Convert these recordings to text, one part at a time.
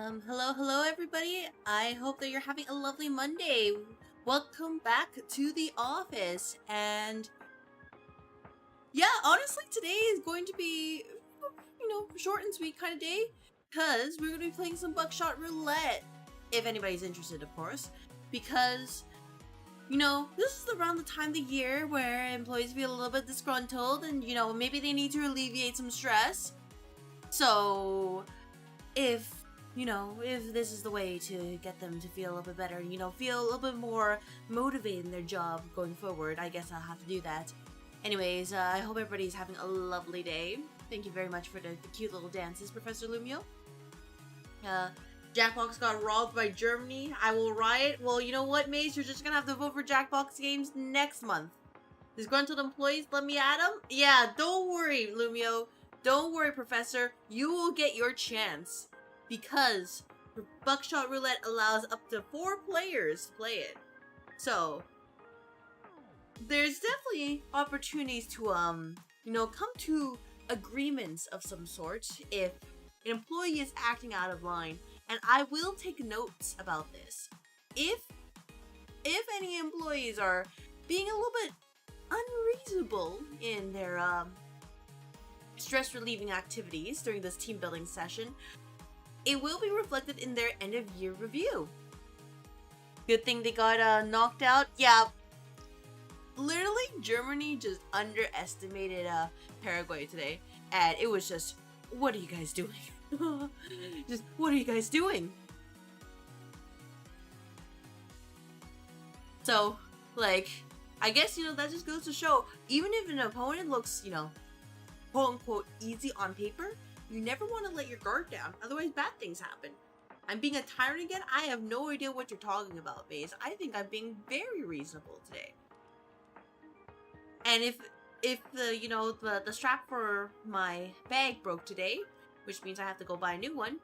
Hello everybody. I hope that you're having a lovely Monday. Welcome back to the office. And yeah, honestly, today is going to be, short and sweet kind of day because we're going to be playing some buckshot roulette. If anybody's interested, of course, because this is around the time of the year where employees feel a little bit disgruntled and, maybe they need to alleviate some stress. So if this is the way to get them to feel a little bit better, feel a little bit more motivated in their job going forward, I guess I'll have to do that. Anyways, I hope everybody's having a lovely day. Thank you very much for the cute little dances, Professor Lumio. Jackbox got robbed by Germany. I will riot. Well, you know what, Maze? You're just gonna have to vote for Jackbox games next month. Disgruntled employees, let me at them? Yeah, don't worry, Lumio. Don't worry, Professor. You will get your chance. Because buckshot roulette allows up to 4 players to play it. So there's definitely opportunities to come to agreements of some sort if an employee is acting out of line. And I will take notes about this. If any employees are being a little bit unreasonable in their stress relieving activities during this team building session, it will be reflected in their end of year review. Good thing they got knocked out. Yeah, literally Germany just underestimated Paraguay today, and it was just, what are you guys doing? Just, what are you guys doing? So, like, I guess, that just goes to show, even if an opponent looks, quote unquote easy on paper, you never want to let your guard down, otherwise bad things happen. I'm being a tyrant again? I have no idea what you're talking about, Maze. I think I'm being very reasonable today. And if the strap for my bag broke today, which means I have to go buy a new one,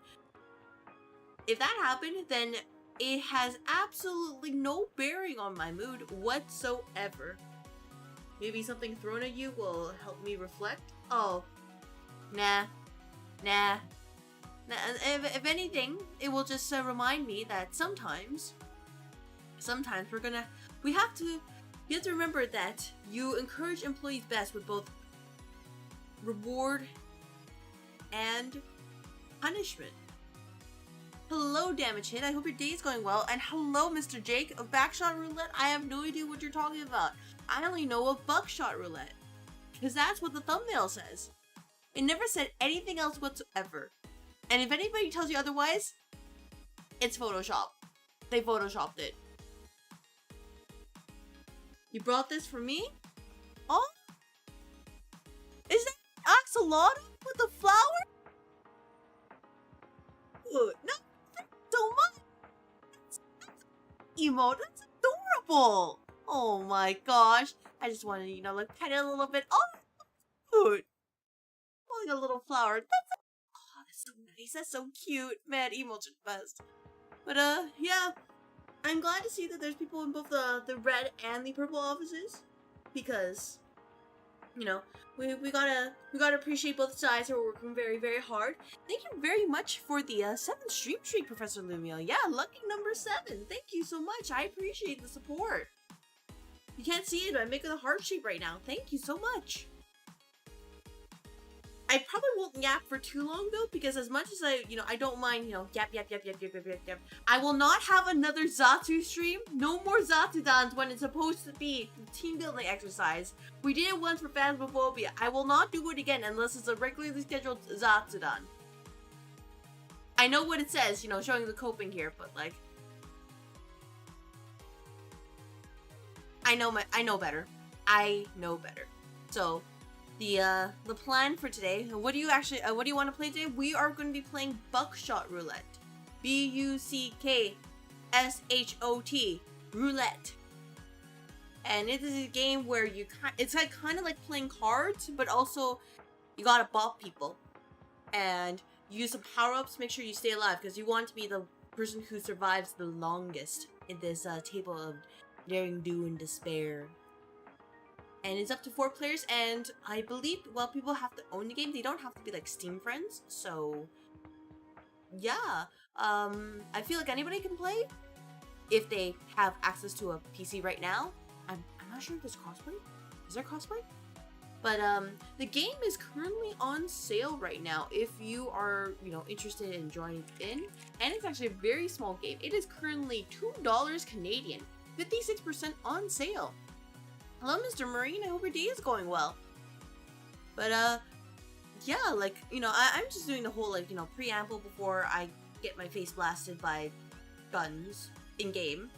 if that happened, then it has absolutely no bearing on my mood whatsoever. Maybe something thrown at you will help me reflect? Oh, nah. If anything, it will just remind me that sometimes you have to remember that you encourage employees best with both reward and punishment. Hello, Damage Hit. I hope your day is going well. And hello, Mr. Jake of Backshot Roulette. I have no idea what you're talking about. I only know of Buckshot Roulette, because that's what the thumbnail says. It never said anything else whatsoever. And if anybody tells you otherwise, it's Photoshop. They Photoshopped it. You brought this for me? Oh? Is that axolotl with the flower? Ooh, no, thank you so much. That's emote. That's adorable. Oh my gosh. I just wanted to, pet it a little bit. Oh, cute. A little flower. That's so nice. That's so cute. Man, emotes are the best. But yeah, I'm glad to see that there's people in both the red and the purple offices, because we gotta appreciate both sides who are working very, very hard. Thank you very much for the 7th stream streak, Professor Lumio. Yeah, lucky number 7. Thank you so much. I appreciate the support. You can't see it, but I'm making a heart shape right now. Thank you so much. I probably won't yap for too long though, because as much as I don't mind, yap. I will not have another Zatsu stream. No more Zatsudans when it's supposed to be team building exercise. We did it once for Phasmophobia. I will not do it again unless it's a regularly scheduled Zatsudan. I know what it says, showing the coping here, but like, I know better. I know better. So the plan for today, what do you want to play today? We are going to be playing Buckshot Roulette. B-U-C-K-S-H-O-T Roulette. And it is a game where it's like kind of like playing cards, but also you gotta bop people and use some power-ups to make sure you stay alive, because you want to be the person who survives the longest in this table of daring do and despair. And it's up to 4 players, and I believe, well, people have to own the game. They don't have to be like Steam friends, so yeah. I feel like anybody can play if they have access to a PC right now. I'm not sure if there's crossplay. Is there crossplay? But the game is currently on sale right now if you are, you know, interested in joining in. And it's actually a very small game. It is currently $2 Canadian, 56% on sale. Hello, Mr. Marine. I hope your day is going well. But yeah, like, you know, I'm just doing the whole, like, you know, preamble before I get my face blasted by guns in game.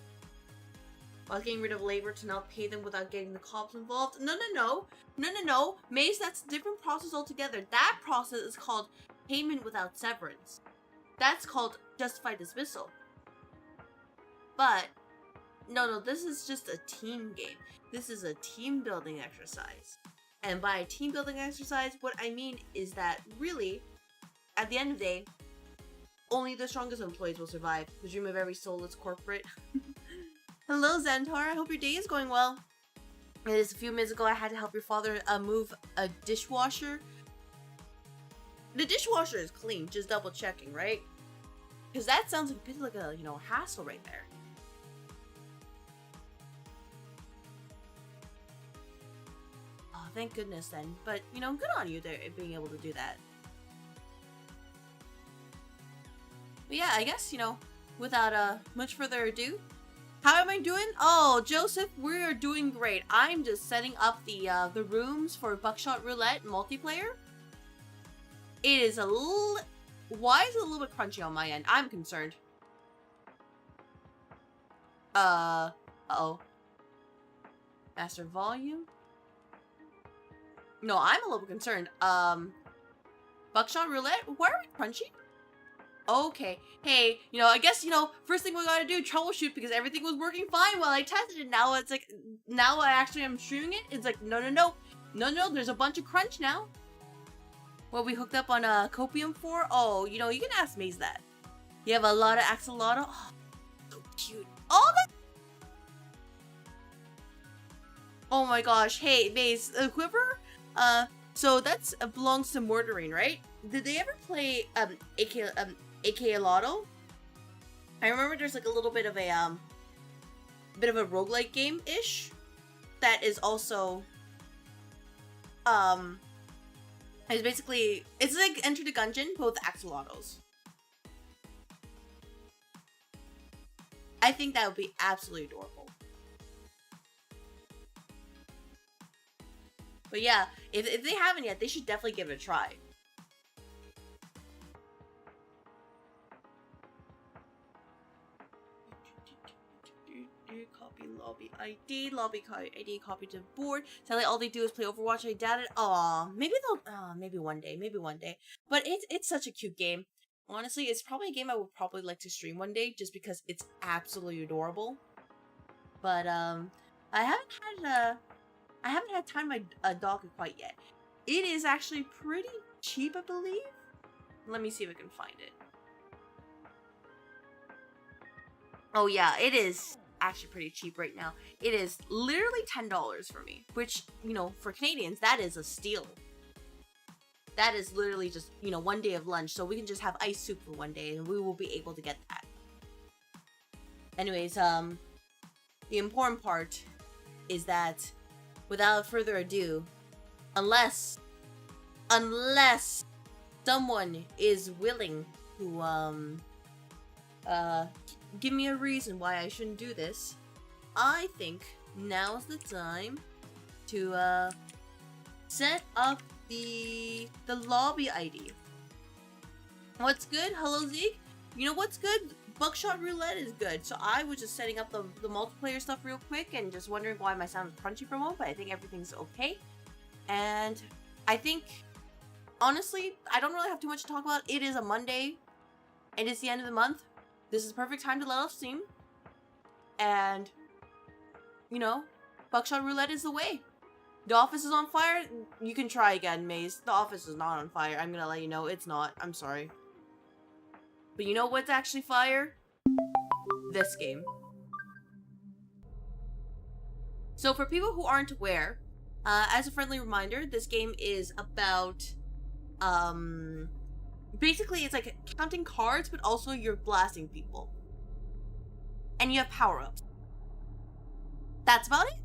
While getting rid of labor to not pay them without getting the cops involved. No. Maze, that's a different process altogether. That process is called payment without severance. That's called justified dismissal. But, no, this is just a team game. This is a team building exercise. And by a team building exercise, what I mean is that really, at the end of the day, only the strongest employees will survive. The dream of every soulless corporate. Hello, Xantar. I hope your day is going well. It is a few minutes ago I had to help your father move a dishwasher. The dishwasher is clean, just double checking, right? Because that sounds like a bit like a, you know, hassle right there. Oh, thank goodness then. But, you know, good on you there being able to do that. But yeah, I guess, you know, without much further ado, how am I doing? Oh, Joseph, we're doing great. I'm just setting up the rooms for Buckshot Roulette multiplayer. It is a little... Why is it a little bit crunchy on my end? I'm concerned. Uh-oh. Master volume? No, I'm a little bit concerned. Buckshot Roulette? Why are we crunchy? Okay. Hey, you know, I guess, you know, first thing we gotta do, troubleshoot, because everything was working fine while I tested it. Now it's like, now I actually am streaming it. It's like, no, there's a bunch of crunch now. What we hooked up on Copium for? Oh, you know, you can ask Maze that. You have a lot of axolotl. Oh, so cute. Oh, that. Oh my gosh. Hey, Maze, Quiver? So that's belongs to Mortarine, right? Did they ever play AK Lotto? I remember there's like a little bit of a roguelike game-ish that is also it's basically, it's like Enter the Gungeon but with axolotls. I think that would be absolutely adorable. But yeah, if they haven't yet, they should definitely give it a try. Copy lobby ID, copy to board. Sadly, all they do is play Overwatch. I doubt it. Aw, maybe they'll. Maybe one day. But it's such a cute game. Honestly, it's probably a game I would probably like to stream one day, just because it's absolutely adorable. But I haven't had time my dog quite yet. It is actually pretty cheap, I believe. Let me see if I can find it. Oh yeah, it is actually pretty cheap right now. It is literally $10 for me, which, you know, for Canadians, that is a steal. That is literally just, you know, one day of lunch, so we can just have ice soup for one day, and we will be able to get that. Anyways, the important part is that, without further ado, unless someone is willing to, give me a reason why I shouldn't do this, I think now's the time to, set up the lobby ID. What's good? Hello, Zeke. You know what's good? Buckshot Roulette is good. So I was just setting up the multiplayer stuff real quick and just wondering why my sound is crunchy for a moment, but I think everything's okay. And I think, honestly, I don't really have too much to talk about. It is a Monday, and it's the end of the month. This is the perfect time to let off steam. And, you know, Buckshot Roulette is the way. The office is on fire. You can try again, Maze. The office is not on fire. I'm gonna let you know it's not. I'm sorry. But you know what's actually fire? This game. So for people who aren't aware, as a friendly reminder, this game is about, Basically, it's like counting cards, but also you're blasting people. And you have power-ups. That's about it?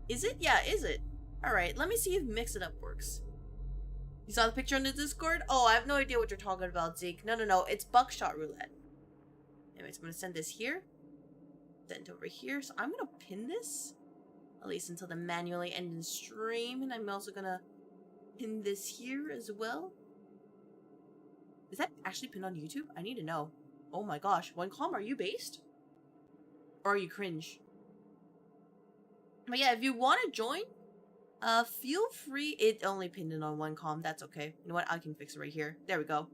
Is it? Yeah, is it? Alright, let me see if Mix It Up works. You saw the picture on the Discord? Oh, I have no idea what you're talking about, Zeke. No, it's buckshot roulette. Anyways, I'm gonna send this here. Send over here. So I'm gonna pin this. At least until the manually end in stream. And I'm also gonna pin this here as well. Is that actually pinned on YouTube? I need to know. Oh my gosh. OneCom, are you based? Or are you cringe? But yeah, if you want to join, feel free. It only pinned in on OneCom. That's okay. You know what? I can fix it right here. There we go.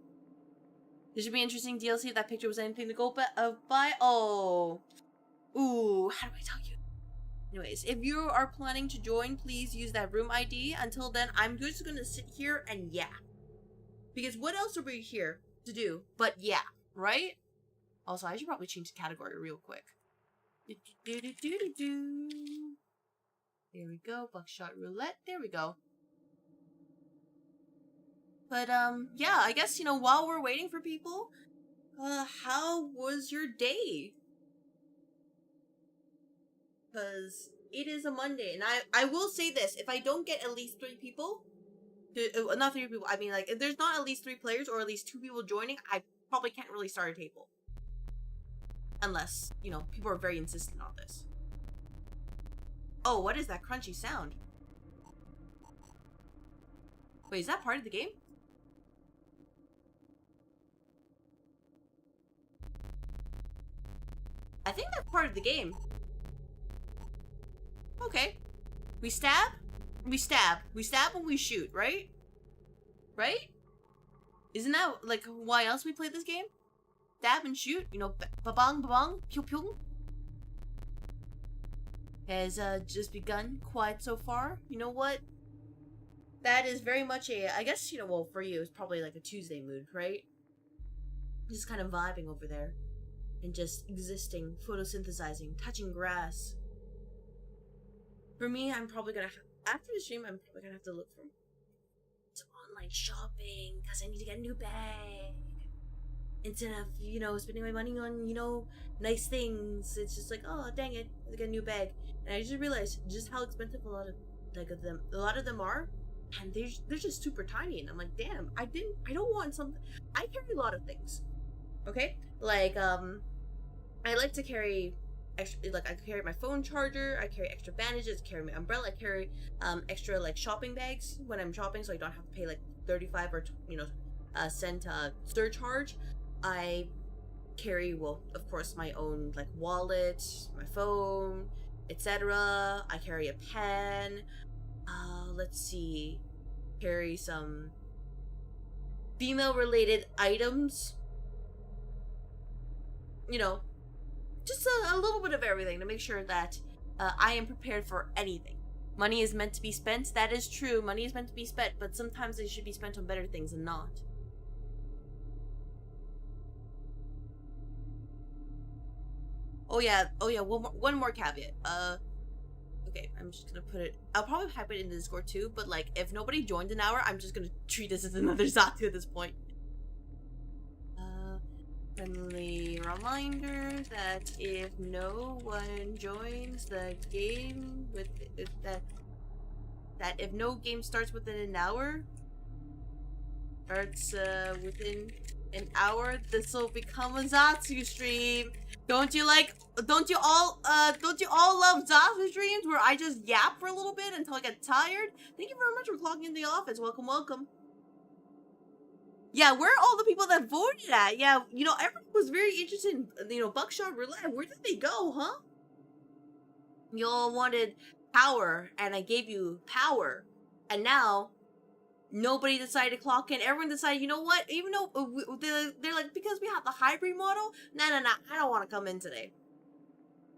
This should be interesting DLC if that picture was anything to go by. Oh. Ooh, how do I tell you? Anyways, if you are planning to join, please use that room ID. Until then, I'm just going to sit here and yeah. Because what else are we here to do but yeah, right? Also, I should probably change the category real quick. There we go, buckshot roulette. There we go. But yeah, I guess, you know, while we're waiting for people, how was your day? Because it is a Monday, and I will say this: if I don't get at least 3 people. Not 3 people, I mean, like, if there's not at least 3 players or at least 2 people joining, I probably can't really start a table. Unless, you know, people are very insistent on this. Oh, what is that crunchy sound? Wait, is that part of the game? I think that's part of the game. Okay. We stab? We stab. We stab when we shoot, right? Right? Isn't that, like, why else we play this game? Stab and shoot? You know, ba-bang, ba-bang, pew-pew. Has, just begun quiet so far. You know what? That is very much a, I guess, you know, well, for you, it's probably like a Tuesday mood, right? Just kind of vibing over there. And just existing, photosynthesizing, touching grass. For me, I'm probably gonna, after the stream, I'm probably gonna have to look for some online shopping, because I need to get a new bag. Instead of, you know, spending my money on, you know, nice things, it's just like, oh, dang it, I get a new bag. And I just realized just how expensive a lot of them are, and they're just super tiny, and I'm like, damn, I don't want something. I carry a lot of things, okay? Like, I like to carry extra, like, I carry my phone charger, I carry extra bandages, I carry my umbrella, I carry extra, like, shopping bags when I'm shopping, so I don't have to pay like 35 or, you know, cent surcharge. I carry, well, of course, my own, like, wallet, my phone, etc. I carry a pen. Let's see, carry some female related items, you know, just a little bit of everything to make sure that I am prepared for anything. Money is meant to be spent. That is true. Money is meant to be spent, but sometimes it should be spent on better things than not. Oh yeah, one more caveat. Okay, I'm just gonna put it, I'll probably type it in the Discord too, but like, if nobody joins an hour, I'm just gonna treat this as another Zatsu at this point. Friendly reminder that if no one joins the game with that if no game starts within an hour, within an hour, this will become a Zatsu stream. Don't you all love Zatsu streams where I just yap for a little bit until I get tired? Thank you very much for clocking in the office. Welcome. Yeah, where are all the people that voted at? Yeah, you know, everyone was very interested in, you know, buckshot roulette. Where did they go, huh? You all wanted power, and I gave you power. And now, nobody decided to clock in. Everyone decided, you know what? Even though they're like, because we have the hybrid model, nah, I don't want to come in today.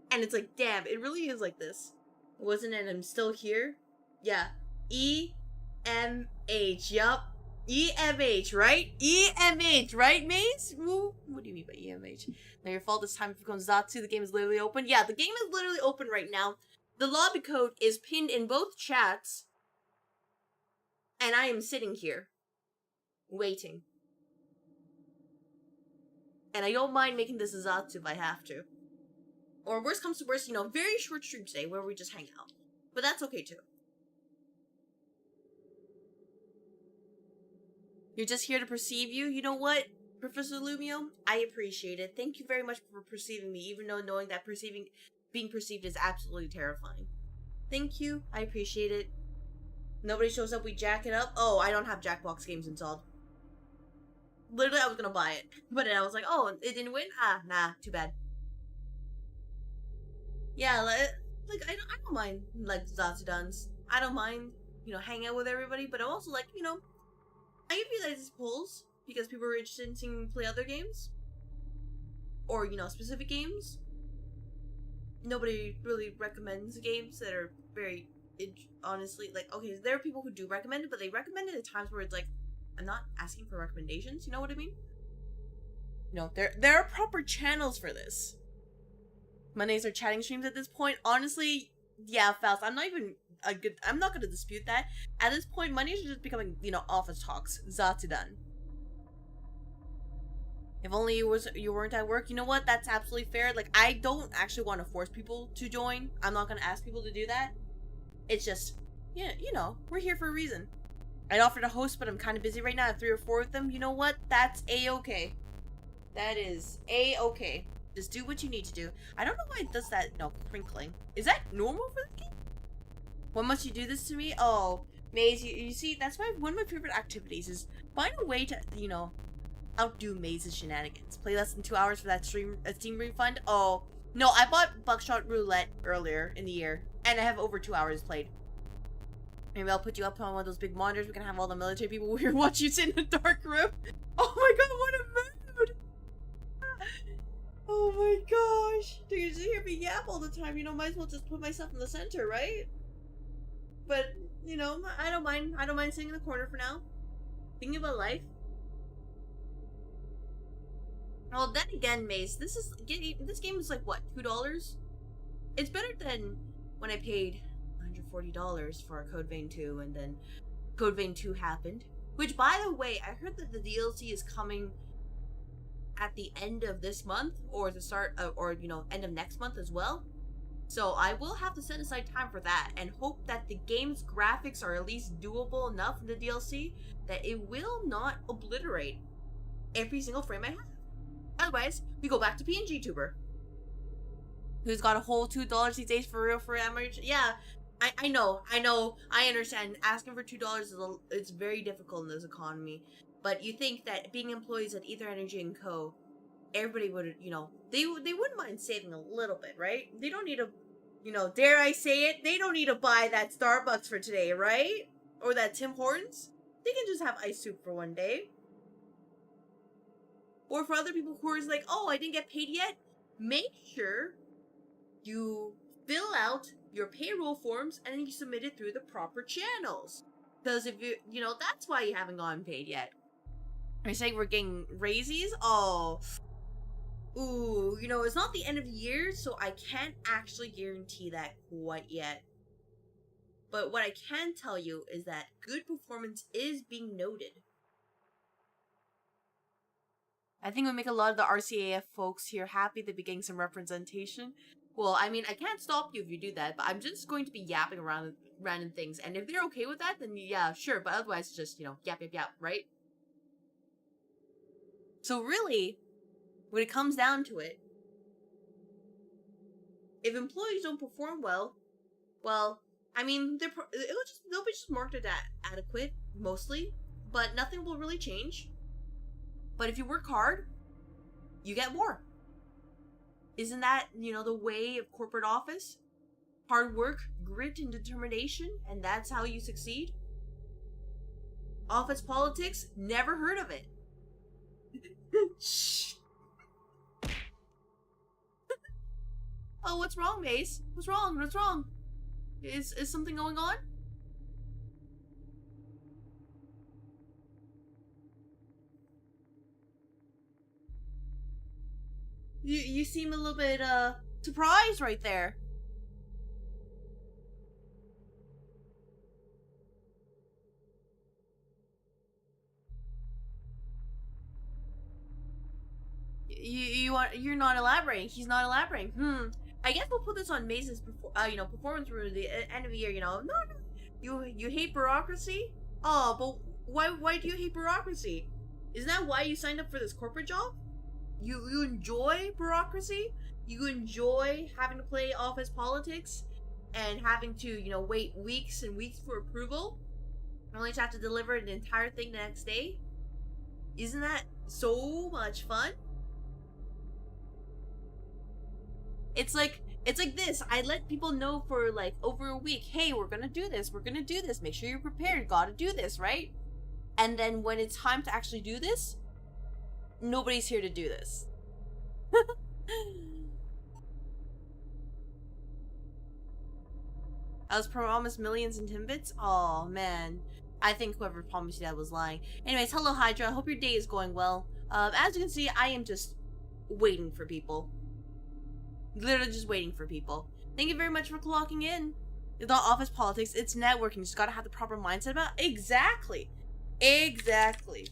And it's like, damn, it really is like this. Wasn't it? I'm still here? Yeah. EMH, yup. EMH, right? EMH, right, mates? Woo. What do you mean by EMH? Now your fault this time it becomes Zatsu. The game is literally open. Yeah, the game is literally open right now. The lobby code is pinned in both chats. And I am sitting here. Waiting. And I don't mind making this a Zatsu if I have to. Or worst comes to worst, you know, very short stream today where we just hang out. But that's okay too. You're just here to perceive you. You know what, Professor Lumio? I appreciate it. Thank you very much for perceiving me, even though knowing that being perceived is absolutely terrifying. Thank you. I appreciate it. Nobody shows up, we jack it up. Oh, I don't have Jackbox games installed. Literally, I was gonna buy it. But then I was like, oh, it didn't win? Ah, nah, too bad. Yeah, like I don't mind, like, Zatsudans. I don't mind, you know, hanging out with everybody, but I'm also like, you know, I give you guys these polls because people are interested in seeing me play other games. Or, you know, specific games. Nobody really recommends games that are very, honestly, like, okay, there are people who do recommend it, but they recommend it at times where it's like, I'm not asking for recommendations, you know what I mean? You know, there are proper channels for this. Mondays are chatting streams at this point. Honestly, yeah, Faust, I'm not gonna dispute that. At this point, Mondays are just becoming, you know, office talks. Zatsudan. If only you weren't at work, you know what? That's absolutely fair. Like, I don't actually want to force people to join. I'm not gonna ask people to do that. It's just, yeah, you know, we're here for a reason. I'd offer to host, but I'm kind of busy right now. I have 3 or 4 of them. You know what? That's a-okay. That is a-okay. Just do what you need to do. I don't know why it does that, no, crinkling. Is that normal for the game? Why must you do this to me? Oh, Maze, you see, that's one of my favorite activities is find a way to, you know, outdo Maze's shenanigans. Play less than 2 hours for that Steam refund? Oh, no, I bought Buckshot Roulette earlier in the year, and I have over 2 hours played. Maybe I'll put you up on one of those big monitors. We can have all the military people here watch you sit in a dark room. Oh my god, what a mood! Oh my gosh. Dude, you just hear me yap all the time. You know, might as well just put myself in the center, right? But, you know, I don't mind. I don't mind sitting in the corner for now. Thinking about life. Well, then again, Mace, this game is like, what, $2? It's better than when I paid $140 for Code Vein 2, and then Code Vein 2 happened. Which, by the way, I heard that the DLC is coming at the end of this month, or the start of, or, you know, end of next month as well. So I will have to set aside time for that, and hope that the game's graphics are at least doable enough in the DLC that it will not obliterate every single frame I have. Otherwise, we go back to PNG Tuber, who's got a whole $2 these days for real for average. Yeah, I know, I understand. Asking for $2 it's very difficult in this economy. But you think that being employees at Ether Energy and Co., everybody would, you know, they wouldn't mind saving a little bit, right? They don't need to, you know, dare I say it, they don't need to buy that Starbucks for today, right? Or that Tim Hortons. They can just have ice soup for one day. Or for other people who are like, oh, I didn't get paid yet, make sure you fill out your payroll forms and then you submit it through the proper channels. Because if you know, that's why you haven't gotten paid yet. Are you saying we're getting raises? Oh. Ooh, you know, it's not the end of the year, so I can't actually guarantee that quite yet. But what I can tell you is that good performance is being noted. I think it would make a lot of the RCAF folks here happy to be getting some representation. Well, I mean, I can't stop you if you do that, but I'm just going to be yapping around random things. And if they're okay with that, then yeah, sure. But otherwise, just, you know, yap, yap, yap, right? So really, when it comes down to it, if employees don't perform well, I mean, they'll be just marked as adequate, mostly, but nothing will really change. But if you work hard, you get more. Isn't that, you know, the way of corporate office? Hard work, grit, and determination, and that's how you succeed? Office politics? Never heard of it. Shh. Oh, what's wrong, Mace? What's wrong? What's wrong? Is something going on? You seem a little bit, surprised right there. You're not elaborating. He's not elaborating. I guess we'll put this on Maze's performance review at the end of the year. No, you hate bureaucracy. Oh, but why do you hate bureaucracy? Isn't that why you signed up for this corporate job? You enjoy bureaucracy? You enjoy having to play office politics and having to, wait weeks and weeks for approval, only to have to deliver the entire thing the next day? Isn't that so much fun? It's like this. I let people know for like over a week, hey, we're gonna do this, make sure you're prepared, gotta do this, right? And then when it's time to actually do this, nobody's here to do this. I was promised millions in Timbits? Oh man, I think whoever promised you that was lying. Anyways, hello Hydra, I hope your day is going well. As you can see, I am just waiting for people. Literally just waiting for people. Thank you very much for clocking in. It's not office politics, it's networking. You just gotta have the proper mindset about it. Exactly. Exactly.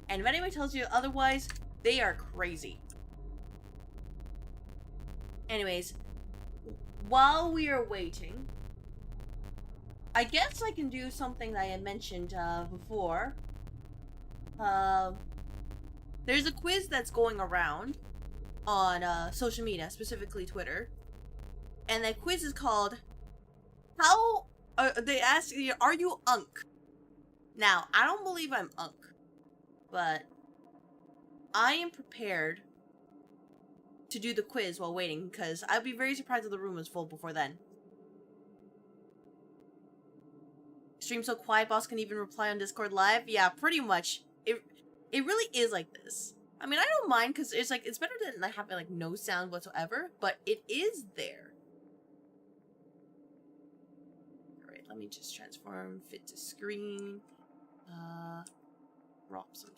And if anyone tells you otherwise, they are crazy. Anyways, while we are waiting, I guess I can do something that I had mentioned before. There's a quiz that's going around on social media, specifically Twitter. And that quiz is called, they ask you, are you unk? Now, I don't believe I'm unk, but I am prepared to do the quiz while waiting, because I'd be very surprised if the room was full before then. Stream so quiet, boss can even reply on Discord live? Yeah, pretty much. It really is like this. I mean, I don't mind, because it's like, it's better than like having like no sound whatsoever, but it is there. Alright, let me just transform, fit to screen, crop some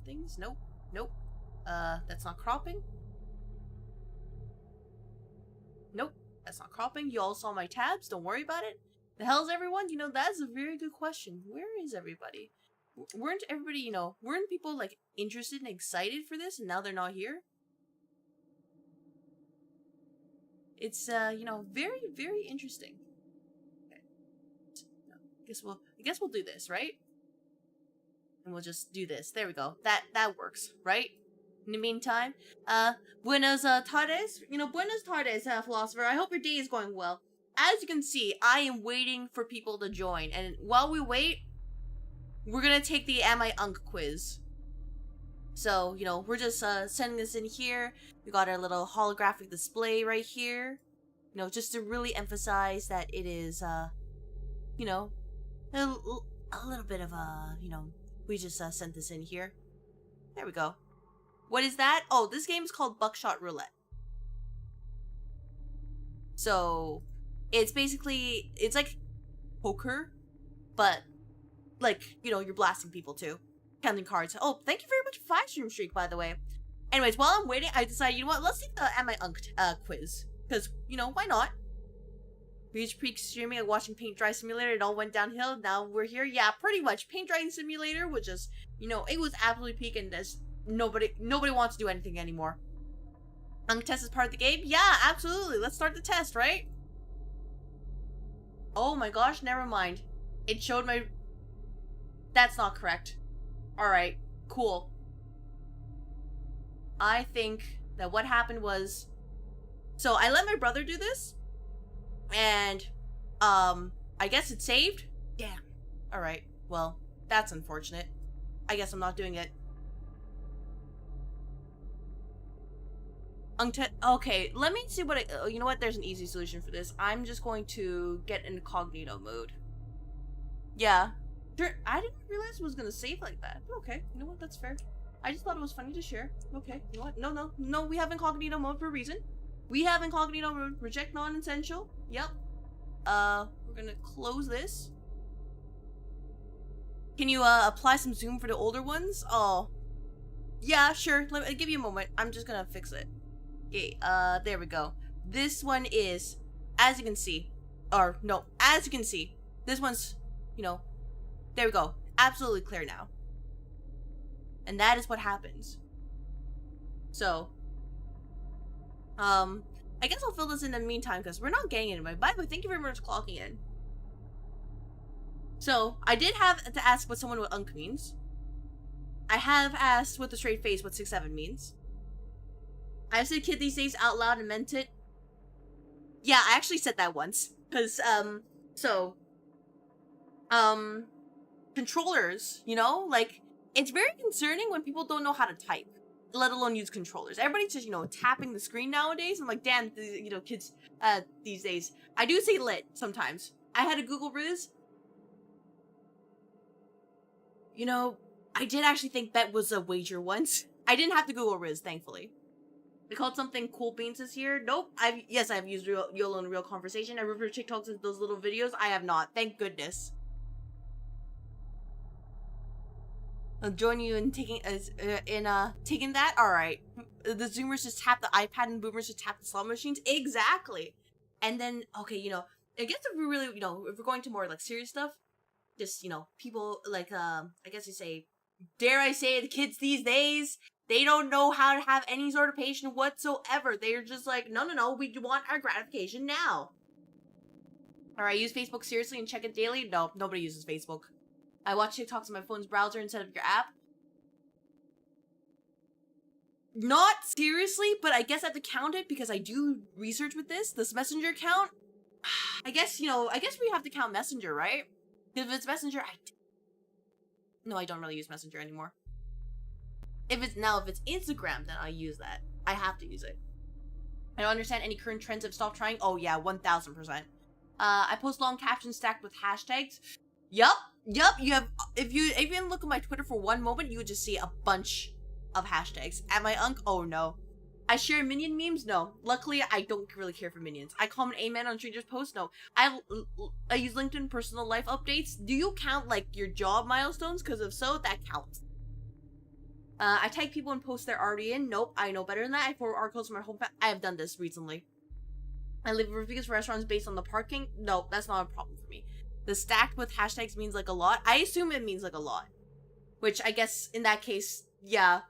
things, nope, that's not cropping. Nope, that's not cropping. You all saw my tabs, don't worry about it. The hell's everyone? That's a very good question. Where is everybody? Weren't everybody, weren't people, like, interested and excited for this, and now they're not here? It's, very, very interesting. Okay. I guess we'll do this, right? And we'll just do this. There we go. That works, right? In the meantime, buenos tardes. Buenos tardes, philosopher. I hope your day is going well. As you can see, I am waiting for people to join, and while we wait, we're gonna take the Am I Unk quiz. So, we're just sending this in here. We got our little holographic display right here. Just to really emphasize that it is, a little bit of we just sent this in here. There we go. What is that? Oh, this game is called Buckshot Roulette. So, it's basically, it's like poker, but like, you're blasting people too. Counting cards. Oh, thank you very much for 5-stream streak, by the way. Anyways, while I'm waiting, I decided, let's take the Am I Unked quiz. Because, why not? We reached peak streaming and watching Paint Dry Simulator. It all went downhill. Now we're here. Yeah, pretty much. Paint Drying Simulator was just, it was absolutely peak, and there's nobody wants to do anything anymore. Unk test is part of the game? Yeah, absolutely. Let's start the test, right? Oh my gosh, never mind. It showed my... That's not correct. Alright, cool. I think that what happened was... So, I let my brother do this. And, I guess it saved? Damn. Alright, well, that's unfortunate. I guess I'm not doing it. Okay, let me see what you know what? There's an easy solution for this. I'm just going to get incognito mode. Yeah. Sure, I didn't realize it was gonna save like that. But okay, you know what? That's fair. I just thought it was funny to share. Okay, you know what? No, we have incognito mode for a reason. We have incognito mode. Reject non-essential. Yep. We're gonna close this. Can you, apply some zoom for the older ones? Oh. Yeah, sure. Let me give you a moment. I'm just gonna fix it. Okay, there we go. This one is, as you can see, this one's, there we go. absolutely clear now. And that is what happens. So, I guess I'll fill this in the meantime because we're not getting anybody. By the way, thank you very much for clocking in. So, I did have to ask what someone with unk means. I have asked with a straight face what 6'7" means. I said kid these days out loud and meant it. Yeah, I actually said that once. Because, controllers, you know, like, it's very concerning when people don't know how to type, let alone use controllers. Everybody's just, you know, tapping the screen nowadays. I'm like, damn, you know, kids, these days. I do say lit sometimes. I had a Google Riz. You know, I did actually think that was a wager once. I didn't have to Google Riz, thankfully. They called something cool beans this year. Nope. I've used YOLO in real conversation. I remember TikToks of those little videos. I have not. Thank goodness. I'll join you in taking that. All right. The Zoomers just tap the iPad and Boomers just tap the slot machines. Exactly. And then, okay, you know, I guess if we really, you know, if we're going to more like serious stuff, just, you know, people like, I guess you say, dare I say, the kids these days, they don't know how to have any sort of patience whatsoever. They're just like, no, we want our gratification now. Alright, use Facebook seriously and check it daily? No, nobody uses Facebook. I watch TikToks on my phone's browser instead of your app. Not seriously, but I guess I have to count it because I do research with this Messenger account. I guess we have to count Messenger, right? If it's Messenger, no, I don't really use Messenger anymore. If it's Instagram, then I use that. I have to use it. I don't understand any current trends I've stopped trying. Oh yeah, 1000%. I post long captions stacked with hashtags. Yup. You have, if you even look at my Twitter for one moment, you would just see a bunch of hashtags. At my unk, oh no. I share minion memes? No. Luckily, I don't really care for minions. I comment amen on strangers' posts? No. I use LinkedIn personal life updates. Do you count, like, your job milestones? Because if so, that counts. I tag people and post they're already in. Nope, I know better than that. I forward articles from my home. I have done this recently. I leave reviews for restaurants based on the parking. No, that's not a problem for me. The stacked with hashtags means like a lot. I assume it means like a lot. Which I guess in that case, yeah.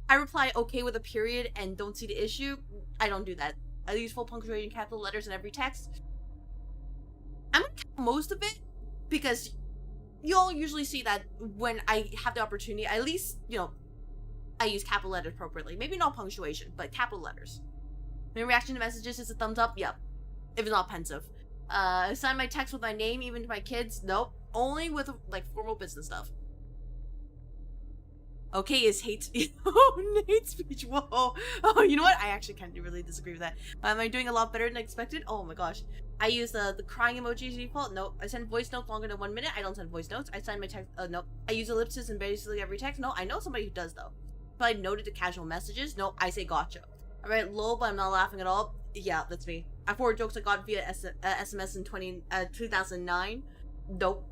I reply okay with a period and don't see the issue. I don't do that. I use full punctuation capital letters in every text. I'm gonna count most of it because you'll usually see that when I have the opportunity, at least, you know, I use capital letters appropriately. Maybe not punctuation, but capital letters. My reaction to messages is a thumbs up? Yep. If it's not pensive. I sign my text with my name, even to my kids? Nope. Only with, like, formal business stuff. Okay is hate speech. Oh, hate speech. Whoa. Oh, you know what? I actually can't really disagree with that. Am I doing a lot better than expected? Oh my gosh. I use the crying emoji as default. Nope. I send voice notes longer than 1 minute. I don't send voice notes. I sign my text. Nope. I use ellipses in basically every text. No, I know somebody who does though. But I noted the casual messages. No, I say gotcha. I write lol, but I'm not laughing at all. Yeah, that's me. I forward jokes I got via SMS in 2009. Nope.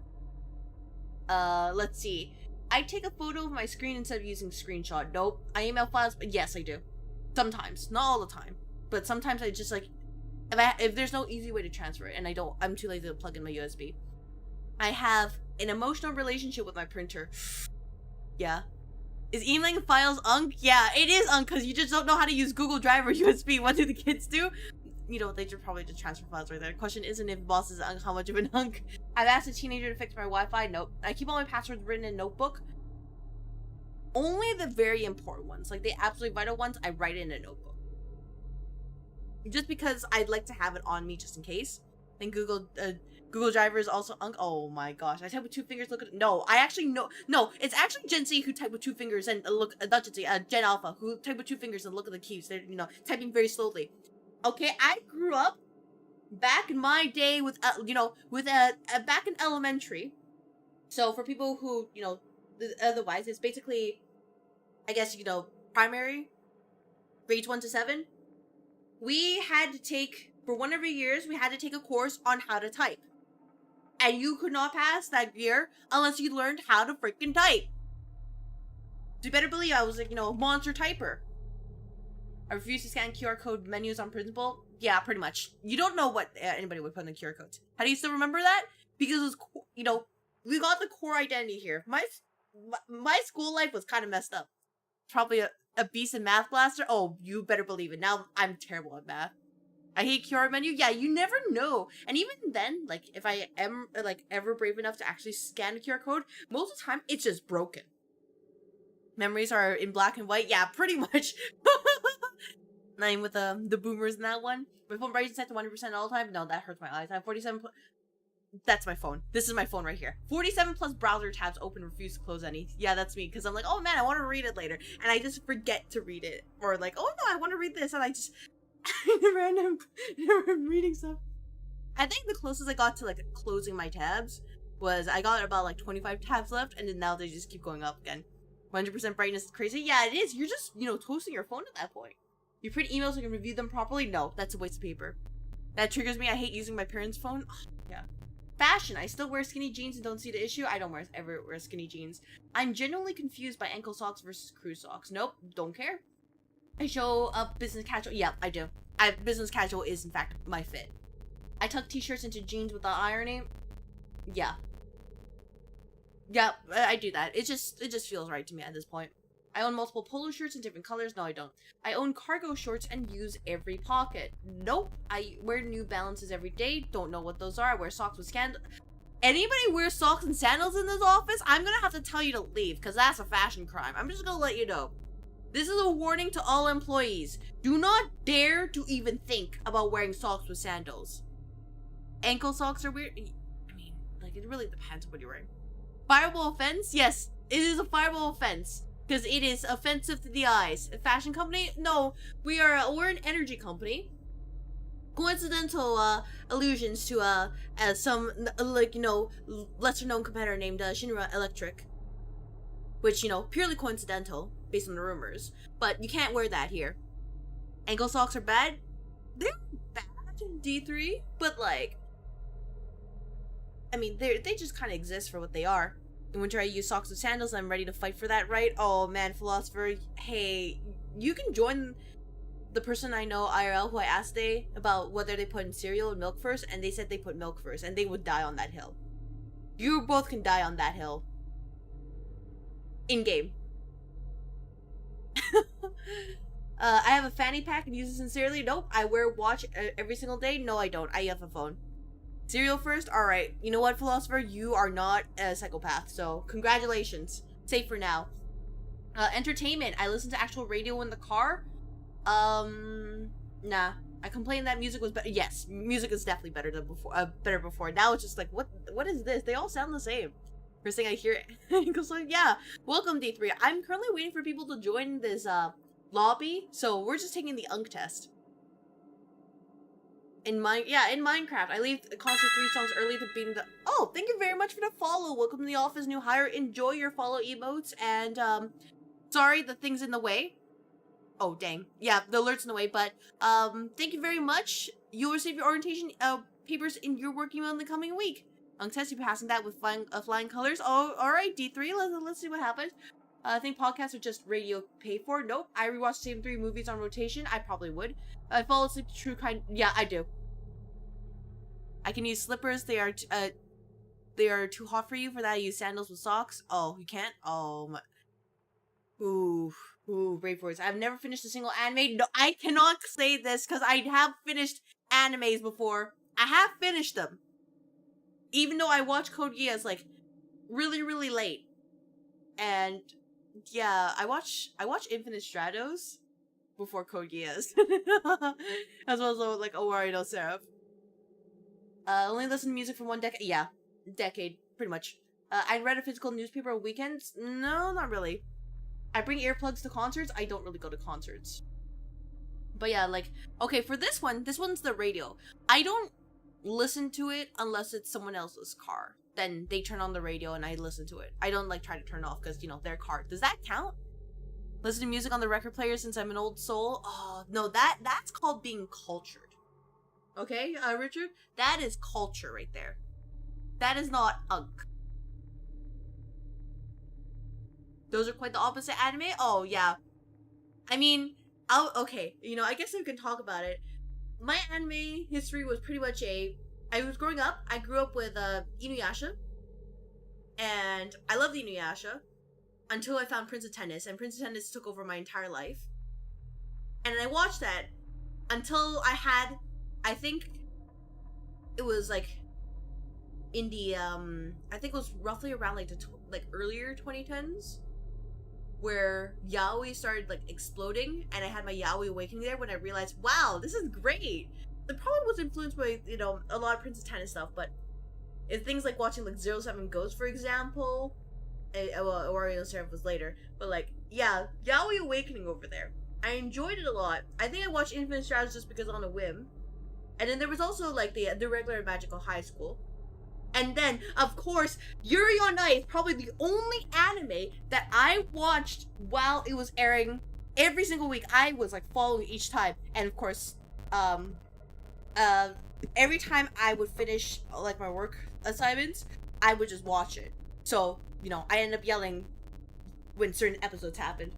Let's see. I take a photo of my screen instead of using screenshot. Nope. I email files. Yes, I do. Sometimes. Not all the time. But sometimes I just like, if there's no easy way to transfer it and I'm too lazy to plug in my USB. I have an emotional relationship with my printer. Yeah. Is emailing files unk? Yeah, it is unk because you just don't know how to use Google Drive or USB. What do the kids do? You know, they should probably just transfer files right there. The question isn't if boss is unk, how much of an unk. I've asked a teenager to fix my Wi-Fi. Nope. I keep all my passwords written in a notebook. Only the very important ones, like the absolutely vital ones, I write it in a notebook. Just because I'd like to have it on me just in case. And Google Driver is also unk. Oh my gosh. I type with 2 fingers, look at it. No, I actually know. No, it's actually Gen Z who type with 2 fingers and look, not Gen Z, Gen Alpha, who type with 2 fingers and look at the keys. They're, you know, typing very slowly. Okay, I grew up back in my day with, back in elementary. So for people who, you know, otherwise, it's basically, I guess, you know, primary, grades 1 to 7. We had to take, for one of our years, we had to take a course on how to type. And you could not pass that year unless you learned how to freaking type. So you better believe I was like, you know, a monster typer. I refuse to scan QR code menus on principle. Yeah, pretty much. You don't know what anybody would put in the QR codes. How do you still remember that? Because it was, you know, we got the core identity here. My school life was kind of messed up. Probably a beast in math blaster. Oh, you better believe it. Now I'm terrible at math. I hate QR menu. Yeah, you never know. And even then, like, if I am, like, ever brave enough to actually scan a QR code, most of the time, it's just broken. Memories are in black and white. Yeah, pretty much. Not even with the boomers in that one. My phone brightness set to 100% all the time. No, that hurts my eyes. I have 47... That's my phone. This is my phone right here. 47 plus browser tabs open, refuse to close any. Yeah, that's me. Because I'm like, oh man, I want to read it later. And I just forget to read it. Or like, oh no, I want to read this. And I just... random reading stuff. I think the closest I got to like closing my tabs was I got about like 25 tabs left, and then now they just keep going up again. 100% brightness is crazy. Yeah, it is. You're just, toasting your phone at that point. You print emails so you can review them properly? No, that's a waste of paper. That triggers me. I hate using my parents' phone. Oh, yeah. Fashion. I still wear skinny jeans and don't see the issue. I don't ever wear skinny jeans. I'm genuinely confused by ankle socks versus crew socks. Nope, don't care. I show up business casual. Yeah, I do. Business casual is, in fact, my fit. I tuck t-shirts into jeans without ironing. Yeah. Yeah, I do that. It just feels right to me at this point. I own multiple polo shirts in different colors. No, I don't. I own cargo shorts and use every pocket. Nope. I wear New Balances every day. Don't know what those are. I wear socks with sandals. Anybody wears socks and sandals in this office? I'm gonna have to tell you to leave, because that's a fashion crime. I'm just gonna let you know. This is a warning to all employees. Do not dare to even think about wearing socks with sandals. Ankle socks are weird. I mean, like, it really depends on what you're wearing. Fireable offense? Yes, it is a fireable offense. Because it is offensive to the eyes. A fashion company? No, we're an energy company. Coincidental allusions to some, lesser known competitor named Shinra Electric. Which, purely coincidental, based on the rumors. But you can't wear that here. Ankle socks are bad? They're bad in D3, but like... I mean, they just kind of exist for what they are. And when I use socks with sandals, I'm ready to fight for that, right? Oh man, philosopher, hey, you can join the person I know, IRL, who I asked today about whether they put in cereal and milk first, and they said they put milk first, and they would die on that hill. You both can die on that hill. In-game. I have a fanny pack and use it sincerely. Nope. I wear a watch every single day. No, I don't. I have a phone. Cereal first? Alright. You know what, philosopher? You are not a psychopath, so congratulations. Safe for now. Entertainment. I listen to actual radio in the car. Nah. I complained that music was better. Yes, music is definitely better than before. Better before. Now it's just like, what is this? They all sound the same. First thing I hear it goes like, yeah, welcome D3. I'm currently waiting for people to join this lobby, so we're just taking the UNC test. In Minecraft, I leave concert 3 songs early to beat the. Oh, thank you very much for the follow. Welcome to the office, new hire. Enjoy your follow emotes, and sorry the thing's in the way. Oh dang, yeah, the alert's in the way, but thank you very much. You'll receive your orientation papers in your work email in the coming week. UNC test, you're passing that with flying colors. Oh, all right, D3. Let's see what happens. I think podcasts are just radio paid for. Nope. I rewatch the same 3 movies on rotation. I probably would. I fall asleep to true crime. Yeah, I do. I can use slippers. They are too hot for you. For that, I use sandals with socks. Oh, you can't? Oh, my. Ooh, brave words. I've never finished a single anime. No, I cannot say this because I have finished animes before. I have finished them. Even though I watched Code Geass, like, really, really late. And, yeah, I watch Infinite Stratos before Code Geass. As well as, like, Owari no Seraph. Only listen to music for 1 decade. Yeah, decade, pretty much. I read a physical newspaper on weekends. No, not really. I bring earplugs to concerts. I don't really go to concerts. But yeah, like, okay, for this one's the radio. I don't listen to it unless it's someone else's car. Then they turn on the radio and I listen to it. I don't, like, try to turn it off because, their car. Does that count? Listen to music on the record player since I'm an old soul? Oh, no, that's called being cultured. Okay, Richard? That is culture right there. That is not unk. Those are quite the opposite anime? Oh, yeah. I mean, okay, I guess I can talk about it. My anime history was pretty much I was growing up, I grew up with Inuyasha. And I love the Inuyasha until I found Prince of Tennis, and Prince of Tennis took over my entire life. And I watched that until I had, I think it was like in the I think it was roughly around like the earlier 2010s, where yaoi started like exploding, and I had my yaoi awakening there when I realized, wow, this is great. It probably was influenced by, you know, a lot of Prince of Tennis stuff, but it's things like watching like 07 Ghosts, for example. Well, Wario Seraph was later, but like, yeah, yaoi awakening over there. I enjoyed it a lot. I think I watched Infinite Strategy just because on a whim. And then there was also like the regular Magical High School. And then, of course, Yuri on Ice, probably the only anime that I watched while it was airing every single week. I was like following each time. And of course, every time I would finish like my work assignments, I would just watch it. So, you know, I ended up yelling when certain episodes happened.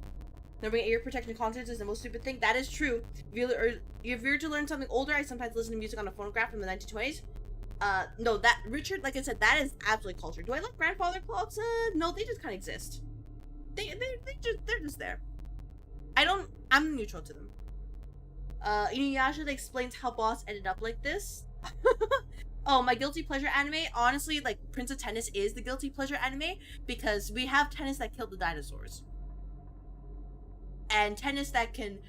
Numbering ear protection concerts is the most stupid thing. That is true. If you're to learn something older, I sometimes listen to music on a phonograph from the 1920s. No, that, Richard, like I said, that is absolutely culture. Do I like grandfather clocks? No, they just kind of exist. They're just there. I'm neutral to them. Inuyasha that explains how Boss ended up like this. Oh, my guilty pleasure anime, honestly, like, Prince of Tennis is the guilty pleasure anime, because we have tennis that killed the dinosaurs. And tennis that can,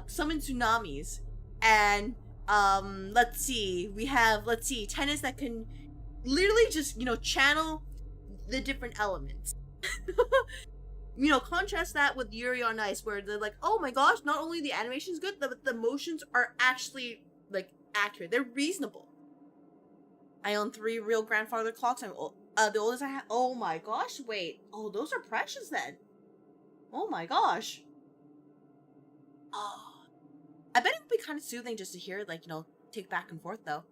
summon tsunamis. And, let's see, tennis that can literally just, you know, channel the different elements. You know, contrast that with Yuri on Ice, where they're like, oh my gosh, not only the animation's good, but the motions are actually, like, accurate. They're reasonable. I own 3 real grandfather clocks. I'm the oldest I have. Oh my gosh, wait. Oh, those are precious then. Oh my gosh. Oh. I bet it would be kind of soothing just to hear it, like, you know, tick back and forth, though.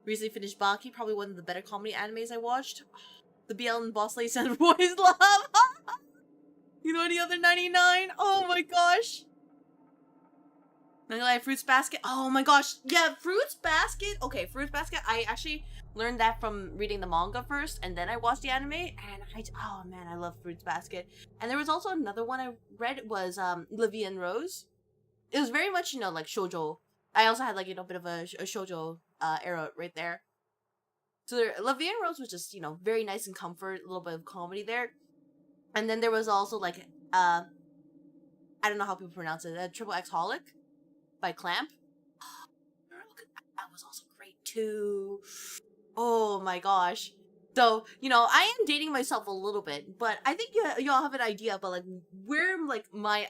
Recently finished Baki, probably one of the better comedy animes I watched. The BL and Boss Lady Center Boys love. You know any other 99? Oh my gosh. Fruits Basket. Oh my gosh. Yeah, Fruits Basket. Okay, Fruits Basket. I actually learned that from reading the manga first, and then I watched the anime, and oh man, I love Fruits Basket. And there was also another one I read, was Livia and Rose. It was very much, you know, like shoujo. I also had like, you know, a bit of a shoujo era right there. So Livia and Rose was just, you know, very nice and comfort, a little bit of comedy there. And then there was also like I don't know how people pronounce it, Triple X Holic by Clamp. Oh, that was also great too. Oh my gosh. So, you know, I am dating myself a little bit, but I think y'all have an idea about like where like my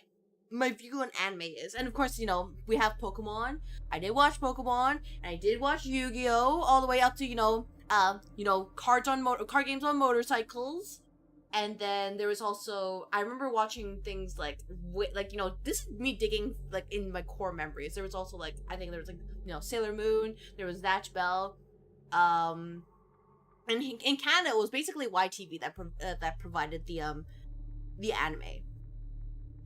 view on anime is. And of course, you know, we have Pokemon. I did watch Pokemon, and I did watch Yu-Gi-Oh! All the way up to, you know, card games on motorcycles. And then there was also, I remember watching things like, you know, this is me digging, like, in my core memories. There was also, like, I think there was, like, you know, Sailor Moon, there was Zatch Bell, and in Canada, it was basically YTV that provided the anime.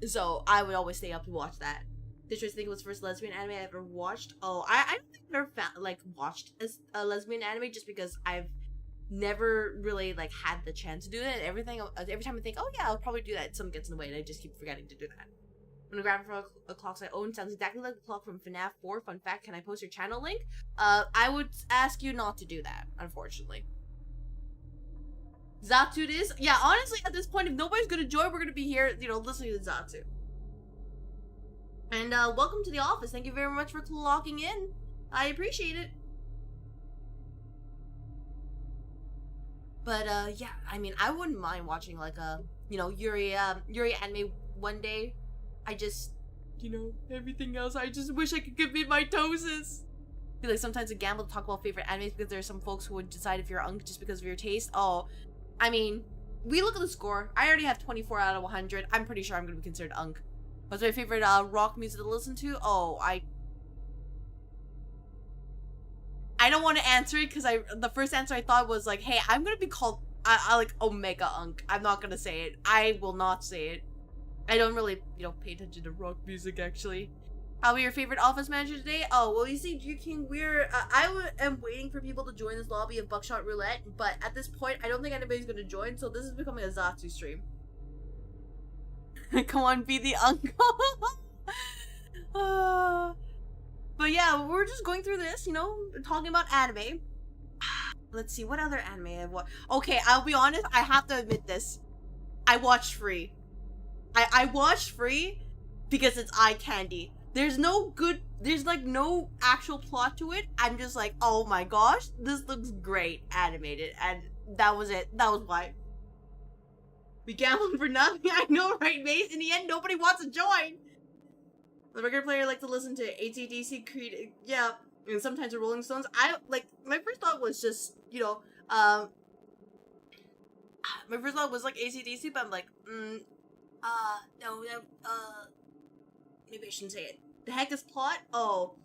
So, I would always stay up to watch that. Did you think it was the first lesbian anime I ever watched? Oh, I don't think I've ever watched a lesbian anime, just because I've never really like had the chance to do it. Every time I think, oh yeah, I'll probably do that, something gets in the way, and I just keep forgetting to do that. When the grandfather clocks I own sounds exactly like the clock from FNAF 4. Fun fact, can I post your channel link? I would ask you not to do that, unfortunately. Zatsu is, yeah, honestly, at this point, if nobody's gonna join, we're gonna be here, you know, listening to Zatsu. And welcome to the office. Thank you very much for clocking in. I appreciate it. But yeah, I mean, I wouldn't mind watching like a, you know, Yuri anime one day. I just, you know, everything else, I just wish I could give me my doses. I feel like sometimes a gamble to talk about favorite animes, because there are some folks who would decide if you're unk just because of your taste. Oh, I mean, we look at the score. I already have 24 out of 100. I'm pretty sure I'm gonna be considered unk. What's my favorite rock music to listen to? Oh, I don't want to answer it, because the first answer I thought was like, hey, I'm gonna be called I like Omega Unk. I'm not gonna say it. I will not say it. I don't really, you know, pay attention to rock music, actually. I'll be your favorite office manager today. Oh, well, you see, King, am waiting for people to join this lobby of Buckshot Roulette, but at this point, I don't think anybody's gonna join, so this is becoming a Zatsu stream. Come on, be the uncle. But yeah, we're just going through this, you know, talking about anime. Let's see, what other anime I've watched? Okay, I'll be honest, I have to admit this. I watched Free. I watched Free because it's eye candy. There's like no actual plot to it. I'm just like, oh my gosh, this looks great animated. And that was it. That was why. We gambled for nothing. I know, right, Mace? In the end, nobody wants to join. The record player likes to listen to AC/DC, Creed, yeah, and sometimes the Rolling Stones. My first thought was just, you know, my first thought was like AC/DC, but I'm like, no, maybe I shouldn't say it. The heck is plot? Oh.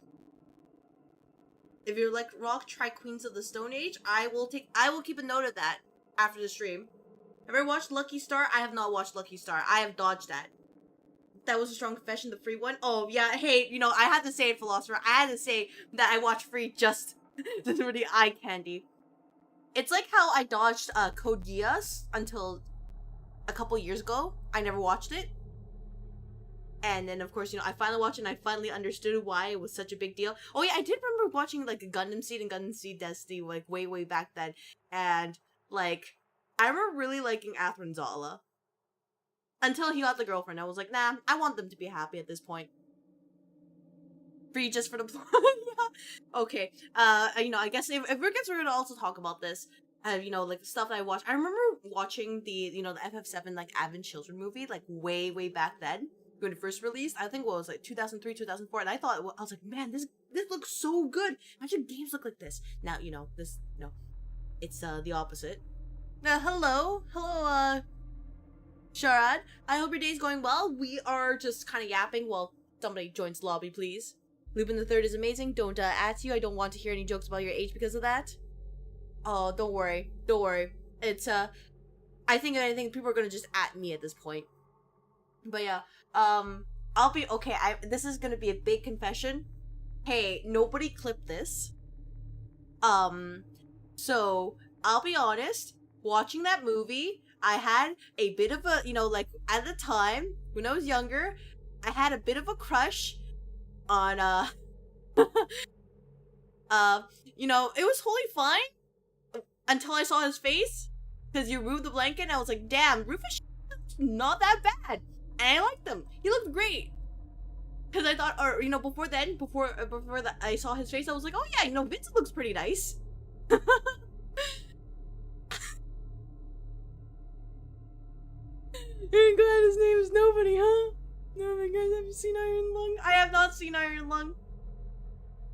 If you like rock, try Queens of the Stone Age. I will keep a note of that after the stream. Have you ever watched Lucky Star? I have not watched Lucky Star. I have dodged that. That was a strong confession, the Free one. Oh, yeah, hey, you know, I had to say it, Philosopher. I had to say that I watched Free just for the eye candy. It's like how I dodged Code Geass until a couple years ago. I never watched it. And then, of course, you know, I finally watched it and I finally understood why it was such a big deal. Oh, yeah, I did remember watching, like, Gundam Seed and Gundam Seed Destiny, like, way, way back then. And, like, I remember really liking Athrin Zala. Until he got the girlfriend. I was like, nah, I want them to be happy at this point. Free just for the plot. Yeah. Okay. You know, I guess if we're gonna also talk about this, you know, like, stuff that I watched. I remember watching the, you know, the FF7, like, Advent Children movie, like, way, way back then. When it first released, I think it was like 2003, 2004, and I was like, man, this looks so good. Imagine games look like this. Now, you know, it's the opposite. Hello, Sharad. I hope your day's going well. We are just kind of yapping while somebody joins the lobby, please. Lupin the Third is amazing. Don't at you. I don't want to hear any jokes about your age because of that. Oh, don't worry. It's I think if anything, people are gonna just at me at this point. But yeah, I'll be okay. This is gonna be a big confession. Hey, nobody clipped this. So I'll be honest. Watching that movie, I had a bit of a, you know, like, at the time when I was younger, I had a bit of a crush on you know, it was totally fine until I saw his face, because you removed the blanket, and I was like, damn, Rufus not that bad. And I liked him. He looked great. Because I thought, or, you know, before that, I saw his face, I was like, oh yeah, you know, Vincent looks pretty nice. Oh my god, his name is nobody, huh? Oh my god, have you seen Iron Lung? I have not seen Iron Lung.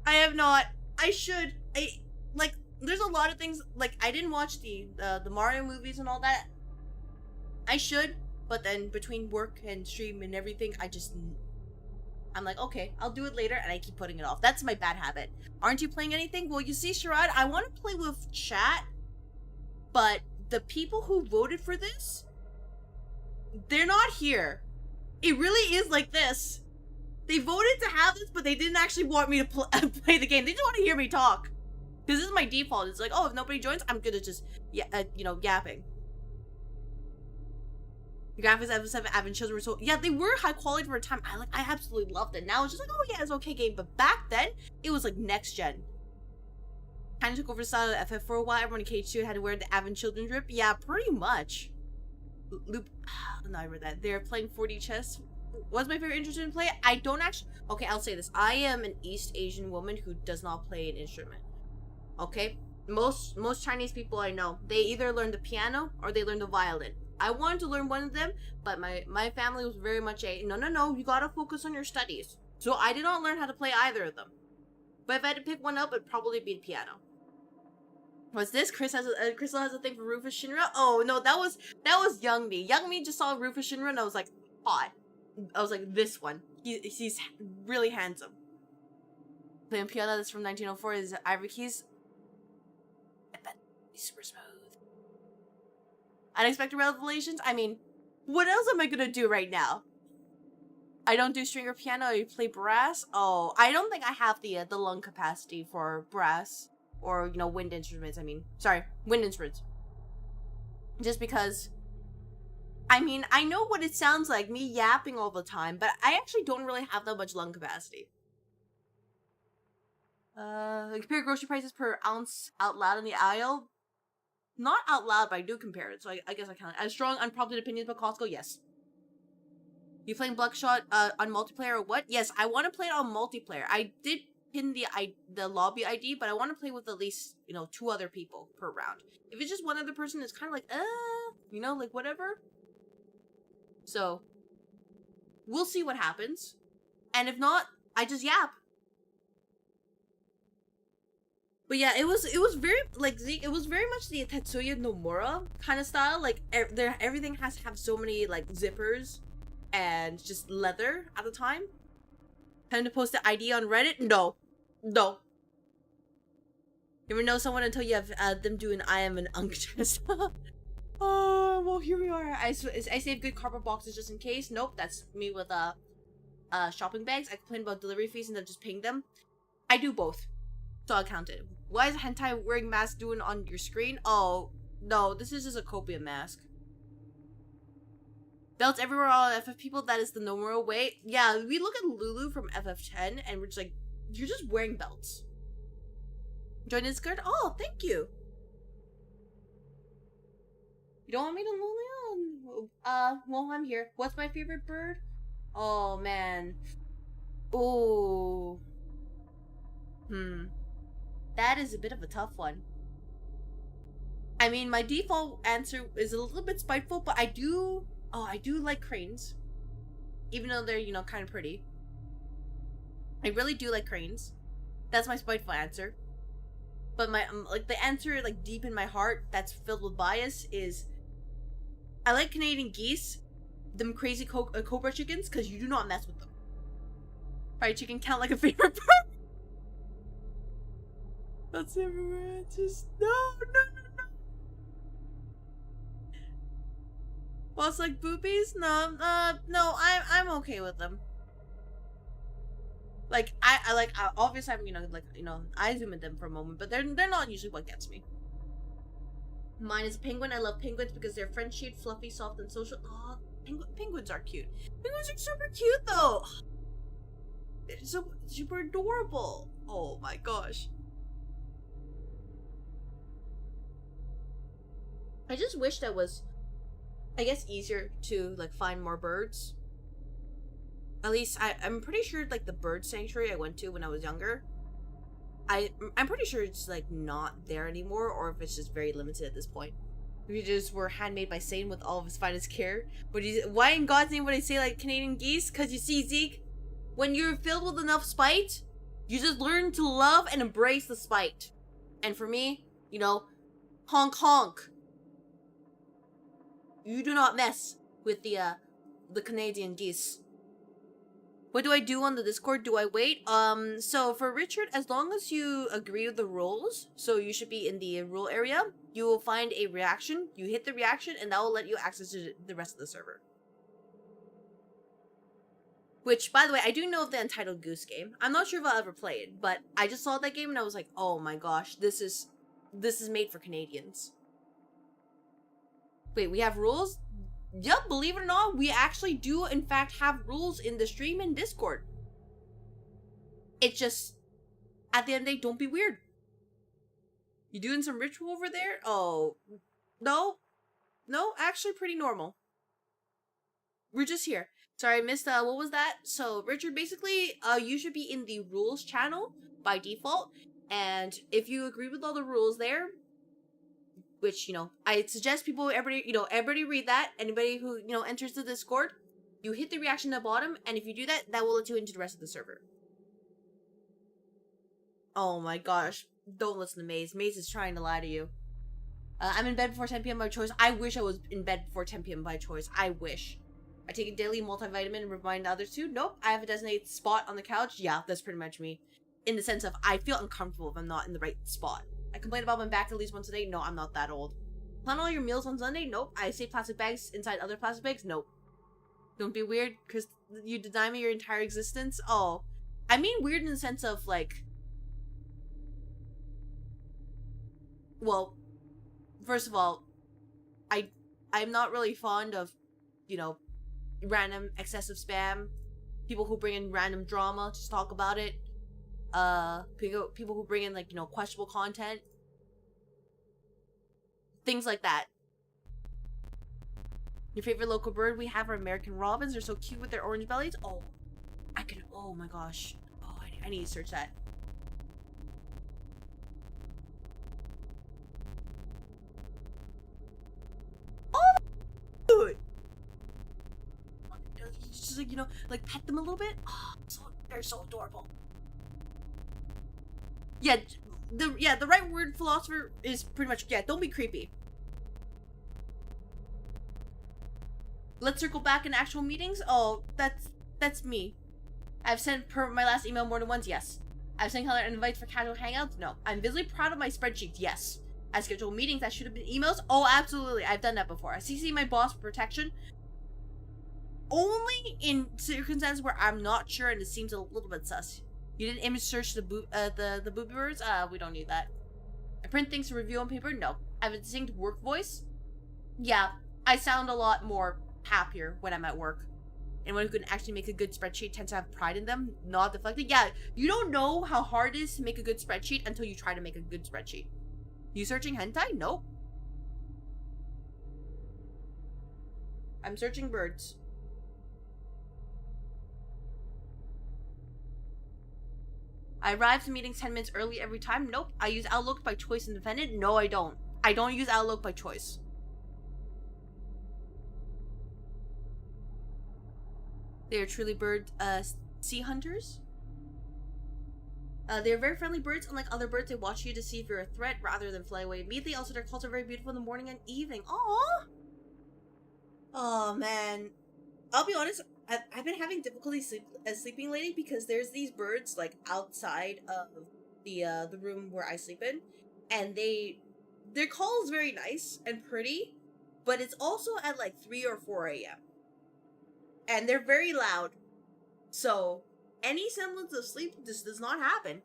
I have not. I should. Like, there's a lot of things, like, I didn't watch the Mario movies and all that. I should. But then between work and stream and everything, I'm like, okay, I'll do it later, and I keep putting it off. That's my bad habit. Aren't you playing anything? Well, you see, Sharad, I want to play with chat, but the people who voted for this, they're not here. It really is like this. They voted to have this, but they didn't actually want me to play the game. They just want to hear me talk. Because this is my default. It's like, oh, if nobody joins, I'm gonna just, you know, yapping. The graphics of FF7 Advent Children were so, yeah, they were high quality for a time. I absolutely loved it. Now it's just like, oh yeah, it's an okay game. But back then, it was like next gen. Kind of took over the style of FF for a while. Everyone in KH2 had to wear the Advent Children drip. Yeah, pretty much. No, I read that. They're playing 4D chess. What's my favorite instrument to play? I don't actually. Okay, I'll say this. I am an East Asian woman who does not play an instrument. Okay? Most Chinese people I know, they either learn the piano or they learn the violin. I wanted to learn one of them, but my family was very much a, no, you gotta focus on your studies. So I did not learn how to play either of them. But if I had to pick one up, it'd probably be the piano. What's this? Crystal has a thing for Rufus Shinra? Oh, no, that was Young Me. Young Me just saw Rufus Shinra and I was like, hot. I was like, this one. He's really handsome. Playing piano that's from 1904 is Ivory Keys. I bet he's super smooth. Unexpected revelations? I mean, what else am I gonna do right now? I don't do string or piano. I play brass. Oh, I don't think I have the lung capacity for brass or, you know, wind instruments. I mean, sorry, wind instruments. Just because, I mean, I know what it sounds like, me yapping all the time, but I actually don't really have that much lung capacity. Compare grocery prices per ounce out loud in the aisle. Not out loud, but I do compare it, so I guess I count it. As strong, unprompted opinions about Costco, yes. You playing Bloodshot on multiplayer or what? Yes, I want to play it on multiplayer. I did pin the lobby ID, but I want to play with at least, you know, 2 other people per round. If it's just one other person, it's kind of like, you know, like whatever. So, we'll see what happens. And if not, I just yap. But yeah, it was very, like, Zeke, it was very much the Tetsuya Nomura kind of style. Like, everything has to have so many, like, zippers and just leather at the time. Time to post the ID on Reddit? No. No. You ever know someone until you have them do an I am an unctuous. Oh, well, here we are. I save good cardboard boxes just in case. Nope, that's me with shopping bags. I complain about delivery fees and then just paying them. I do both. So I'll count it. Why is hentai wearing mask doing on your screen? Oh, no, this is just a copium mask. Belts everywhere all FF people, that is the Nomura way. Yeah, we look at Lulu from FF10 and we're just like, you're just wearing belts. Join Discord? Oh, thank you. You don't want me to Lulu? Well, I'm here. What's my favorite bird? Oh, man. Ooh. That is a bit of a tough one. I mean, my default answer is a little bit spiteful, but I do like cranes. Even though they're, you know, kind of pretty. I really do like cranes. That's my spiteful answer. But my, like, the answer, like, deep in my heart that's filled with bias is I like Canadian geese, them crazy cobra chickens, because you do not mess with them. Fried chicken count like a favorite bird? That's everywhere. Just no. Well, it's like boobies. No, no. I'm okay with them. Like I like obviously I'm I zoom at them for a moment, but they're not usually what gets me. Mine is penguin. I love penguins because they're French-shaped, fluffy, soft, and social. Oh, penguins are cute. Penguins are super cute though. They're so super adorable. Oh my gosh. I just wish that was, I guess, easier to, like, find more birds. At least, I'm pretty sure, like, the bird sanctuary I went to when I was younger, I'm pretty sure it's, like, not there anymore, or if it's just very limited at this point. We just were handmade by Satan with all of his finest care. But why in God's name would I say, like, Canadian geese? Because you see, Zeke, when you're filled with enough spite, you just learn to love and embrace the spite. And for me, you know, honk honk. You do not mess with the Canadian geese. What do I do on the Discord? Do I wait? So for Richard, as long as you agree with the rules, so you should be in the rule area, you will find a reaction. You hit the reaction, and that will let you access to the rest of the server. Which, by the way, I do know of the Untitled Goose game. I'm not sure if I'll ever play it, but I just saw that game and I was like, oh my gosh, this is made for Canadians. Wait, we have rules? Yep, believe it or not, we actually do in fact have rules in the stream and Discord. It's just, at the end of the day, don't be weird. You doing some ritual over there? Oh, no. No, actually pretty normal. We're just here. Sorry, I missed, what was that? So, Richard, basically, you should be in the rules channel by default. And if you agree with all the rules there, which, you know, I suggest everybody read that. Anybody who, you know, enters the Discord, you hit the reaction at the bottom, and if you do that, that will let you into the rest of the server. Oh my gosh. Don't listen to Maze. Maze is trying to lie to you. I'm in bed before 10 p.m. by choice. I wish I was in bed before 10 p.m. by choice. I wish. I take a daily multivitamin and remind others too. Nope. I have a designated spot on the couch. Yeah, that's pretty much me. In the sense of, I feel uncomfortable if I'm not in the right spot. I complain about my back at least once a day. No, I'm not that old. Plan all your meals on Sunday? Nope. I save plastic bags inside other plastic bags? Nope. Don't be weird, because you deny me your entire existence? Oh. I mean weird in the sense of, like... Well, first of all, I'm not really fond of, you know, random excessive spam. People who bring in random drama to talk about it. People who bring in, like, you know, questionable content. Things like that. Your favorite local bird? We have our American robins. They're so cute with their orange bellies. Oh, oh my gosh. Oh, I need to search that. Oh, dude. Just like, you know, like pet them a little bit. Oh, they're so adorable. Yeah, the right word, philosopher, is pretty much, yeah, don't be creepy. Let's circle back in actual meetings? Oh, that's me. I've sent my last email more than once, yes. I've sent calendar invites for casual hangouts, no. I'm visibly proud of my spreadsheets, yes. I schedule meetings that should have been emails, oh, absolutely, I've done that before. I CC my boss for protection. Only in circumstances where I'm not sure and it seems a little bit sus. You didn't image search the booby birds? We don't need that. I print things to review on paper? No. I have a distinct work voice? Yeah, I sound a lot more happier when I'm at work. Anyone who can actually make a good spreadsheet tends to have pride in them, not deflected. Yeah, you don't know how hard it is to make a good spreadsheet until you try to make a good spreadsheet. You searching hentai? Nope. I'm searching birds. I arrive to meetings 10 minutes early every time? Nope. I use Outlook by choice and defendant? No, I don't. I don't use Outlook by choice. They are truly bird sea hunters. They are very friendly birds. Unlike other birds, they watch you to see if you're a threat rather than fly away immediately. Also, their calls are very beautiful in the morning and evening. Aww! Oh, man. I'll be honest, I've been having difficulty sleeping lately because there's these birds, like, outside of the room where I sleep in. And their call is very nice and pretty, but it's also at, like, 3 or 4 a.m. And they're very loud. So, any semblance of sleep just does not happen.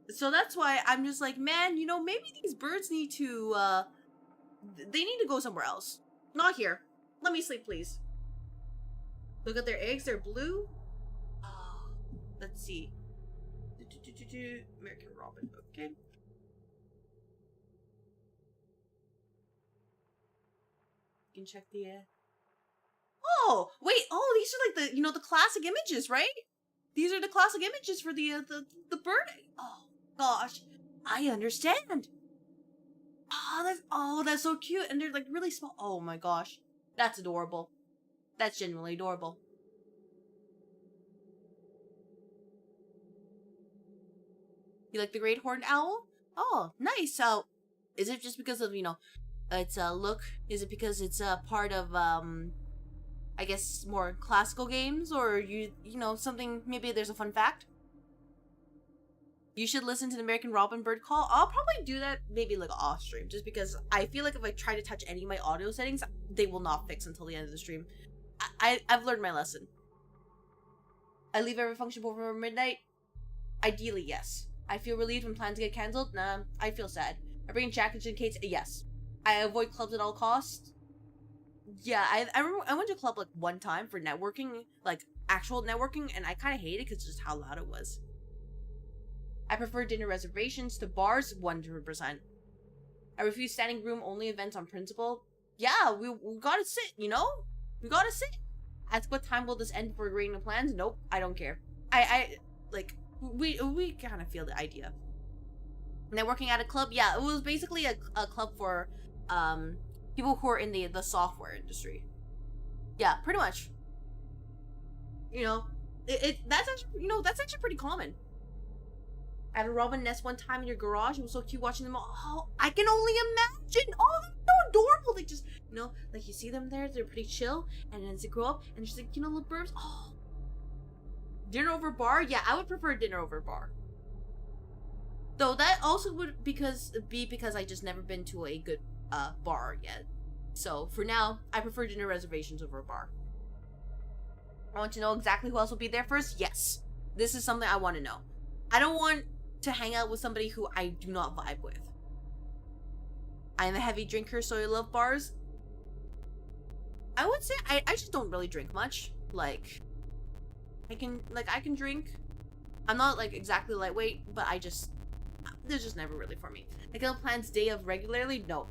So that's why I'm just like, man, you know, maybe these birds need to, they need to go somewhere else. Not here. Let me sleep, please. Look at their eggs. They're blue. Oh, let's see. American robin. Okay. You can check the, Oh, wait. Oh, these are like the, you know, the classic images, right? These are the classic images for the bird. Oh, gosh. I understand. Oh, that's so cute. And they're like really small. Oh my gosh. That's adorable. That's genuinely adorable. You like the great horned owl? Oh, nice. So, is it just because of, you know, its look? Is it because it's part of, I guess, more classical games? Or, you know, something, maybe there's a fun fact? You should listen to the American Robin bird call. I'll probably do that maybe like off stream, just because I feel like if I try to touch any of my audio settings, they will not fix until the end of the stream. I've learned my lesson. I leave every function before midnight? Ideally, yes. I feel relieved when plans get cancelled? Nah, I feel sad. I bring jackets in case? Yes. I avoid clubs at all costs? Yeah, I remember I went to a club like one time for networking, like actual networking, and I kind of hated it because just how loud it was. I prefer dinner reservations to bars 100%. I refuse standing room only events on principle. Yeah, we gotta sit, you know? We gotta sit. Ask what time will this end before agreeing to plans? Nope, I don't care. We kind of feel the idea. Networking at a club? Yeah, it was basically a club for people who are in the software industry. Yeah, pretty much. You know, that's actually, you know, that's actually pretty common. I had a robin nest one time in your garage. It was so cute watching them all. Oh, I can only imagine. Oh, they're so adorable. They just, you know, like you see them there. They're pretty chill. And then as they grow up, and just like, you know, little birds. Oh. Dinner over bar? Yeah, I would prefer dinner over bar. Though that also would be because I just never been to a good bar yet. So, for now, I prefer dinner reservations over a bar. I want to know exactly who else will be there first? Yes. This is something I want to know. I don't want to hang out with somebody who I do not vibe with. I am a heavy drinker, so I love bars. I would say I just don't really drink much. Like, I can drink. I'm not, like, exactly lightweight, but there's just never really for me. I can plans day of regularly? No.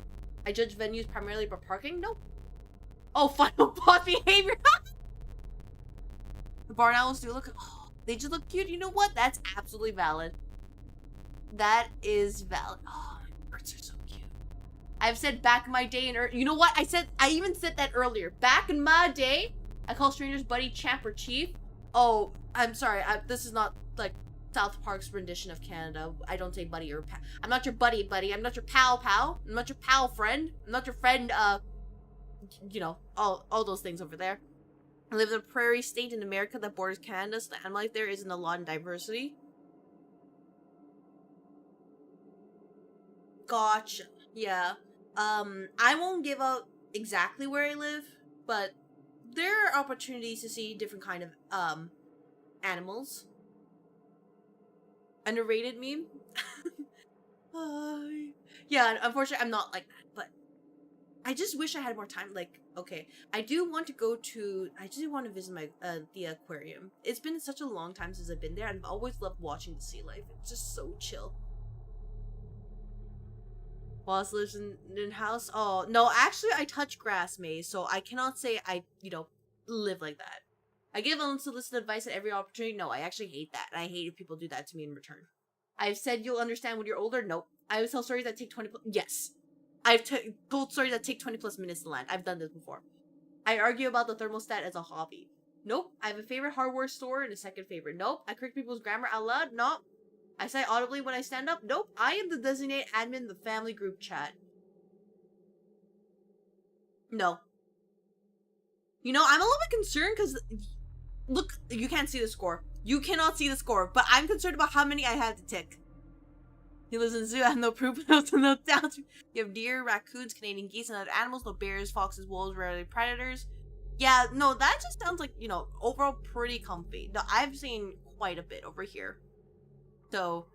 I judge venues primarily by parking? Nope. Oh, final boss behavior! The barn owls do look, oh, they just look cute. You know what? That's absolutely valid. That is valid. Oh, birds are so cute. I've said back in my day you know what? I even said that earlier. Back in my day, I call strangers buddy, champ, or chief. Oh, I'm sorry. This is not like South Park's rendition of Canada. I don't say buddy or pal. I'm not your buddy. I'm not your pal. I'm not your pal friend. I'm not your friend, you know, all those things over there. I live in a prairie state in America that borders Canada, so the animal life there isn't a lot in diversity. Gotcha. Yeah. I won't give out exactly where I live, but there are opportunities to see different kind of, animals. Underrated meme? Yeah, unfortunately, I'm not like that, but I just wish I had more time. Like, okay, I do want to visit my, the aquarium. It's been such a long time since I've been there, and I've always loved watching the sea life. It's just so chill. Wallace lives in house? Oh, no, actually, I touch grass, Maze, so I cannot say I, you know, live like that. I give unsolicited advice at every opportunity? No, I actually hate that. I hate if people do that to me in return. I've said you'll understand when you're older? Nope. I always tell stories that take 20 plus... Yes. I've told stories that take 20 plus minutes to land. I've done this before. I argue about the thermostat as a hobby. Nope. I have a favorite hardware store and a second favorite. Nope. I correct people's grammar out loud? Nope. I say audibly when I stand up? Nope. I am the designated admin in the family group chat. No. You know, I'm a little bit concerned because... Look, you can't see the score. You cannot see the score, but I'm concerned about how many I have to tick. He lives in a zoo, I have no proof, but also no doubt. You have deer, raccoons, Canadian geese, and other animals, no bears, foxes, wolves, rarely predators. Yeah, no, that just sounds like, you know, overall pretty comfy. No, I've seen quite a bit over here. So,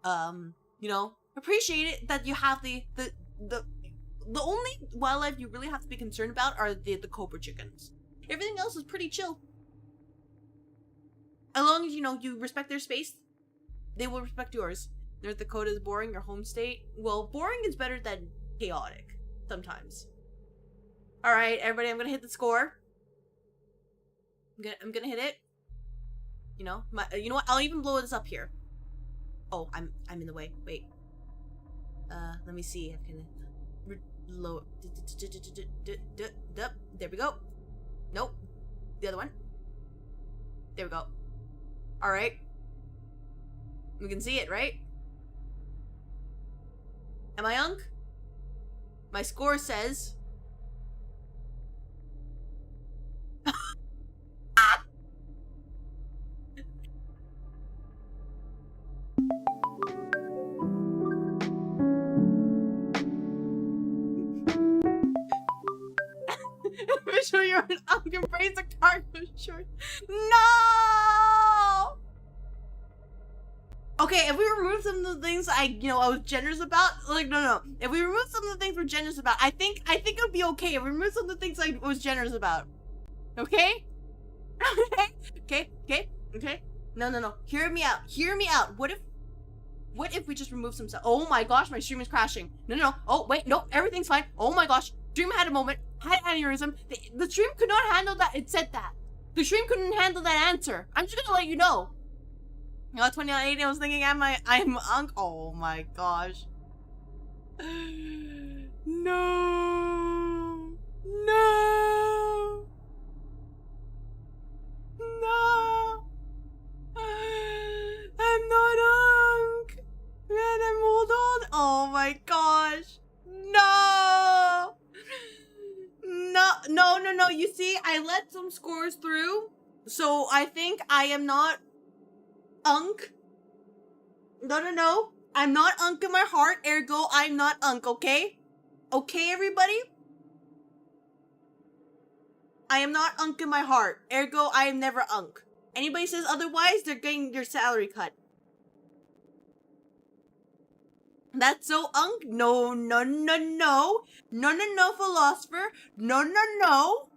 you know, appreciate it that you have the only wildlife you really have to be concerned about are the cobra chickens. Everything else is pretty chill. As long as, you know, you respect their space, they will respect yours. North Dakota is boring, your home state? Well, boring is better than chaotic. Sometimes. Alright, everybody, I'm gonna hit the score. I'm gonna hit it. You know, you know what? I'll even blow this up here. Oh, I'm in the way. Wait. Let me see. I can lower. There we go. Nope. The other one. There we go. Alright. We can see it, right? Am I unk? My score says... Sure you're an unk, embrace a cargo short. No! Okay, if we remove some of the things I was generous about, like, no. If we remove some of the things we're generous about, I think it would be okay if we remove some of the things I was generous about. Okay? Okay? No. Hear me out. What if we just remove some stuff? Oh my gosh, my stream is crashing. No. Oh, wait, no, everything's fine. Oh my gosh. Stream had a moment. Had aneurysm. The stream could not handle that. It said that. The stream couldn't handle that answer. I'm just gonna let you know. 2080, I was thinking, I'm unk. Oh my gosh. No. I'm not unk. Man, I'm old. Oh my gosh. No. You see, I let some scores through, so I think I am not unk. No. I'm not unk in my heart, ergo I'm not unk, okay? Okay, everybody? I am not unk in my heart. Ergo, I am never unk. Anybody says otherwise, they're getting their salary cut. That's so unk. No, no, no, no. No, no, no, philosopher. No, no, no.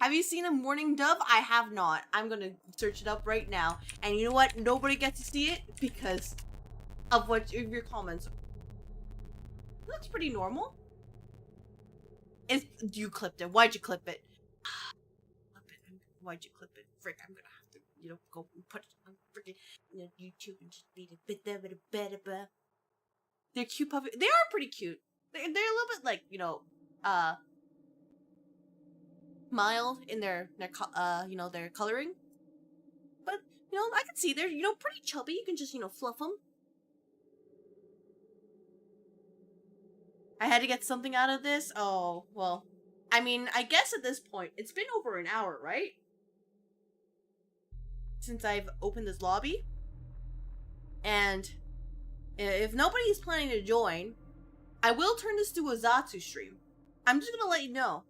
Have you seen a mourning dove? I have not. I'm gonna search it up right now. And you know what? Nobody gets to see it because of what your comments. Looks pretty normal. You clipped it. Why'd you clip it? Why'd you clip it? Frick, I'm gonna have to, go and put it on freaking YouTube and just beat it. They're cute puppy. They are pretty cute. They're a little bit like, mild in their coloring. But, I can see they're, pretty chubby. You can just, fluff them. I had to get something out of this. Oh, well. I mean, I guess at this point, it's been over an hour, right? Since I've opened this lobby. And if nobody's planning to join, I will turn this to a Zatsu stream. I'm just gonna let you know.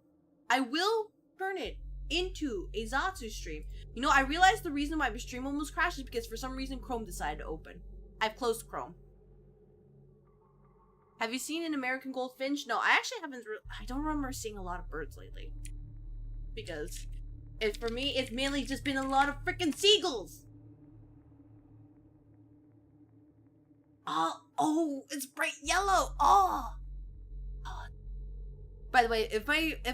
I will turn it into a Zatsu stream. I realized the reason why my stream almost crashed is because for some reason Chrome decided to open. I've closed Chrome. Have you seen an American goldfinch? No, I actually haven't. I don't remember seeing a lot of birds lately. Because for me, it's mainly just been a lot of freaking seagulls. Oh, it's bright yellow. Oh. By the way, if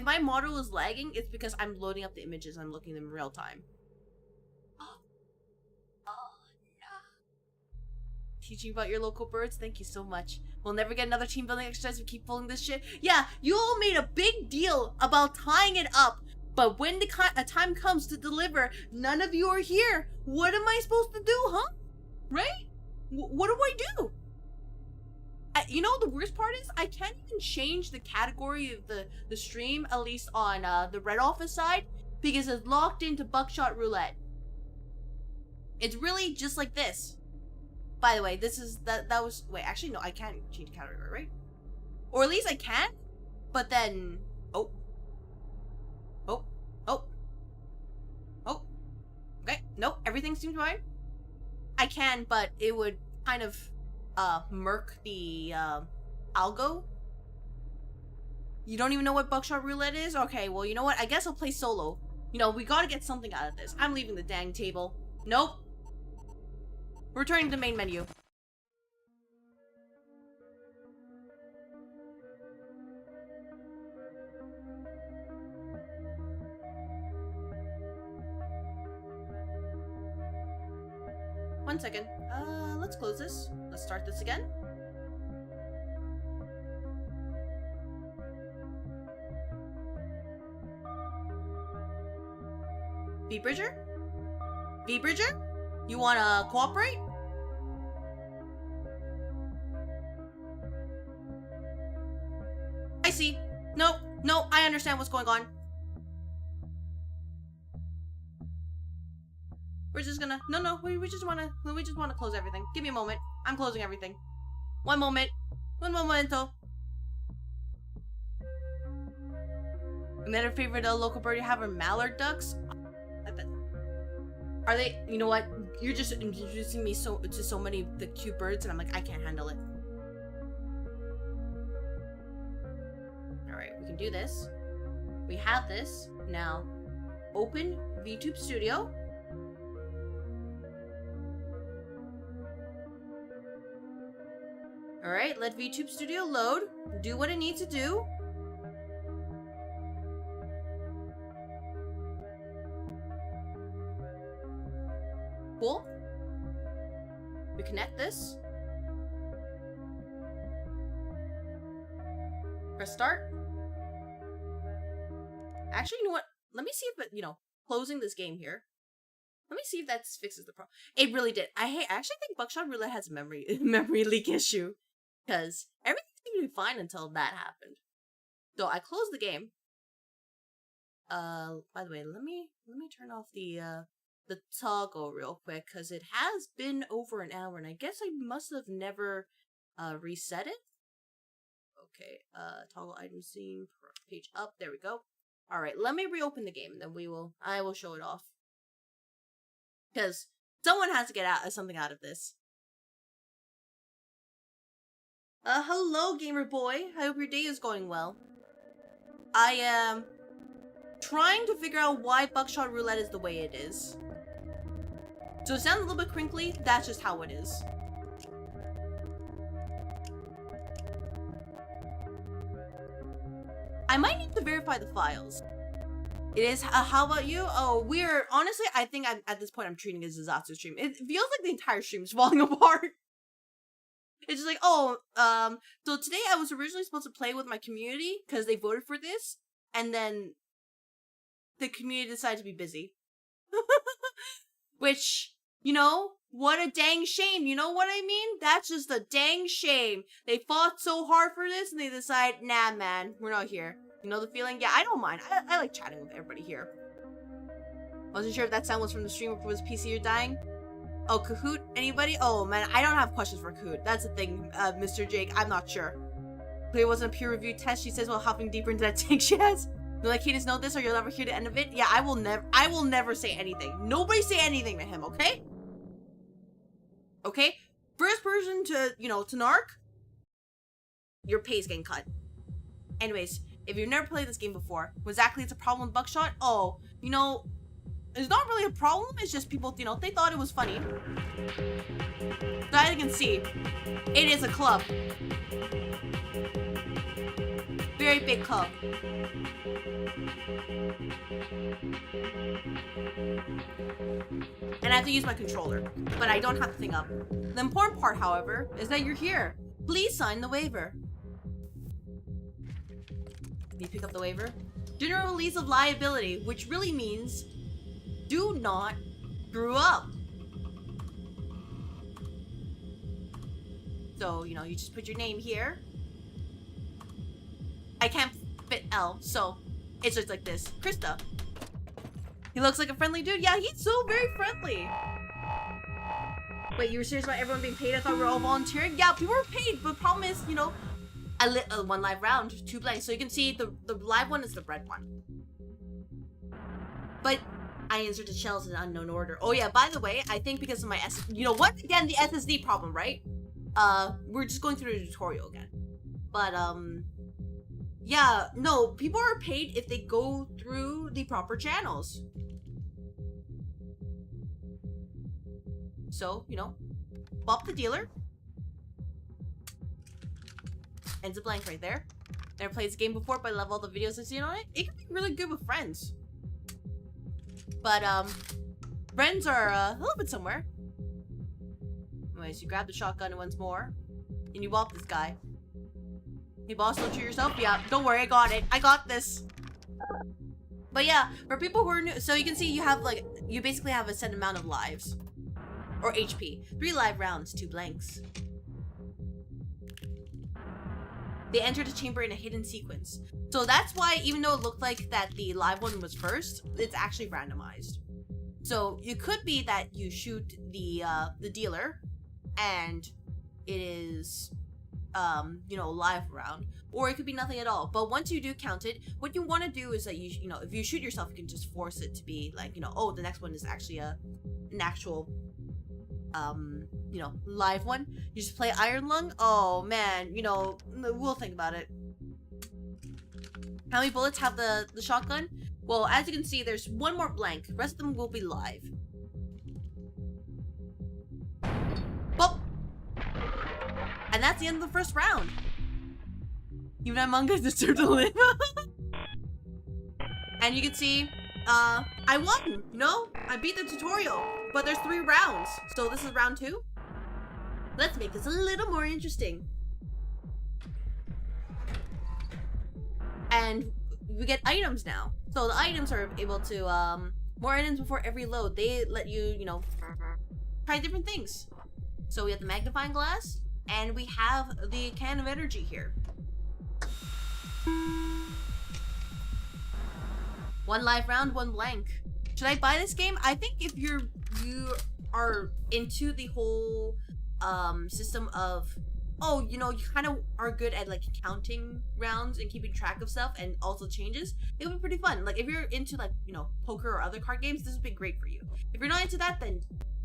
my model is lagging, it's because I'm loading up the images. I'm looking at them in real time. Oh no. Teaching about your local birds? Thank you so much. We'll never get another team building exercise if we keep pulling this shit. Yeah, you all made a big deal about tying it up. But when the time comes to deliver, none of you are here. What am I supposed to do, huh? Right? What do I do? The worst part is I can't even change the category of the stream, at least on the Red Office side, because it's locked into Buckshot Roulette. It's really just like this. By the way, this is that was wait, actually no, I can't change the category, right? Or at least I can, but then okay, nope, everything seems fine. I can, but it would kind of murk the algo. You don't even know what Buckshot Roulette is? Okay, well, you know what? I guess I'll play solo. We gotta get something out of this. I'm leaving the dang table. Nope. Returning to the main menu. One second. Let's close this. Let's start this again. V-Bridger? V-Bridger? You wanna cooperate? I see. No, I understand what's going on. We're just gonna we just wanna close everything. Give me a moment. I'm closing everything. One moment. Un momento. Another favorite local bird you have are mallard ducks. Are they? You know what? You're just introducing me to so many of the cute birds, and I'm like, I can't handle it. All right, we can do this. We have this now. Open VTube Studio. All right, let VTube Studio load. Do what it needs to do. Cool. We connect this. Press start. Actually, you know what? Let me see if it, closing this game here. Let me see if that fixes the problem. It really did. I actually think Buckshot Roulette has a memory leak issue. Because everything seemed to be fine until that happened. So I closed the game. By the way, let me turn off the toggle real quick, because it has been over an hour, and I guess I must have never reset it. Okay, toggle item scene, page up, there we go. Alright, let me reopen the game, then I will show it off. Because someone has to get something out of this. Hello, gamer boy. I hope your day is going well. I am trying to figure out why Buckshot Roulette is the way it is. So it sounds a little bit crinkly, that's just how it is. I might need to verify the files. It is, how about you? Oh, we're, honestly, I think at this point I'm treating it as a Zatsu stream. It feels like the entire stream is falling apart. It's just like, oh, so today I was originally supposed to play with my community because they voted for this, and then the community decided to be busy. Which, you know, what a dang shame, you know what I mean? That's just a dang shame. They fought so hard for this, and they decide, nah, man, we're not here. You know the feeling? Yeah, I don't mind. I like chatting with everybody here. Wasn't sure if that sound was from the stream or if it was PC or dying. Oh, Kahoot? Anybody? Oh, man, I don't have questions for Kahoot. That's the thing, Mr. Jake. I'm not sure. It wasn't a peer-reviewed test, she says, while hopping deeper into that tank she has. You'll like Cadence know this or you'll never hear the end of it? Yeah, I will never say anything. Nobody say anything to him, okay? Okay? First person to, you know, to narc, your pay's getting cut. Anyways, if you've never played this game before, exactly it's a problem with Buckshot? Oh, you know, it's not really a problem, it's just people, you know, they thought it was funny. So as you can see, it is a club. Very big club. And I have to use my controller, but I don't have the thing up. The important part, however, is that you're here. Please sign the waiver. You pick up the waiver. General release of liability, which really means do not screw up. So, you know, you just put your name here. I can't fit L, so it's just like this. Krista. He looks like a friendly dude. Yeah, he's so very friendly. Wait, you were serious about everyone being paid? I thought we were all volunteering. Yeah, people were paid, but the problem is, you know, I lit one live round, 2 blanks. So you can see the live one is the red one. But I inserted shells in unknown order. Oh yeah, by the way, I think because of my you know what? Again, the SSD problem, right? We're just going through the tutorial again. But, yeah, no, people are paid if they go through the proper channels. So, you know, bop the dealer. Ends a blank right there. Never played this game before, but I love all the videos I've seen on it. It can be really good with friends. But, friends are a little bit somewhere. Anyways, you grab the shotgun once more, and you wallop this guy. Hey boss, don't shoot yourself? Yeah, don't worry, I got it. I got this. But yeah, for people who are new, so you can see you have like, you basically have a set amount of lives. Or HP. 3 live rounds, 2 blanks. They entered a chamber in a hidden sequence. So that's why, even though it looked like that the live one was first, it's actually randomized. So it could be that you shoot the dealer, and it is, you know, live round, or it could be nothing at all. But once you do count it, what you want to do is that you know, if you shoot yourself, you can just force it to be like, you know, oh, the next one is actually an actual, you know, live one. You just play Iron Lung. Oh man, you know, we'll think about it. How many bullets have the shotgun? Well, as you can see, there's 1 more blank. The rest of them will be live. Boop! And that's the end of the first round. Even Among Us deserve to live. And you can see, I won, you know? I beat the tutorial, but there's 3 rounds. So this is round 2. Let's make this a little more interesting. And we get items now. So the items are able to, more items before every load. They let you, you know, try different things. So we have the magnifying glass, and we have the can of energy here. 1 live round, 1 blank. Should I buy this game? I think if you are into the whole system of oh, you kind of are good at like counting rounds and keeping track of stuff and also changes, it would be pretty fun. Like if you're into like, poker or other card games, this would be great for you. If you're not into that, then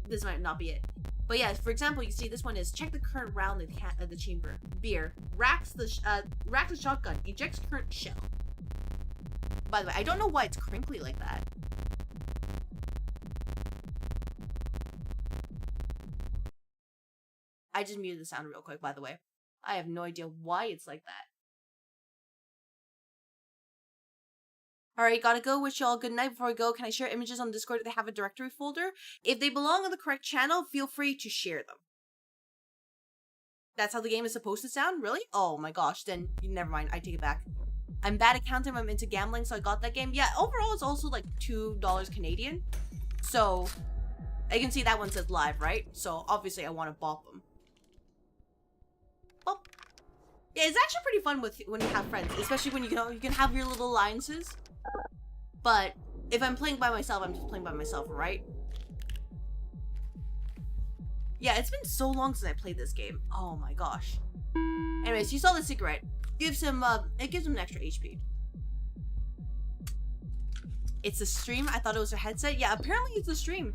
this might not be it. But yeah, for example, you see this one is check the current round of the chamber. Beer. Racks the shotgun. Ejects current shell. By the way, I don't know why it's crinkly like that. I just muted the sound real quick, by the way. I have no idea why it's like that. Alright, gotta go. Wish you all a good night. Before I go, can I share images on Discord if they have a directory folder? If they belong on the correct channel, feel free to share them. That's how the game is supposed to sound? Really? Oh my gosh, then never mind. I take it back. I'm bad at counting. I'm into gambling, so I got that game. Yeah, overall it's also like $2 Canadian. So, I can see that one says live, right? So, obviously I want to bop them. Well, yeah, it's actually pretty fun when you have friends, especially when you can have your little alliances. But if I'm playing by myself, I'm just playing by myself, right? Yeah, it's been so long since I played this game. Oh my gosh. Anyways, you saw the cigarette. It gives him an extra HP. It's a stream. I thought it was a headset. Yeah, apparently it's a stream.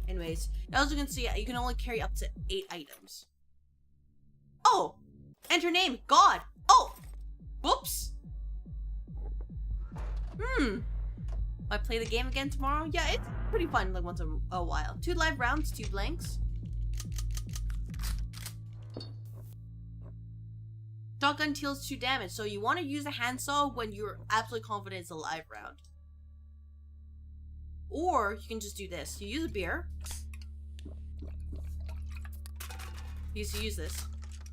Anyways, as you can see, you can only carry up to 8 items. Oh! Enter name. God. Oh! Whoops. I play the game again tomorrow? Yeah, it's pretty fun, like once a while. 2 live rounds, 2 blanks. Shotgun deals 2 damage, so you want to use a handsaw when you're absolutely confident it's a live round. Or you can just do this. You use a beer. You use this.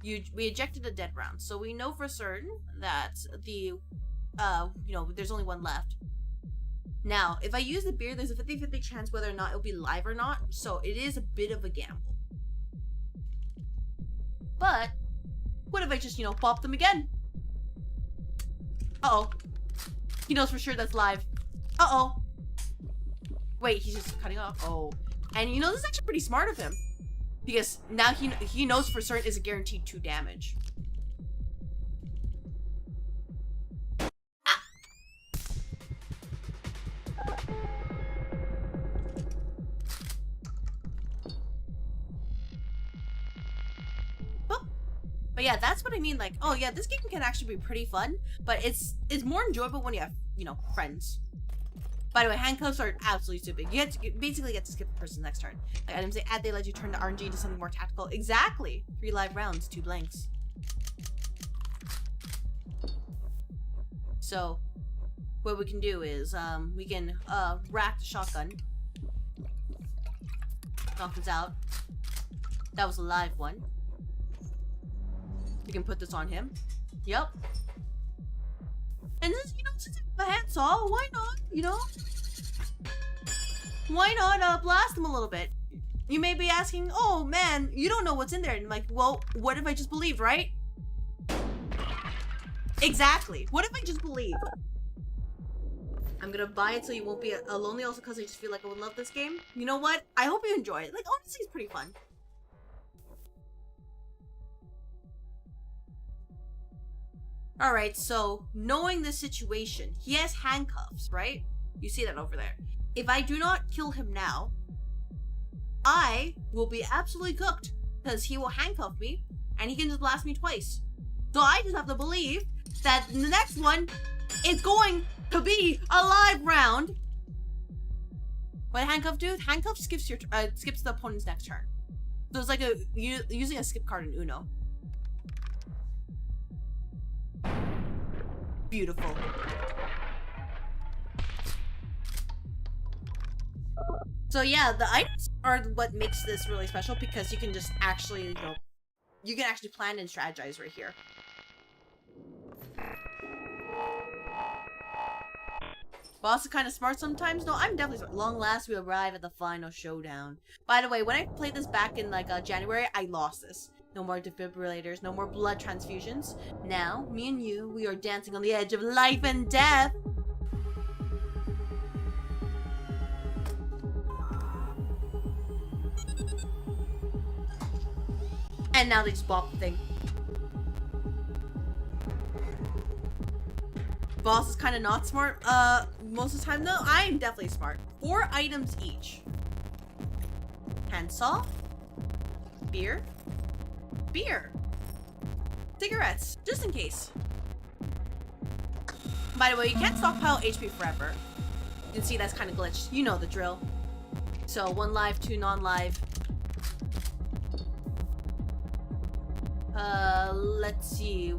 We ejected a dead round, so we know for certain that the there's only one left. Now, if I use the beer, there's a 50-50 chance whether or not it'll be live or not, so it is a bit of a gamble. But what if I just, bop them again? Uh-oh. He knows for sure that's live. Uh-oh. Wait, he's just cutting off. Oh. And this is actually pretty smart of him. Because now he knows for certain it's a guaranteed 2 damage. Ah! Oh. But yeah, that's what I mean. Like, oh yeah, this game can actually be pretty fun, but it's more enjoyable when you have, friends. By the way, handcuffs are absolutely stupid. You basically get to skip the person's next turn. Like items they add, they let you turn the RNG into something more tactical. Exactly. 3 live rounds, 2 blanks. So, what we can do is, we can, rack the shotgun. Knock this out. That was a live one. We can put this on him. Yep. And this, since I have a handsaw, why not, Why not, blast them a little bit? You may be asking, oh man, you don't know what's in there. And I'm like, well, what if I just believed, right? Exactly. What if I just believed? I'm gonna buy it so you won't be lonely, also because I just feel like I would love this game. You know what? I hope you enjoy it. Like, honestly, it's pretty fun. Alright, so, knowing the situation, he has handcuffs, right? You see that over there. If I do not kill him now, I will be absolutely cooked, because he will handcuff me, and he can just blast me twice. So I just have to believe that the next one is going to be a live round. What handcuff do? Handcuff skips the opponent's next turn. So it's like using a skip card in Uno. Beautiful. So yeah, the items are what makes this really special because you can just actually, you can actually plan and strategize right here. Boss is kind of smart sometimes. No, I'm definitely smart. Long last, we arrive at the final showdown. By the way, when I played this back in January, I lost this. No more defibrillators, no more blood transfusions. Now, me and you, we are dancing on the edge of life and death. And now they just bought the thing. Boss is kind of not smart. Most of the time though, I am definitely smart. 4 items each. Handsaw. Beer. Beer. Cigarettes, just in case. By the way, you can't stockpile HP forever. You can see that's kind of glitched. You know the drill. So 1 live, 2 non-live. Let's see.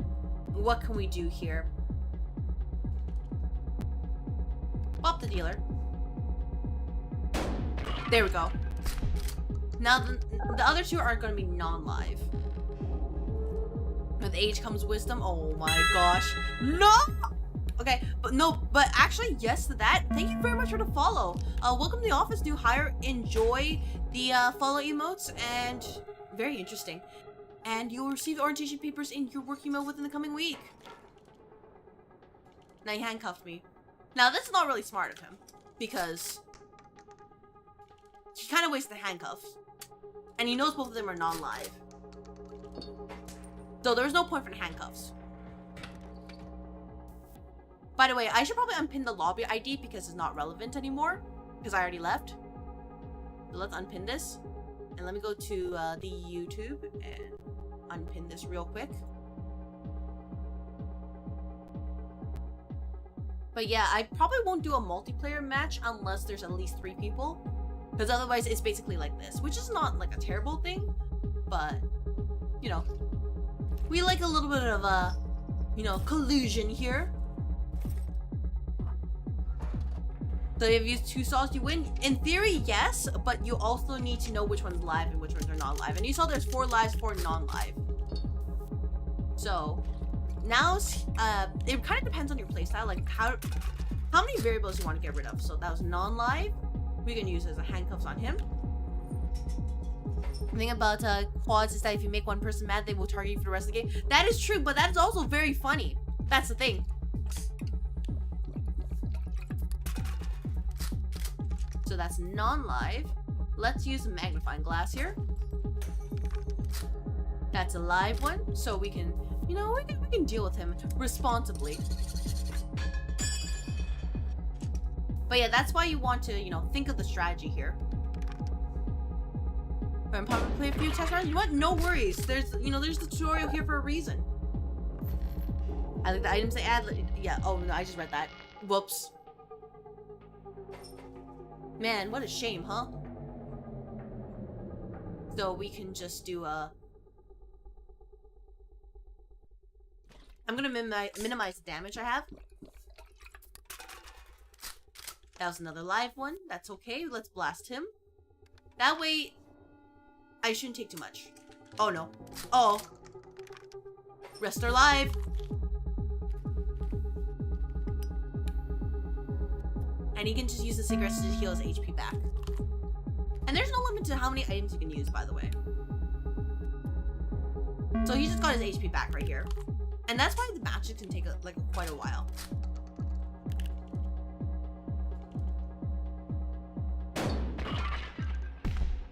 What can we do here? Pop the dealer. There we go. Now the other 2 are going to be non-live. With age comes wisdom. Oh my gosh. No! Okay, but actually, yes to that. Thank you very much for the follow. Welcome to the office, new hire. Enjoy the follow emotes, and very interesting. And you'll receive orientation papers in your work email within the coming week. Now he handcuffed me. Now this is not really smart of him, because he kind of wasted the handcuffs. And he knows both of them are non-live. So there's no point for the handcuffs. By the way, I should probably unpin the lobby ID because it's not relevant anymore. Because I already left. So let's unpin this. And let me go to the YouTube and unpin this real quick. But yeah, I probably won't do a multiplayer match unless there's at least 3 people. Because otherwise it's basically like this. Which is not like a terrible thing. But, you know. We like a little bit of you know, collusion here. So if you use 2 saws, you win. In theory, yes, but you also need to know which one's live and which ones are not live. And you saw there's 4 lives, 4 non-live. So now, it kind of depends on your playstyle, like how many variables you want to get rid of. So that was non-live. We can use as a handcuffs on him. The thing about quads is that if you make one person mad, they will target you for the rest of the game. That is true, but that is also very funny. That's the thing. So that's non-live. Let's use a magnifying glass here. That's a live one, so we can, you know, we can deal with him responsibly. But yeah, that's why you want to, you know, think of the strategy here. I'm probably play a few test rounds. You know what? No worries. There's, you know, there's the tutorial here for a reason. I like the items they add. Yeah. Oh no, I just read that. Whoops. Man, what a shame, huh? So we can just do I'm gonna minimize the damage I have. That was another live one. That's okay. Let's blast him. That way, I shouldn't take too much. Oh no. Oh. Rest are live. And he can just use the cigarettes to heal his HP back. And there's no limit to how many items you can use, by the way. So he just got his HP back right here. And that's why the matches can take quite a while.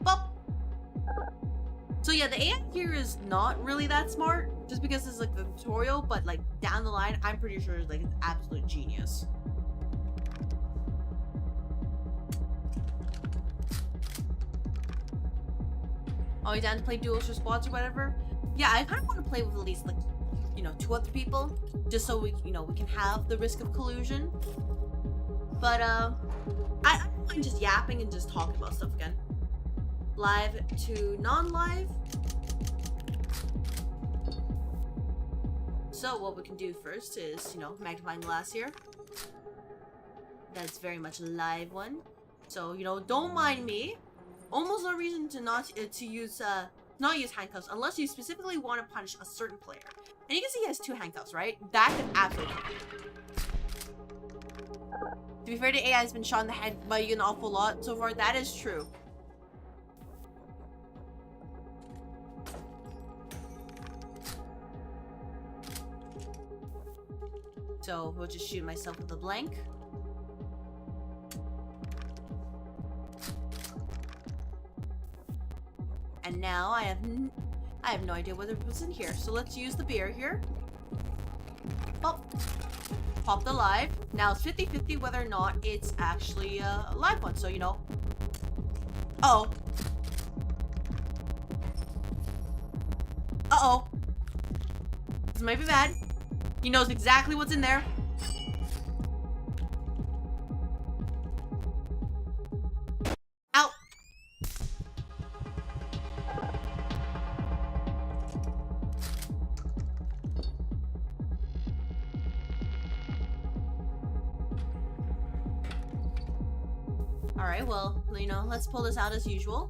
Bop. So yeah, the AI here is not really that smart, just because it's like the tutorial, but like down the line, I'm pretty sure it's like an absolute genius. Are you down to play duels or squads or whatever? Yeah, I kind of want to play with at least like, you know, 2 other people, just so we, you know, we can have the risk of collusion. But I don't mind just yapping and just talking about stuff again. Live to non-live. So what we can do first is, you know, magnifying glass here. That's very much a live one. So, you know, don't mind me. Almost no reason to not use handcuffs unless you specifically want to punish a certain player. And you can see he has 2 handcuffs, right? That could absolutely help. To be fair, the AI has been shot in the head by you an awful lot so far. That is true. So we'll just shoot myself with a blank. And now I have I have no idea whether it was in here. So let's use the beer here. Oh. Pop the live. Now it's 50-50 whether or not it's actually a live one. So, you know. Uh-oh. Uh-oh. This might be bad. He knows exactly what's in there. Out. Alright, well, you know, let's pull this out as usual.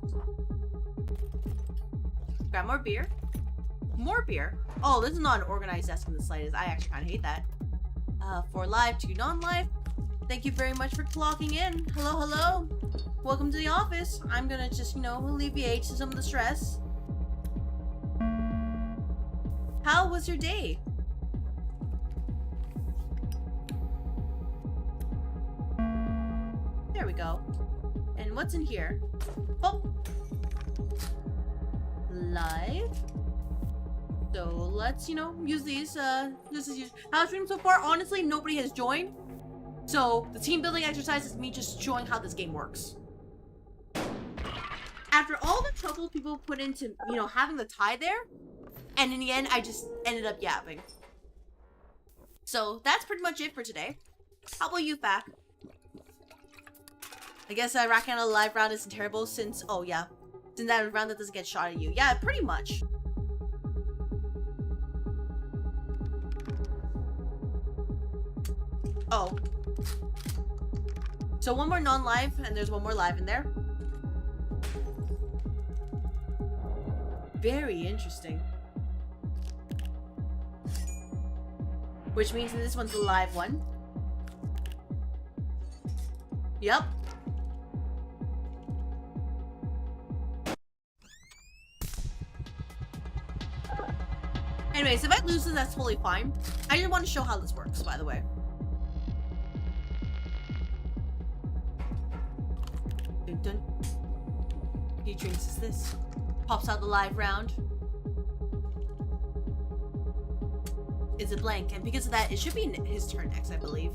Grab more beer. More beer. Oh, this is not an organized desk in the slightest. I actually kind of hate that. For live to non-live. Thank you very much for clocking in. Hello, hello. Welcome to the office. I'm gonna just, you know, alleviate some of the stress. How was your day? There we go. And what's in here? Oh! Live. So let's, you know, use these. This is how it's been so far. Honestly, nobody has joined. So the team building exercise is me just showing how this game works. After all the trouble people put into, you know, having the tie there, and in the end, I just ended up yapping. So that's pretty much it for today. How about you, Fak? I guess racking out a live round isn't terrible since, oh yeah, since that round that doesn't get shot at you. Yeah, pretty much. Oh. So one more non-live, and there's one more live in there. Very interesting. Which means that this one's the live one. Yep. Anyways, if I lose this, that's totally fine. I just want to show how this works, by the way. Dun dun. How many drinks is this? Pops out the live round. Is it blank? And because of that, it should be his turn next, I believe.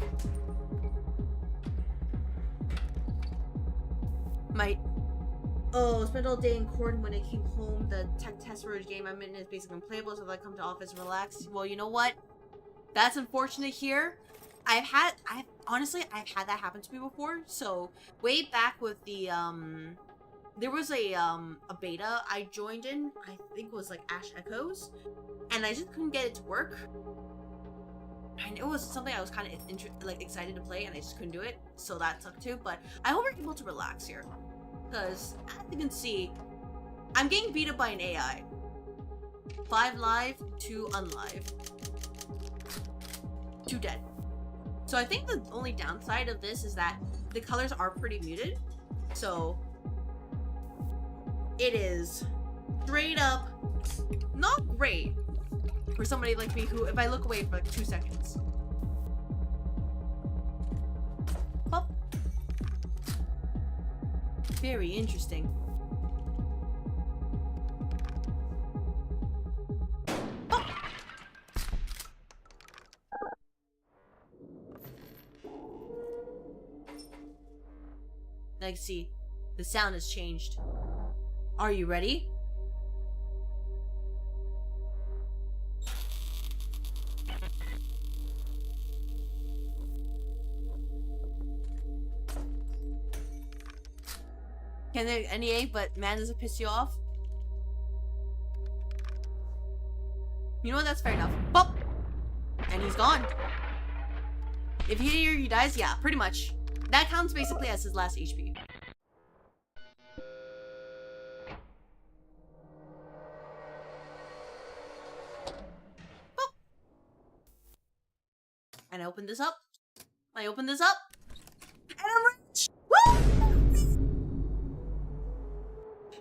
Might. Oh, spent all day in court. When I came home, the tech test for a game I'm in is basically unplayable, so I come to office and relax. Well, you know what? That's unfortunate here. Honestly, I've had that happen to me before. So way back with the there was a beta I joined in. I think it was like Ash Echoes, and I just couldn't get it to work. And it was something I was kind of excited to play, and I just couldn't do it. So that sucked too. But I hope we're able to relax here, because as you can see, I'm getting beat up by an AI. 5 live, 2 unlive, 2 dead. So I think the only downside of this is that the colors are pretty muted. So it is straight up not great for somebody like me who, if I look away for like 2 seconds. Oh. Very interesting. Let's see. The sound has changed. Are you ready? Can there NEA, but man, does it piss you off? You know what? That's fair enough. Pop! And he's gone. If he dies, yeah, pretty much. That counts basically as his last HP. Oh. And I opened this up. And I'm rich! Woo!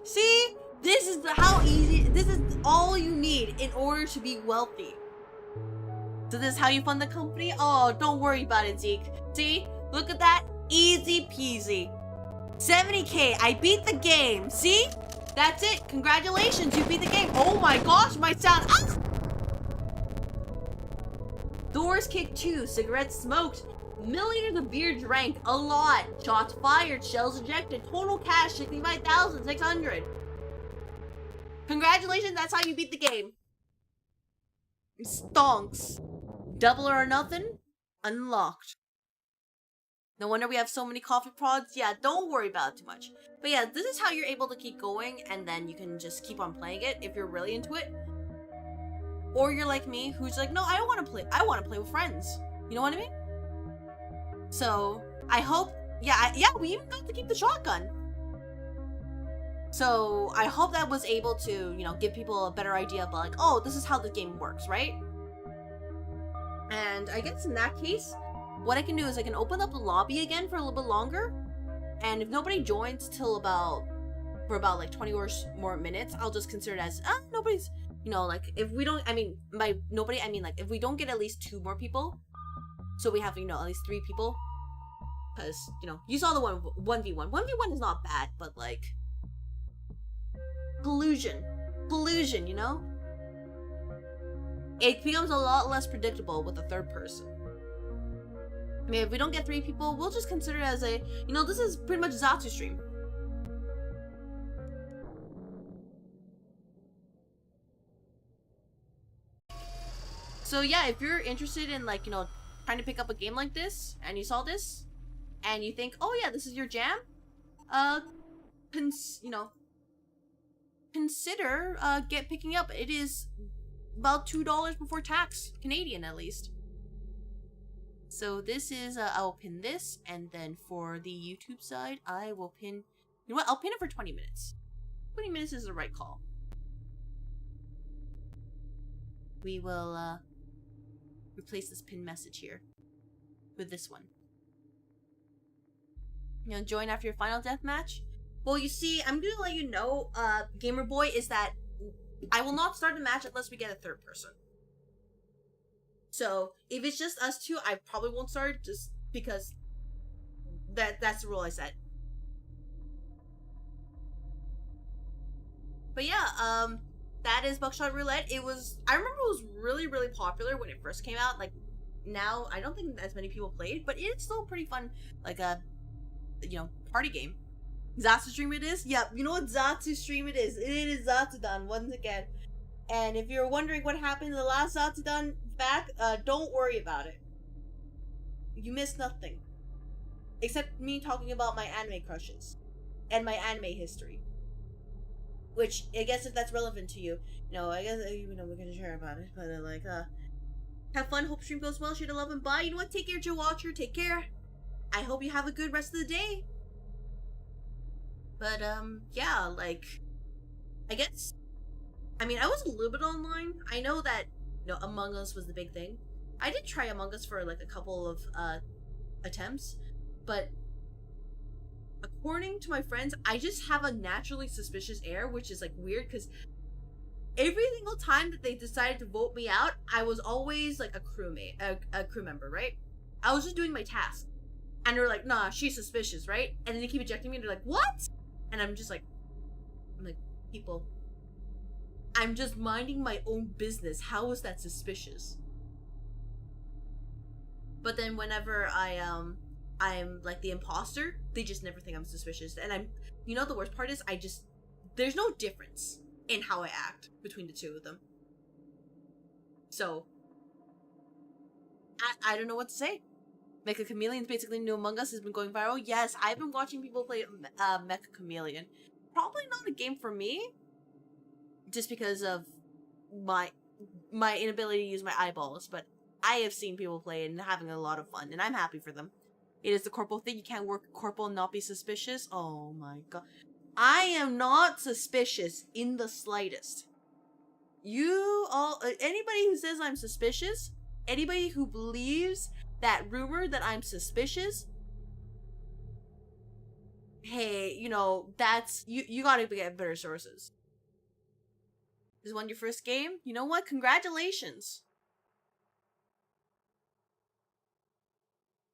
See? This is how easy, this is all you need in order to be wealthy. So this is how you fund the company? Oh, don't worry about it, Zeke. See? Look at that. Easy peasy. 70K. I beat the game. See? That's it. Congratulations, you beat the game. Oh my gosh, my sound. Ah! Doors kicked 2, cigarettes smoked, milliliters of beer drank, a lot, shots fired, shells ejected, total cash 65,600. Congratulations, that's how you beat the game. Stonks. Double or nothing, unlocked. No wonder we have so many coffee pods. Yeah, don't worry about it too much. But yeah, this is how you're able to keep going, and then you can just keep on playing it if you're really into it. Or you're like me, who's like, no, I don't want to play. I want to play with friends. You know what I mean? So, I hope... Yeah, we even got to keep the shotgun. So, I hope that was able to, you know, give people a better idea of like, oh, this is how the game works, right? And I guess in that case, what I can do is I can open up the lobby again for a little bit longer. And if nobody joins till for about like 20 or more minutes, I'll just consider it as, nobody's... You know, like, if we don't, I mean, by nobody, I mean, like, if we don't get at least 2 more people, so we have, you know, at least 3 people, because, you know, you saw the 1v1. 1v1 is not bad, but, like, collusion, you know? It becomes a lot less predictable with a 3rd person. I mean, if we don't get 3 people, we'll just consider it as a, you know, this is pretty much Zatsu stream. So yeah, if you're interested in like, you know, trying to pick up a game like this, and you saw this, and you think, oh yeah, this is your jam, consider picking up. It is about $2 before tax, Canadian at least. So this is, I'll pin this, and then for the YouTube side, I will pin, you know what, I'll pin it for 20 minutes. 20 minutes is the right call. We will, replace this pin message here with this one. You know, join after your final deathmatch. Well, you see, I'm gonna let you know, Gamer Boy, is that I will not start the match unless we get a 3rd person. So if it's just us 2, I probably won't start, just because that's the rule I set. But yeah, that is Buckshot Roulette. I remember it was really, really popular when it first came out. Like, now, I don't think as many people played, but it's still pretty fun, like a, you know, party game. Zatsu stream it is? Yep, you know what Zatsu stream it is. It is Zatsudan, once again. And if you're wondering what happened in the last Zatsudan back, don't worry about it. You missed nothing. Except me talking about my anime crushes. And my anime history. Which, I guess if that's relevant to you, you know, I guess, you know, we're gonna share about it, but, like, have fun, hope stream goes well, share the love, and bye. You know what, take care, Joe Watcher, take care. I hope you have a good rest of the day. But, yeah, like, I guess, I mean, I was a little bit online. I know that, you know, Among Us was the big thing. I did try Among Us for, like, a couple of, attempts, but according to my friends, I just have a naturally suspicious air, which is like weird because every single time that they decided to vote me out, I was always like a crewmate, a crew member, right? I was just doing my task, and they're like, "Nah, she's suspicious, right?" And then they keep ejecting me, and they're like, "What?" And I'm like, people, I'm just minding my own business. How is that suspicious? But then whenever I'm like the imposter, they just never think I'm suspicious. And you know, the worst part is there's no difference in how I act between the 2 of them. So, I don't know what to say. Mecha Chameleon's basically new Among Us has been going viral. Yes, I've been watching people play Mecha Chameleon. Probably not a game for me, just because of my inability to use my eyeballs, but I have seen people play it and having a lot of fun, and I'm happy for them. It is the corporal thing. You can't work corporal and not be suspicious. Oh my god. I am not suspicious in the slightest. You all, anybody who says I'm suspicious, anybody who believes that rumor that I'm suspicious, hey, you know, that's, you gotta get better sources. This one your first game? You know what? Congratulations.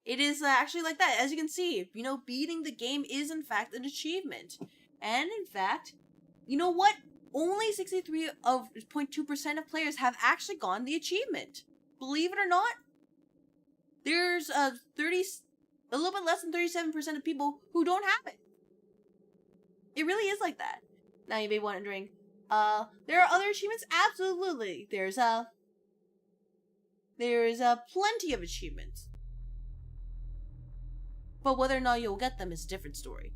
It is actually like that. As you can see, you know, beating the game is in fact an achievement. And in fact, you know what? Only 63.2% of players have actually gotten the achievement. Believe it or not, there's a little bit less than 37% of people who don't have it. It really is like that. Now you may be wondering, there are other achievements? Absolutely. There's plenty of achievements. But whether or not you'll get them is a different story.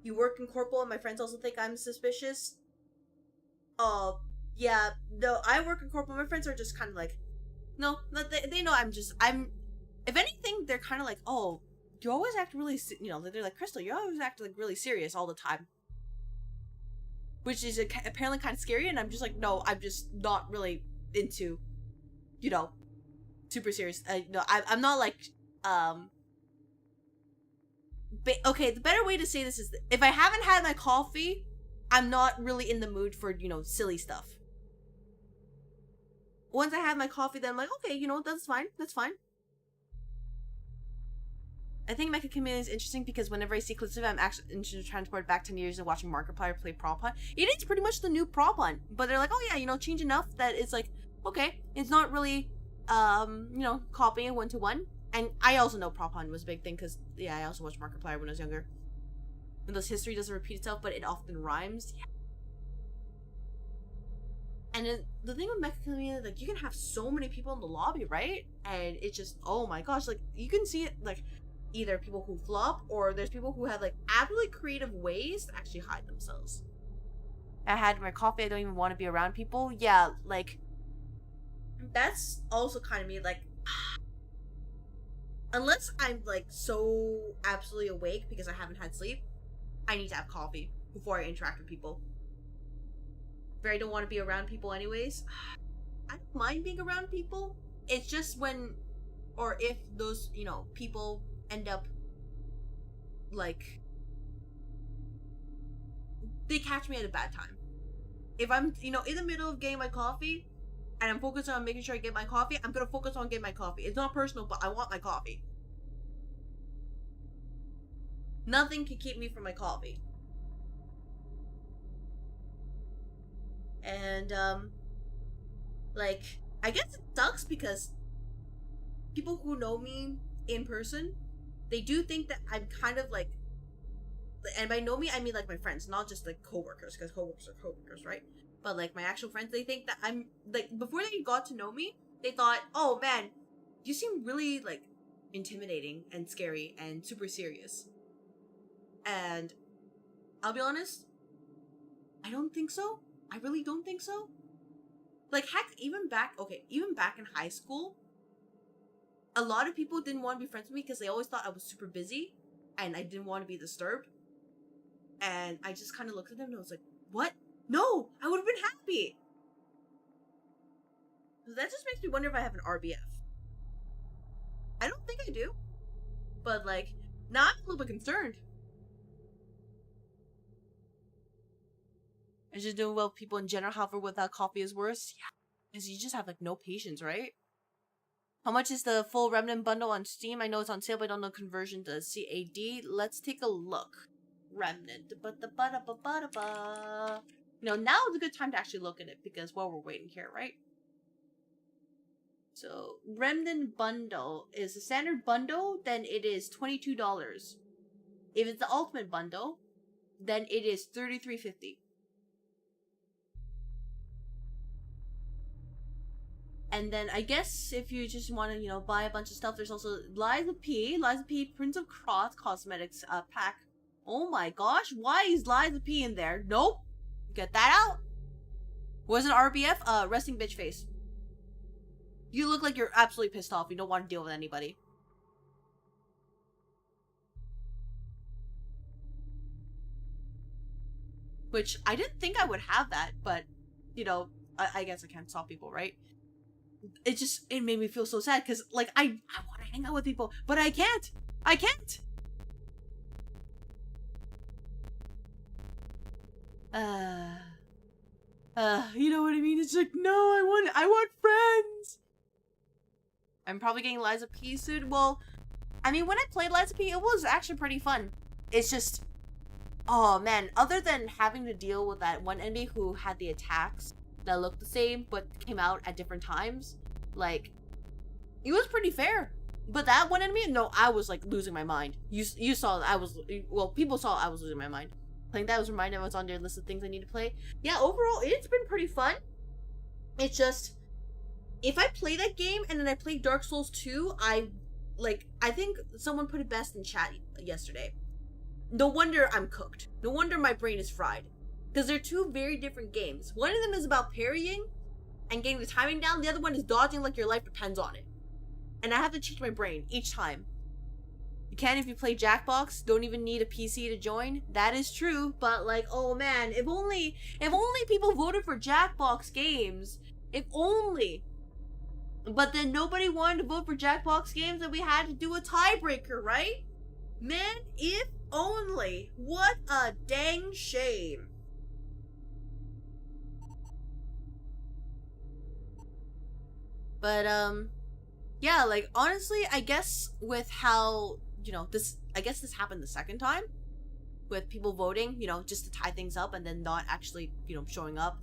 You work in corporal and my friends also think I'm suspicious? Yeah, no, I work in corporal. My friends are just kind of like, no, they know if anything, they're kind of like, oh, you always act really, they're like, Crystal, you always act like really serious all the time. Which is apparently kind of scary, and I'm just like, no, I'm just not really into, super serious. No, I'm not like, okay, the better way to say this is, if I haven't had my coffee, I'm not really in the mood for, silly stuff. Once I have my coffee, then I'm like, okay, that's fine. I think Mecha Community is interesting because whenever I see clips of it, I'm actually transported back 10 years and watching Markiplier play Prop Hunt. It is pretty much the new Prop Hunt, but they're like, oh yeah, change enough that it's like, okay, it's not really, copying 1-to-1. And I also know Prop Hunt was a big thing because, yeah, I also watched Markiplier when I was younger. And thus history doesn't repeat itself, but it often rhymes. Yeah. And then the thing with Mecha Community, like, you can have so many people in the lobby, right? And it's just, oh my gosh, like, you can see it, like, either people who flop or there's people who have, like, absolutely creative ways to actually hide themselves. I had my coffee, I don't even want to be around people. Yeah, like, that's also kind of me, like, unless I'm, like, so absolutely awake because I haven't had sleep, I need to have coffee before I interact with people. I don't want to be around people anyways. I don't mind being around people. It's just when, or if those, people end up, like, they catch me at a bad time. If I'm, in the middle of getting my coffee, and I'm focused on making sure I get my coffee, I'm gonna focus on getting my coffee. It's not personal, but I want my coffee. Nothing can keep me from my coffee. And, like, I guess it sucks because people who know me in person, they do think that I'm kind of like, and by know me, I mean like my friends, not just like coworkers, because coworkers are coworkers, right? But like my actual friends, they think that I'm, like, before they got to know me, they thought, oh man, you seem really, like, intimidating and scary and super serious. And I'll be honest, I don't think so. I really don't think so. Like, heck, even back in high school, a lot of people didn't want to be friends with me because they always thought I was super busy and I didn't want to be disturbed. And I just kind of looked at them and I was like, what? No, I would have been happy. That just makes me wonder if I have an RBF. I don't think I do. But, like, now I'm a little bit concerned. I just doing well with people in general, however, without coffee is worse. Yeah, because you just have, like, no patience, right? How much is the full Remnant bundle on Steam? I know it's on sale, but I don't know conversion to CAD. Let's take a look. Remnant. Now is a good time to actually look at it because, well, we're waiting here, right? So, Remnant bundle is a standard bundle, then it is $22. If it's the ultimate bundle, then it is $33.50. And then I guess if you just want to, buy a bunch of stuff, there's also Liza P, Prince of Cross Cosmetics pack. Oh my gosh, why is Liza P in there? Nope. Get that out. Was an RBF? Resting bitch face. You look like you're absolutely pissed off. You don't want to deal with anybody. Which, I didn't think I would have that, but, I guess I can't stop people, right? It made me feel so sad, because, like, I want to hang out with people, but I can't! I can't! You know what I mean? It's like, no, I want friends! I'm probably getting Liza P soon. Well, I mean, when I played Liza P, it was actually pretty fun. It's just, Oh man, other than having to deal with that one enemy who had the attacks that looked the same but came out at different times, like, it was pretty fair. But that one enemy, no, I was like losing my mind. You saw I was, well, people saw I was losing my mind. Playing that was reminded I was on their list of things I need to play. Yeah, overall, it's been pretty fun. It's just, if I play that game and then I play Dark Souls 2, I think someone put it best in chat yesterday. No wonder I'm cooked. No wonder my brain is fried. Because they're two very different games. One of them is about parrying and getting the timing down. The other one is dodging like your life depends on it. And I have to change my brain each time. You can if you play Jackbox. Don't even need a PC to join. That is true. But like, oh man, if only people voted for Jackbox games. If only. But then nobody wanted to vote for Jackbox games and we had to do a tiebreaker, right? Man, if only. What a dang shame. But, yeah, like, honestly, I guess with how, you know, I guess this happened the second time. With people voting, you know, just to tie things up and then not actually, you know, showing up.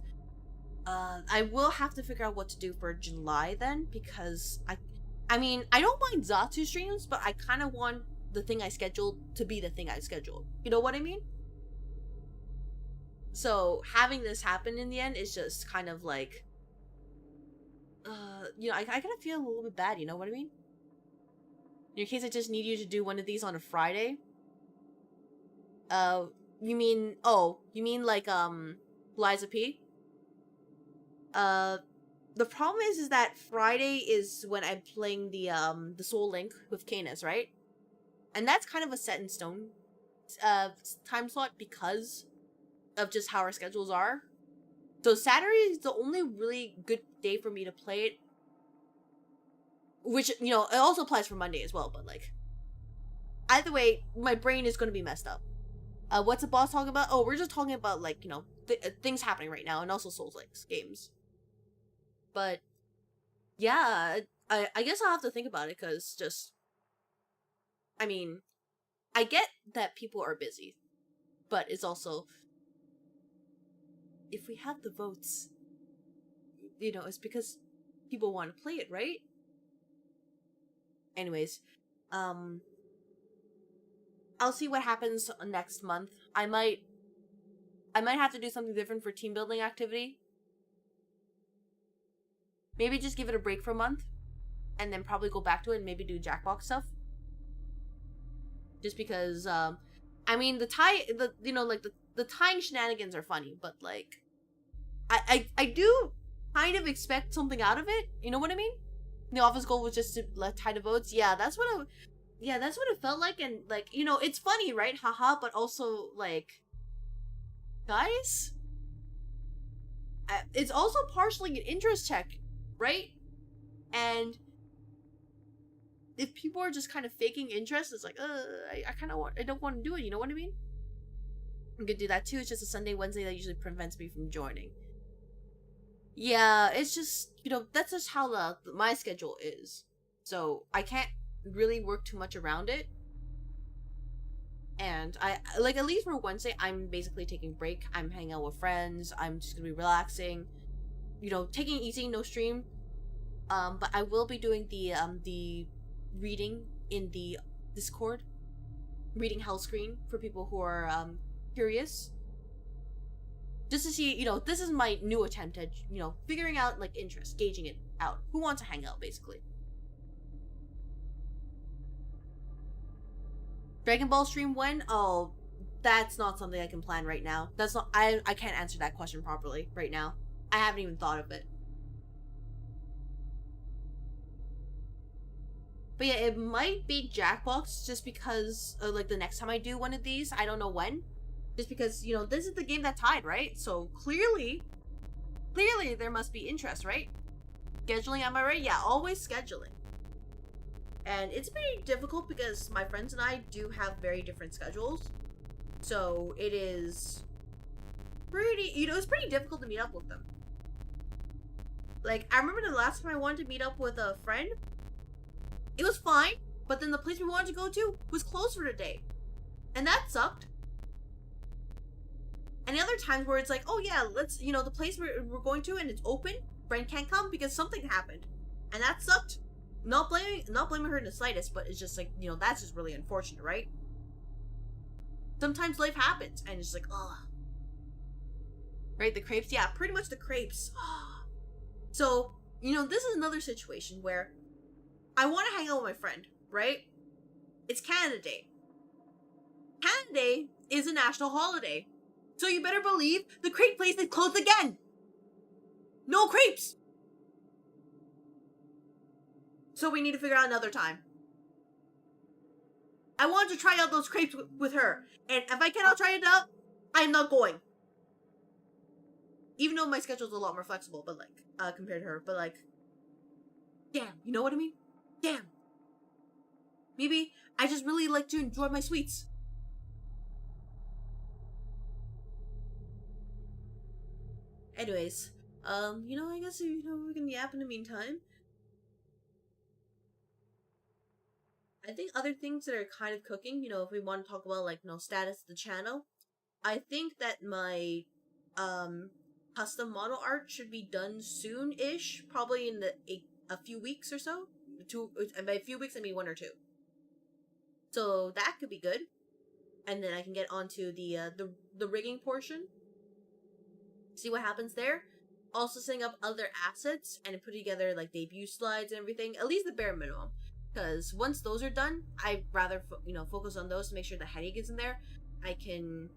I will have to figure out what to do for July then, because I mean, I don't mind Zatsu streams, but I kind of want the thing I scheduled to be the thing I scheduled. You know what I mean? So having this happen in the end is just kind of like, you know, I kind of feel a little bit bad. You know what I mean? In your case, I just need you to do one of these on a Friday. You mean like Liza P? The problem is that Friday is when I'm playing the Soul Link with Canis, right? And that's kind of a set in stone time slot because of just how our schedules are. So Saturday is the only really good day for me to play it. Which, you know, it also applies for Monday as well, but like, either way, my brain is going to be messed up. What's the boss talking about? Oh, we're just talking about, like, you know, things happening right now, and also Souls-like games. But, yeah, I guess I'll have to think about it, because just, I mean, I get that people are busy, but it's also, if we have the votes, you know, it's because people want to play it, right? Anyways, I'll see what happens next month. I might have to do something different for team building activity. Maybe just give it a break for a month, and then probably go back to it and maybe do Jackbox stuff. Just because, I mean, the tying shenanigans are funny, but like, I do kind of expect something out of it. You know what I mean? The office goal was just to tie the votes. Yeah, that's what it felt like, and like, you know, it's funny, right? Haha, but also like, guys, it's also partially an interest check, right? And if people are just kind of faking interest, it's like, I don't want to do it. You know what I mean? I'm gonna do that too. It's just a Sunday, Wednesday that usually prevents me from joining. Yeah, it's just, you know, that's just how my schedule is. So I can't really work too much around it. And I, like, at least for Wednesday, I'm basically taking a break. I'm hanging out with friends. I'm just gonna be relaxing. You know, taking it easy, no stream. But I will be doing the reading in the Discord. Reading Hell Screen for people who are, curious. Just to see, you know, this is my new attempt at, you know, figuring out, like, interest, gauging it out. Who wants to hang out, basically. Dragon Ball stream when? Oh, that's not something I can plan right now. That's not, I can't answer that question properly right now. I haven't even thought of it. But yeah, it might be Jackbox just because, like, the next time I do one of these, I don't know when. Just because, you know, this is the game that tied, right? So clearly there must be interest, right? Scheduling, am I right? Yeah, always scheduling. And it's pretty difficult because my friends and I do have very different schedules. So it is pretty, you know, it's pretty difficult to meet up with them. Like, I remember the last time I wanted to meet up with a friend, it was fine, but then the place we wanted to go to was closed for the day. And that sucked. And the other times where it's like, oh yeah, let's, the place we're going to and it's open, friend can't come because something happened. And that sucked. Not blaming her in the slightest, but it's just like, that's just really unfortunate, right? Sometimes life happens and it's like, ugh. Right, the crepes? Yeah, pretty much the crepes. So, this is another situation where I want to hang out with my friend, right? It's Canada Day. Canada Day is a national holiday. So you better believe the crepe place is closed again. No crepes. So we need to figure out another time. I want to try out those crepes with her. And if I cannot try it out, I'm not going. Even though my schedule's a lot more flexible, but like, compared to her, but like, damn, you know what I mean? Damn. Maybe I just really like to enjoy my sweets. Anyways, I guess, we can yap in the meantime. I think other things that are kind of cooking, if we want to talk about, like, status of the channel, I think that my, custom model art should be done soon-ish, probably in a few weeks or so. By a few weeks, I mean 1 or 2. So that could be good. And then I can get onto the rigging portion. See what happens there. Also setting up other assets and put together like debut slides and everything. At least the bare minimum. Because once those are done, I'd rather focus on those to make sure the headache isn't there. I can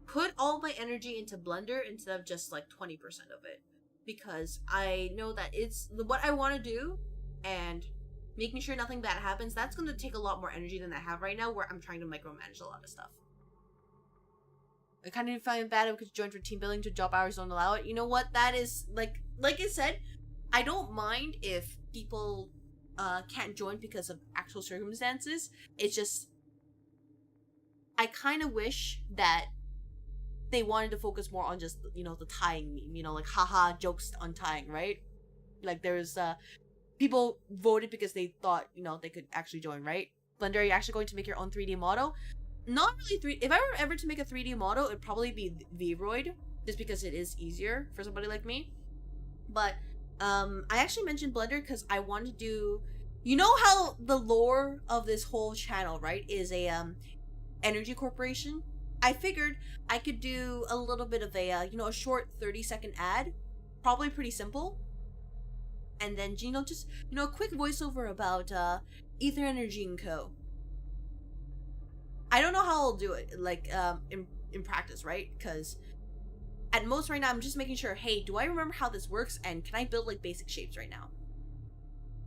put all my energy into Blender instead of just like 20% of it. Because I know that it's what I want to do, and making sure nothing bad happens, that's going to take a lot more energy than I have right now, where I'm trying to micromanage a lot of stuff. I kind of find it bad because join for team building to job hours don't allow it. You know what? That is, like I said, I don't mind if people can't join because of actual circumstances. It's just, I kind of wish that they wanted to focus more on just, the tying meme, like, haha, jokes on tying, right? Like, there's, people voted because they thought, they could actually join, right? Blender, are you actually going to make your own 3D model? Not really if I were ever to make a 3D model, it'd probably be Vroid, just because it is easier for somebody like me. But, I actually mentioned Blender because I wanted to do, how the lore of this whole channel, right, is a, energy corporation? I figured I could do a little bit of a, a short 30-second ad, probably pretty simple, and then, just, a quick voiceover about, Ether Energy & Co. I don't know how I'll do it, like, in practice, right? Because at most right now, I'm just making sure, hey, do I remember how this works, and can I build, like, basic shapes right now?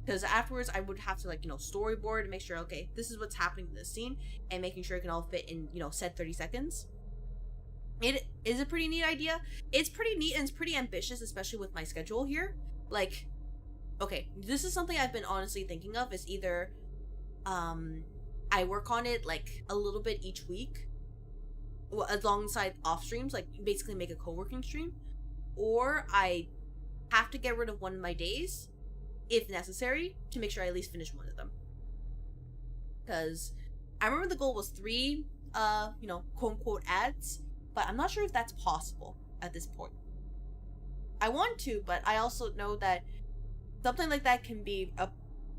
Because afterwards, I would have to, like, storyboard and make sure, okay, this is what's happening in this scene, and making sure it can all fit in, said 30 seconds. It is a pretty neat idea. It's pretty neat, and it's pretty ambitious, especially with my schedule here. Like, okay, this is something I've been honestly thinking of, is either, I work on it, like, a little bit each week, alongside off streams, like, basically make a co-working stream, or I have to get rid of one of my days, if necessary, to make sure I at least finish one of them. Because I remember the goal was 3, quote-unquote ads, but I'm not sure if that's possible at this point. I want to, but I also know that something like that can be a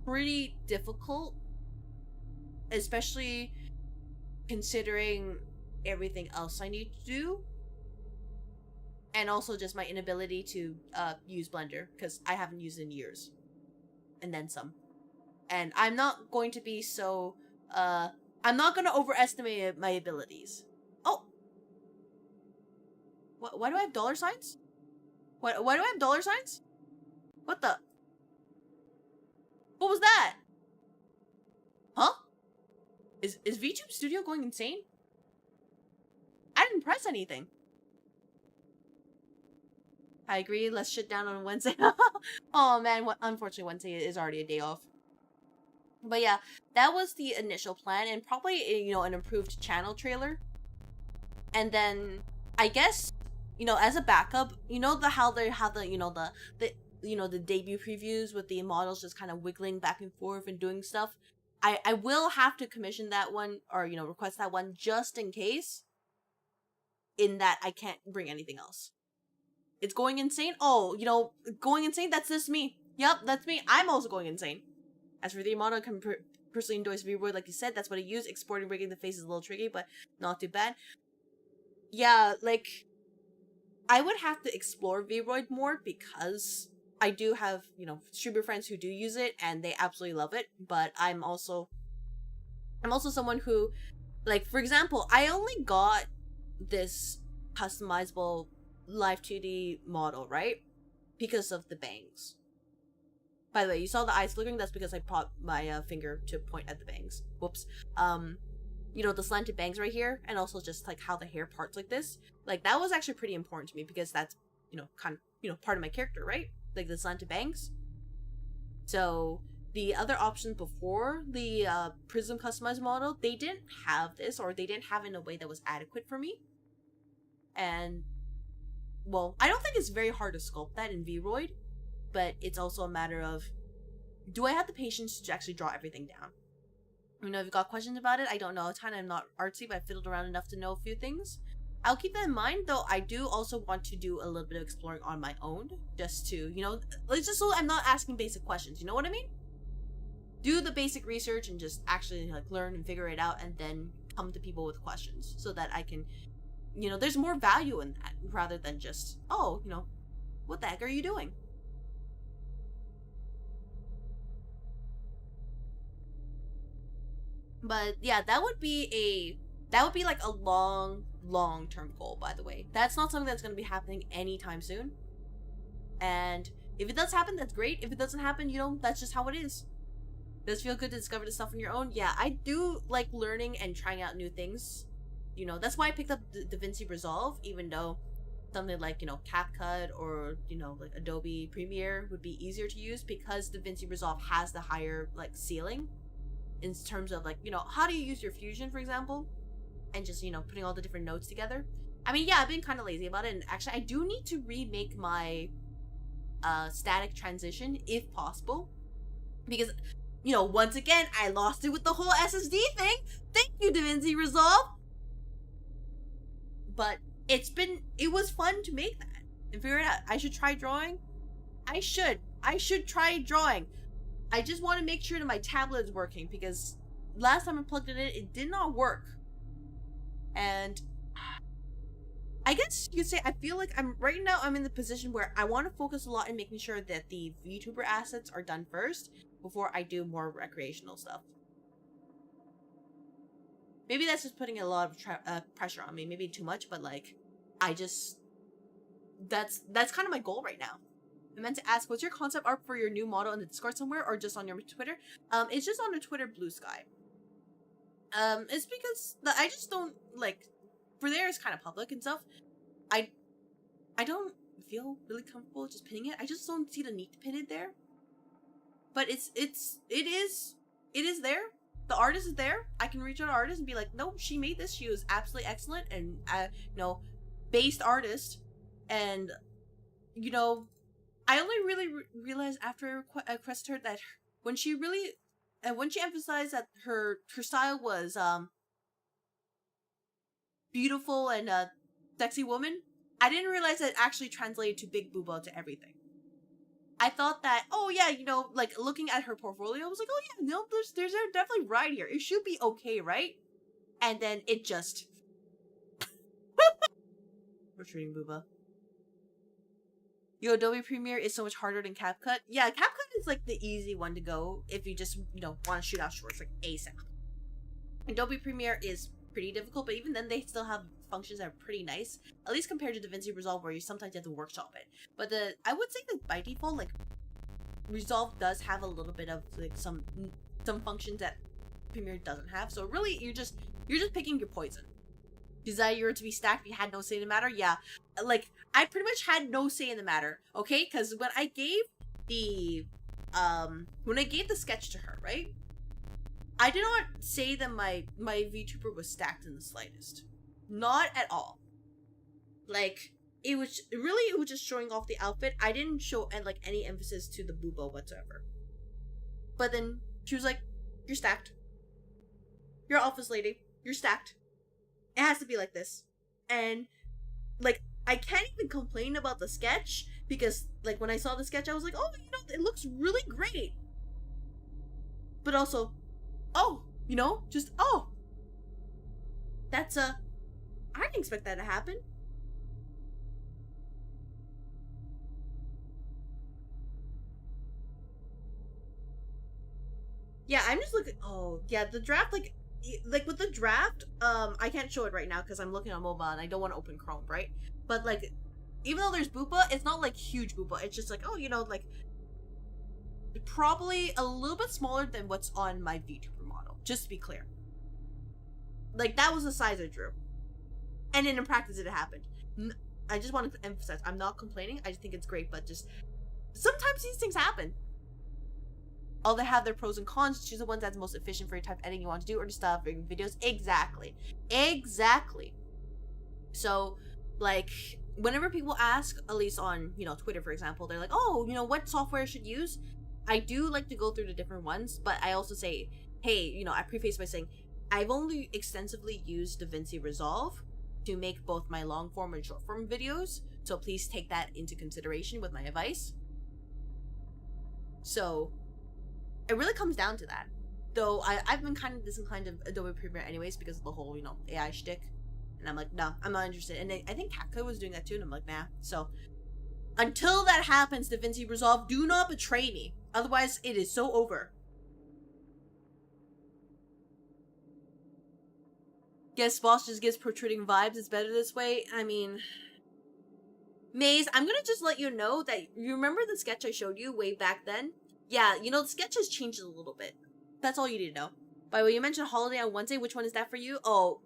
pretty difficult, especially considering everything else I need to do, and also just my inability to use Blender, because I haven't used it in years, and then some. And I'm not going to be so, I'm not going to overestimate my abilities. Oh! Why do I have dollar signs? Why do I have dollar signs? What the? What was that? Huh? Is VTube Studio going insane? I didn't press anything. I agree, let's shit down on Wednesday. Oh man, unfortunately Wednesday is already a day off. But yeah, that was the initial plan, and probably, an improved channel trailer. And then, I guess, as a backup, how the debut previews with the models just kind of wiggling back and forth and doing stuff. I will have to commission that one, or, request that one just in case. in that I can't bring anything else. It's going insane. Oh, you know, going insane, that's just me. Yep, that's me. I'm also going insane. As for the model, I can personally endorse V-Roid, like you said. That's what I use. Exporting rigging the face is a little tricky, but not too bad. Yeah, like, I would have to explore V-Roid more because I do have, you know, streamer friends who do use it and they absolutely love it. But I'm also someone who, like, for example, I only got this customizable live 2D model, right? Because of the bangs. By the way, you saw the eyes flickering. That's because I brought my finger to point at the bangs. Whoops. You know, the slanted bangs right here, and also just like how the hair parts like this. Like, that was actually pretty important to me because that's, you know, kind of, you know, part of my character, right? Like the slanted bangs. So the other options before the Prism customized model, they didn't have this, or they didn't have it in a way that was adequate for me. And, well, I don't think it's very hard to sculpt that in V-Roid, but it's also a matter of, do I have the patience to actually draw everything down? You know, if you've got questions about it, I don't know. I'm not artsy, but I fiddled around enough to know a few things. I'll keep that in mind, though. I do also want to do a little bit of exploring on my own, just to, you know, just so I'm not asking basic questions. You know what I mean? Do the basic research and just actually like learn and figure it out, and then come to people with questions so that I can, you know, there's more value in that rather than just, oh, you know, what the heck are you doing? But yeah, that would be like a long-term goal, by the way. That's not something that's going to be happening anytime soon. And if it does happen, that's great. If it doesn't happen, you know, that's just how it is. Does it feel good to discover this stuff on your own? Yeah, I do like learning and trying out new things. You know, that's why I picked up DaVinci Resolve, even though something like, you know, CapCut or, you know, like Adobe Premiere would be easier to use, because DaVinci Resolve has the higher, like, ceiling in terms of, like, you know, how do you use your Fusion, for example, and just, you know, putting all the different nodes together. I mean, yeah, I've been kind of lazy about it, and actually I do need to remake my static transition if possible, because, you know, once again, I lost it with the whole SSD thing. Thank you, DaVinci Resolve. But it was fun to make that and figure it out. I should try drawing. I should try drawing. I just want to make sure that my tablet is working, because last time I plugged it in, it did not work. And I guess you could say I feel like I'm in the position where I want to focus a lot in making sure that the VTuber assets are done first before I do more recreational stuff. Maybe that's just putting a lot of pressure on me. Maybe too much, but like, that's kind of my goal right now. I meant to ask, what's your concept art for your new model in the Discord somewhere, or just on your Twitter? It's just on the Twitter Blue Sky. It's because I just don't, like, for there it's kind of public and stuff. I don't feel really comfortable just pinning it. I just don't see the need to pin it there. But it is there. The artist is there. I can reach out to artist and be like, no, she made this. She was absolutely excellent and, you know, based artist. And, you know, I only really realized after I requested her that when she emphasized that her style was beautiful and sexy woman, I didn't realize that it actually translated to big booba to everything. I thought that, oh yeah, you know, like, looking at her portfolio, I was like, oh yeah, no, there's definitely right here. It should be okay, right? And then it just retreating booba. Yo, Adobe Premiere is so much harder than CapCut. Yeah, CapCut is like the easy one to go if you just, you know, want to shoot out shorts like ASAP. Adobe Premiere is pretty difficult, but even then they still have functions that are pretty nice, at least compared to DaVinci Resolve, where you sometimes have to workshop it. But I would say that by default, like, Resolve does have a little bit of like some functions that Premiere doesn't have. So really, you're just picking your poison. Desire to be stacked, you had no say in the matter. Yeah, like, I pretty much had no say in the matter. Okay, because when I gave the sketch to her, right? I did not say that my VTuber was stacked in the slightest. Not at all. Like, it was just showing off the outfit. I didn't show like any emphasis to the boobo whatsoever. But then she was like, "You're stacked. You're office lady. You're stacked. It has to be like this." And like, I can't even complain about the sketch, because, like, when I saw the sketch, I was like, oh, you know, it looks really great. But also, oh, you know, just, oh. That's, I didn't expect that to happen. Yeah, I'm just looking, oh, yeah, the draft, like with the draft, I can't show it right now because I'm looking on mobile and I don't want to open Chrome, right? But, like, even though there's Boopa, it's not, like, huge Boopa. It's just, like, oh, you know, like, probably a little bit smaller than what's on my VTuber model, just to be clear. Like, that was the size I drew. And then in practice it happened. I just wanted to emphasize, I'm not complaining, I just think it's great, but just, sometimes these things happen. All they have their pros and cons. Choose the ones that's most efficient for your type of editing you want to do or just videos. Exactly. So, like, whenever people ask, at least on, you know, Twitter, for example, they're like, oh, you know, what software I should use? I do like to go through the different ones, but I also say, hey, you know, I preface by saying, I've only extensively used DaVinci Resolve to make both my long form and short form videos, so please take that into consideration with my advice. So, it really comes down to that. Though I've been kind of disinclined of Adobe Premiere anyways because of the whole, you know, AI shtick. And I'm like, no, I'm not interested. And I think Capco was doing that too, and I'm like, nah. So, until that happens, DaVinci Resolve, do not betray me. Otherwise, it is so over. Guess Boss just gives protruding vibes. It's better this way. I mean, Maze, I'm gonna just let you know that you remember the sketch I showed you way back then? Yeah, you know, the sketch has changed a little bit. That's all you need to know. By the way, you mentioned holiday on Wednesday. Which one is that for you? Oh,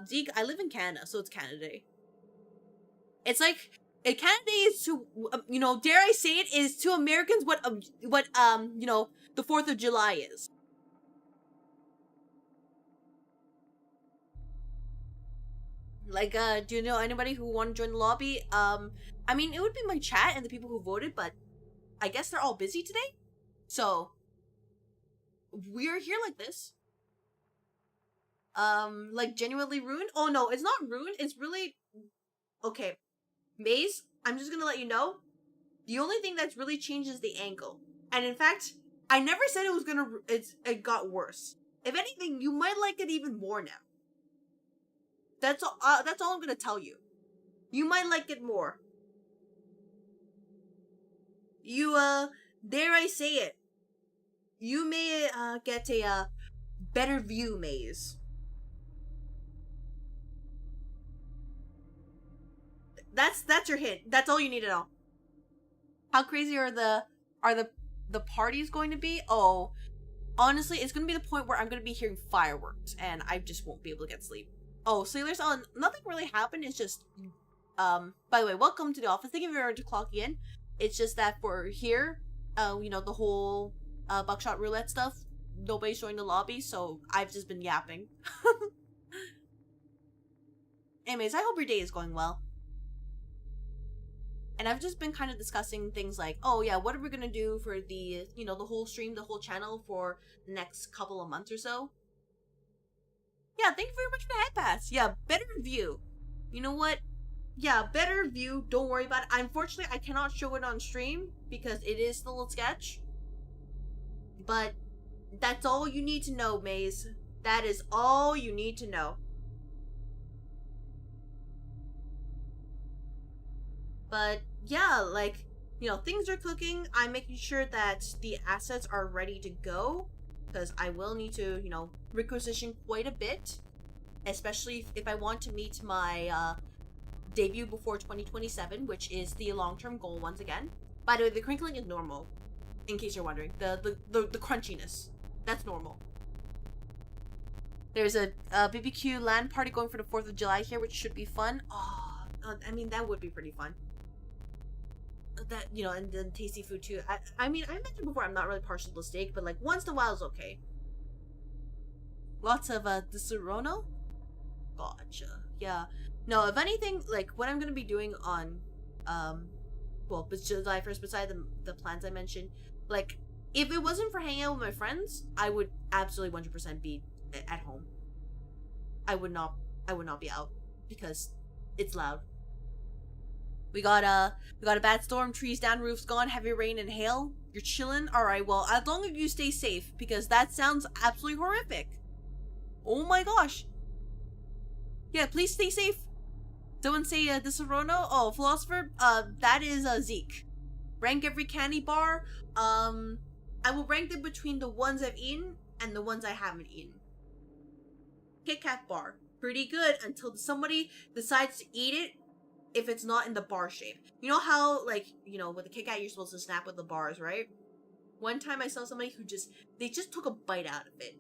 Zeke, I live in Canada, so it's Canada Day. It's like, Canada Day is to, you know, dare I say it, is to Americans what, you know, the 4th of July is. Like, do you know anybody who want to join the lobby? I mean, it would be my chat and the people who voted, but I guess they're all busy today. So, we're here like this. Like, genuinely ruined? Oh, no, it's not ruined. It's really... Okay. Maze, I'm just gonna let you know, the only thing that's really changed is the angle. And in fact, I never said it was gonna... It got worse. If anything, you might like it even more now. That's all I'm gonna tell you. You might like it more. You, dare I say it, you may, get a, better view, Maze. That's your hint. That's all you need to know. How crazy are the parties going to be? Oh, honestly, it's gonna be the point where I'm gonna be hearing fireworks, and I just won't be able to get sleep. Oh, Sailors on, nothing really happened. It's just, by the way, welcome to the office. Thank you very much for clocking in. It's just that for here, you know, the whole buckshot roulette stuff, nobody's joined the lobby, so I've just been yapping. Anyways, I hope your day is going well. And I've just been kind of discussing things like, oh yeah, what are we gonna do for the, you know, the whole stream, the whole channel for the next couple of months or so. Yeah, thank you very much for the head pass. Yeah, better view. You know what? Yeah, better view. Don't worry about it. Unfortunately, I cannot show it on stream because it is still a sketch. But that's all you need to know, Maze. That is all you need to know. But yeah, like, you know, things are cooking. I'm making sure that the assets are ready to go, because I will need to, you know, requisition quite a bit, especially if I want to meet my debut before 2027, which is the long-term goal once again. By the way, the crinkling is normal, in case you're wondering. The crunchiness, that's normal. There's a BBQ LAN party going for the 4th of July here, which should be fun. Oh, I mean, that would be pretty fun. That, you know, and then tasty food too. I mean, I mentioned before I'm not really partial to steak, but like once in a while is okay. Lots of the Serrano. Gotcha. Yeah. No, if anything, like what I'm gonna be doing on, well, but July 1st, beside the plans I mentioned, like if it wasn't for hanging out with my friends, I would absolutely 100% be at home. I would not be out because it's loud. We got a bad storm, trees down, roofs gone, heavy rain and hail. You're chilling? Alright, well, as long as you stay safe, because that sounds absolutely horrific. Oh my gosh. Yeah, please stay safe. Someone say Disaronno? Oh, philosopher? That is Zeke. Rank every candy bar. I will rank them between the ones I've eaten and the ones I haven't eaten. Kit Kat bar. Pretty good until somebody decides to eat it if it's not in the bar shape. You know how, like, you know, with the Kit Kat you're supposed to snap with the bars, right? One time I saw somebody who they just took a bite out of it.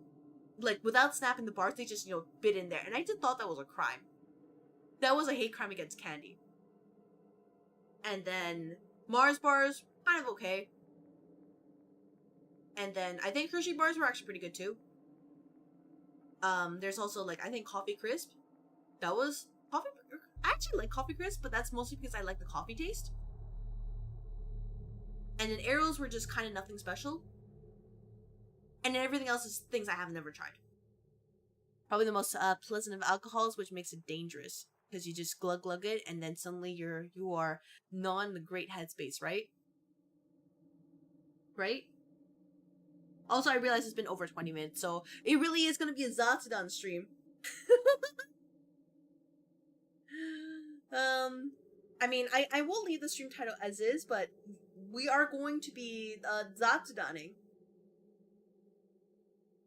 Like, without snapping the bars, they just, you know, bit in there. And I just thought that was a crime. That was a hate crime against candy. And then Mars bars, kind of okay. And then I think Hershey bars were actually pretty good too. There's also, like, I think Coffee Crisp. That was coffee. I actually like Coffee Crisp, but that's mostly because I like the coffee taste. And then Arrows were just kind of nothing special. And then everything else is things I have never tried. Probably the most pleasant of alcohols, which makes it dangerous. Because you just glug it, and then suddenly you are not in the great headspace, right? Right? Also, I realize it's been over 20 minutes, so it really is going to be a Zatsudan stream. I mean, I will leave the stream title as is, but we are going to be Zatsudaning.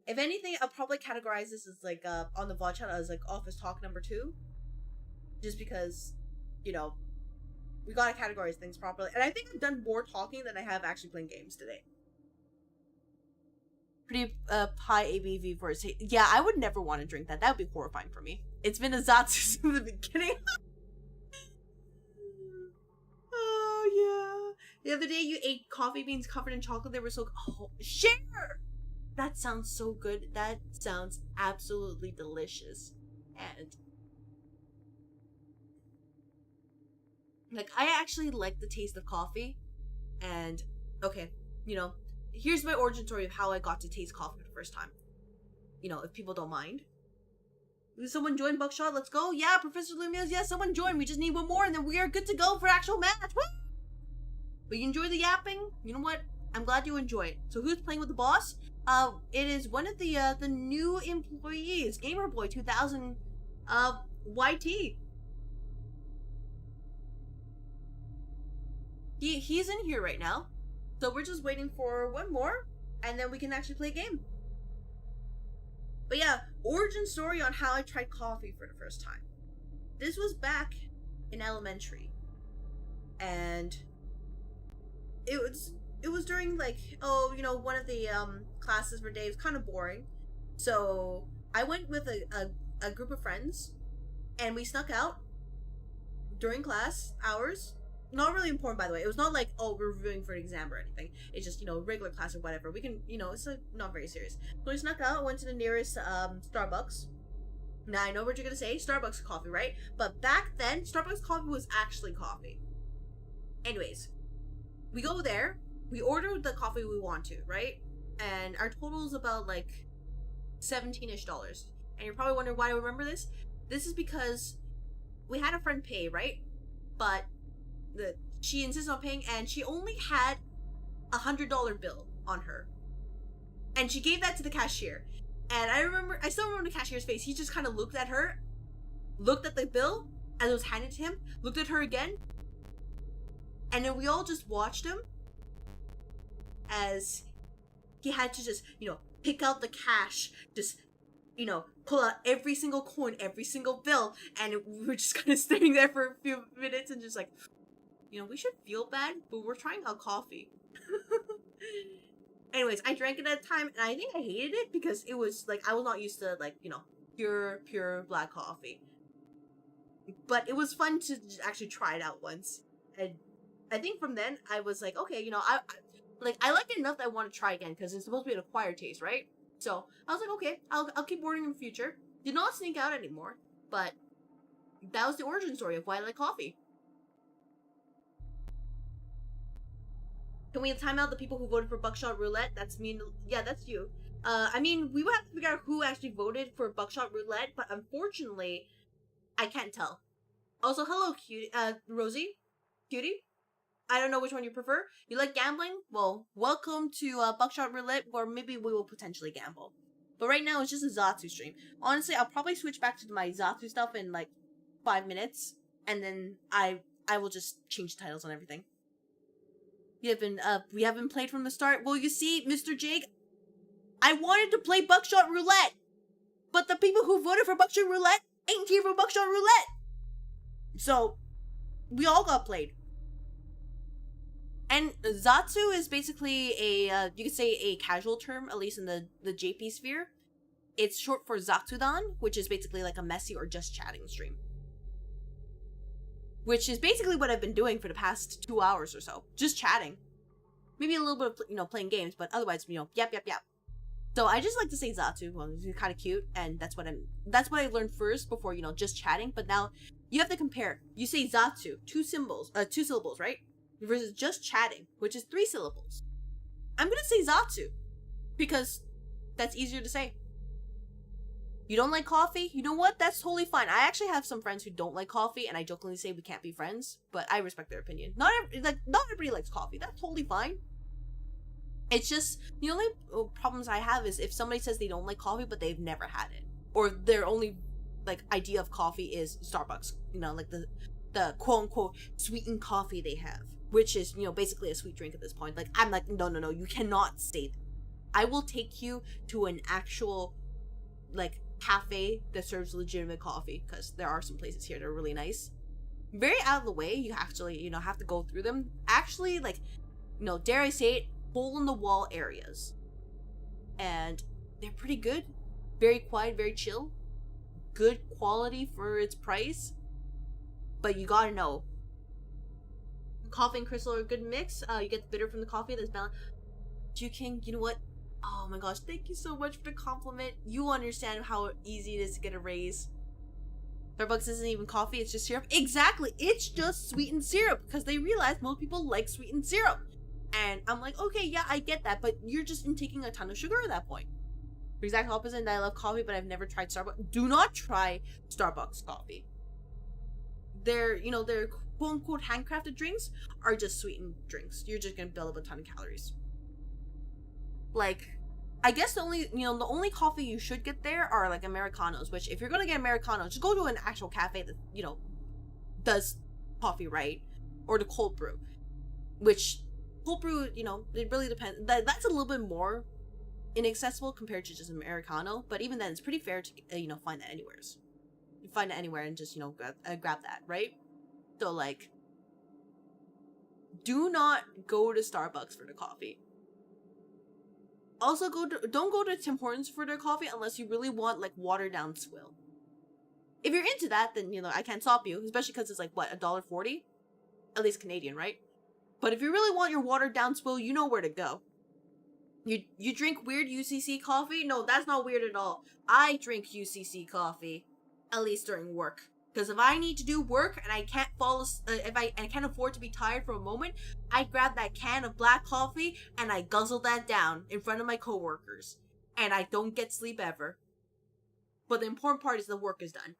If anything, I'll probably categorize this as, like, on the VOD channel as, like, office talk number 2. Just because, you know, we gotta categorize things properly. And I think I've done more talking than I have actually playing games today. Pretty high ABV for it. Yeah, I would never want to drink that. That would be horrifying for me. It's been a Zatsu from the beginning. Oh, yeah. The other day you ate coffee beans covered in chocolate. They were so... Oh, share! That sounds so good. That sounds absolutely delicious. And... like, I actually like the taste of coffee. And, okay, you know, here's my origin story of how I got to taste coffee for the first time. You know, if people don't mind. Will someone join Buckshot? Let's go. Yeah, Professor Lumios. Yeah, someone join. We just need one more and then we are good to go for actual match. Woo! But you enjoy the yapping? You know what? I'm glad you enjoy it. So who's playing with the boss? It is one of the new employees. Gamerboy 2000, YT. He's in here right now. So we're just waiting for one more, and then we can actually play a game. But yeah, origin story on how I tried coffee for the first time. This was back in elementary. And it was during, like, oh, you know, one of the classes for day was kind of boring. So I went with a group of friends, and we snuck out during class hours. Not really important, by the way. It was not like, oh, we're reviewing for an exam or anything. It's just, you know, regular class or whatever. We can, you know, it's not very serious. So we snuck out, went to the nearest Starbucks. Now, I know what you're going to say. Starbucks coffee, right? But back then, Starbucks coffee was actually coffee. Anyways, we go there. We order the coffee we want to, right? And our total is about, like, $17-ish. And you're probably wondering why I remember this. This is because we had a friend pay, right? But she insisted on paying, and she only had $100 bill on her, and she gave that to the cashier. And I still remember the cashier's face. He just kind of looked at her, looked at the bill as it was handed to him, looked at her again, and then we all just watched him as he had to just, you know, pick out the cash, just, you know, pull out every single coin, every single bill, and we were just kind of standing there for a few minutes and just like, you know, we should feel bad, but we're trying out coffee. Anyways, I drank it at a time, and I think I hated it because it was, like, I was not used to, like, you know, pure black coffee. But it was fun to actually try it out once. And I think from then, I was like, okay, you know, I like it enough that I want to try again, because it's supposed to be an acquired taste, right? So, I was like, okay, I'll keep ordering in the future. Did not sneak out anymore, but that was the origin story of why I like coffee. Can we time out the people who voted for Buckshot Roulette? That's me. Yeah, that's you. I mean, we would have to figure out who actually voted for Buckshot Roulette, but unfortunately, I can't tell. Also, hello, cute, Rosie. Cutie? I don't know which one you prefer. You like gambling? Well, welcome to Buckshot Roulette, where maybe we will potentially gamble. But right now, it's just a Zatsu stream. Honestly, I'll probably switch back to my Zatsu stuff in like 5 minutes, and then I will just change the titles on everything. We haven't played from the start. Well, you see, Mr. Jake, I wanted to play Buckshot Roulette, but the people who voted for Buckshot Roulette ain't here for Buckshot Roulette. So, we all got played. And Zatsu is basically a, you could say a casual term, at least in the JP sphere. It's short for Zatsudan, which is basically like a messy or just chatting stream. Which is basically what I've been doing for the past 2 hours or so. Just chatting. Maybe a little bit of, playing games, but otherwise, yap. So I just like to say Zatsu. Well, it's kind of cute, and that's what I learned first before, just chatting. But now, you have to compare. You say Zatsu, 2 syllables, right? Versus just chatting, which is 3 syllables. I'm gonna say Zatsu, because that's easier to say. You don't like coffee? You know what? That's totally fine. I actually have some friends who don't like coffee, and I jokingly say we can't be friends, but I respect their opinion. Not everybody likes coffee. That's totally fine. It's just, the only problems I have is if somebody says they don't like coffee, but they've never had it. Or their only, idea of coffee is Starbucks. Like the quote-unquote sweetened coffee they have. Which is, basically a sweet drink at this point. I'm like, no, you cannot say that. I will take you to an actual, cafe that serves legitimate coffee. Because there are some places here that are really nice. Very out of the way. You actually, have to go through them. Actually, dare I say it, hole-in-the-wall areas. And they're pretty good. Very quiet, very chill. Good quality for its price. But you gotta know. Coffee and crystal are a good mix. You get the bitter from the coffee that's balanced. King, you know what? Oh my gosh, thank you so much for the compliment. You understand how easy it is to get a raise. Starbucks isn't even coffee, it's just syrup. Exactly, it's just sweetened syrup because they realize most people like sweetened syrup. And I'm like, okay, yeah, I get that, but you're just taking a ton of sugar at that point. The exact opposite, and I love coffee, but I've never tried Starbucks. Do not try Starbucks coffee. Their quote-unquote handcrafted drinks are just sweetened drinks. You're just gonna build up a ton of calories. I guess the only coffee you should get there are Americanos, which if you're gonna get Americanos, just go to an actual cafe that, does coffee right. Or the cold brew. Which, cold brew, it really depends. That's a little bit more inaccessible compared to just Americano, but even then it's pretty fair to, find that anywhere. You find it anywhere and just, grab that, right? So, do not go to Starbucks for the coffee. Also, don't go to Tim Hortons for their coffee unless you really want, watered down swill. If you're into that, then, I can't stop you, especially because it's, $1.40? At least Canadian, right? But if you really want your watered down swill, you know where to go. You drink weird UCC coffee? No, that's not weird at all. I drink UCC coffee, at least during work. Because if I need to do work and I can't I can't afford to be tired for a moment, I grab that can of black coffee and I guzzle that down in front of my coworkers, and I don't get sleep ever. But the important part is the work is done.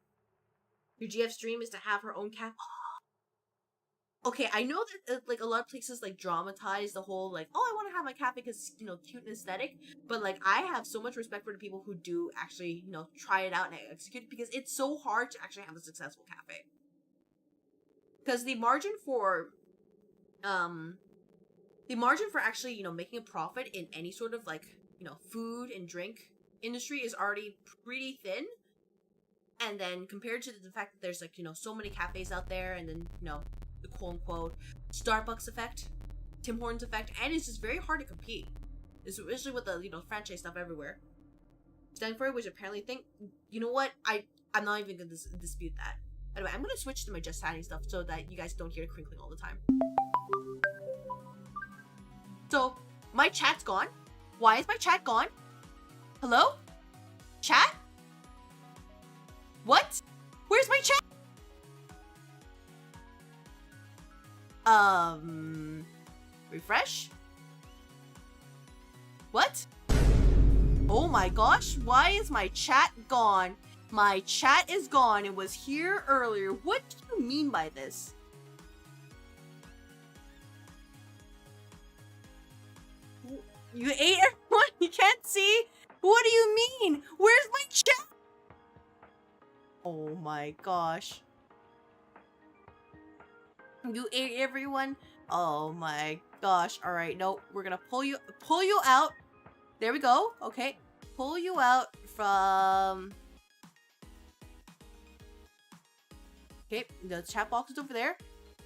Your GF stream is to have her own cafe. Okay, I know that a lot of places dramatize the whole I want to have my cafe because cute and aesthetic, but I have so much respect for the people who do actually try it out and execute it, because it's so hard to actually have a successful cafe. Because the margin for actually making a profit in any sort of food and drink industry is already pretty thin, and then compared to the fact that there's so many cafes out there, and then the quote-unquote Starbucks effect, Tim Hortons effect, and it's just very hard to compete, especially with the franchise stuff everywhere. Stanford, which apparently think, you know what, I'm not even gonna dispute that. Anyway, I'm gonna switch to my just chatting stuff so that you guys don't hear crinkling all the time. So my chat's gone. Why is my chat gone? Hello? Chat? What? Where's my chat? Refresh? What? Oh my gosh, why is my chat gone? My chat is gone. It was here earlier. What do you mean by this? You ate everyone? You can't see? What do you mean? Where's my chat? Oh my gosh. You ate everyone? Oh my gosh. Alright, no, we're gonna pull you out. There we go. Okay. Pull you out from... Okay, the chat box is over there.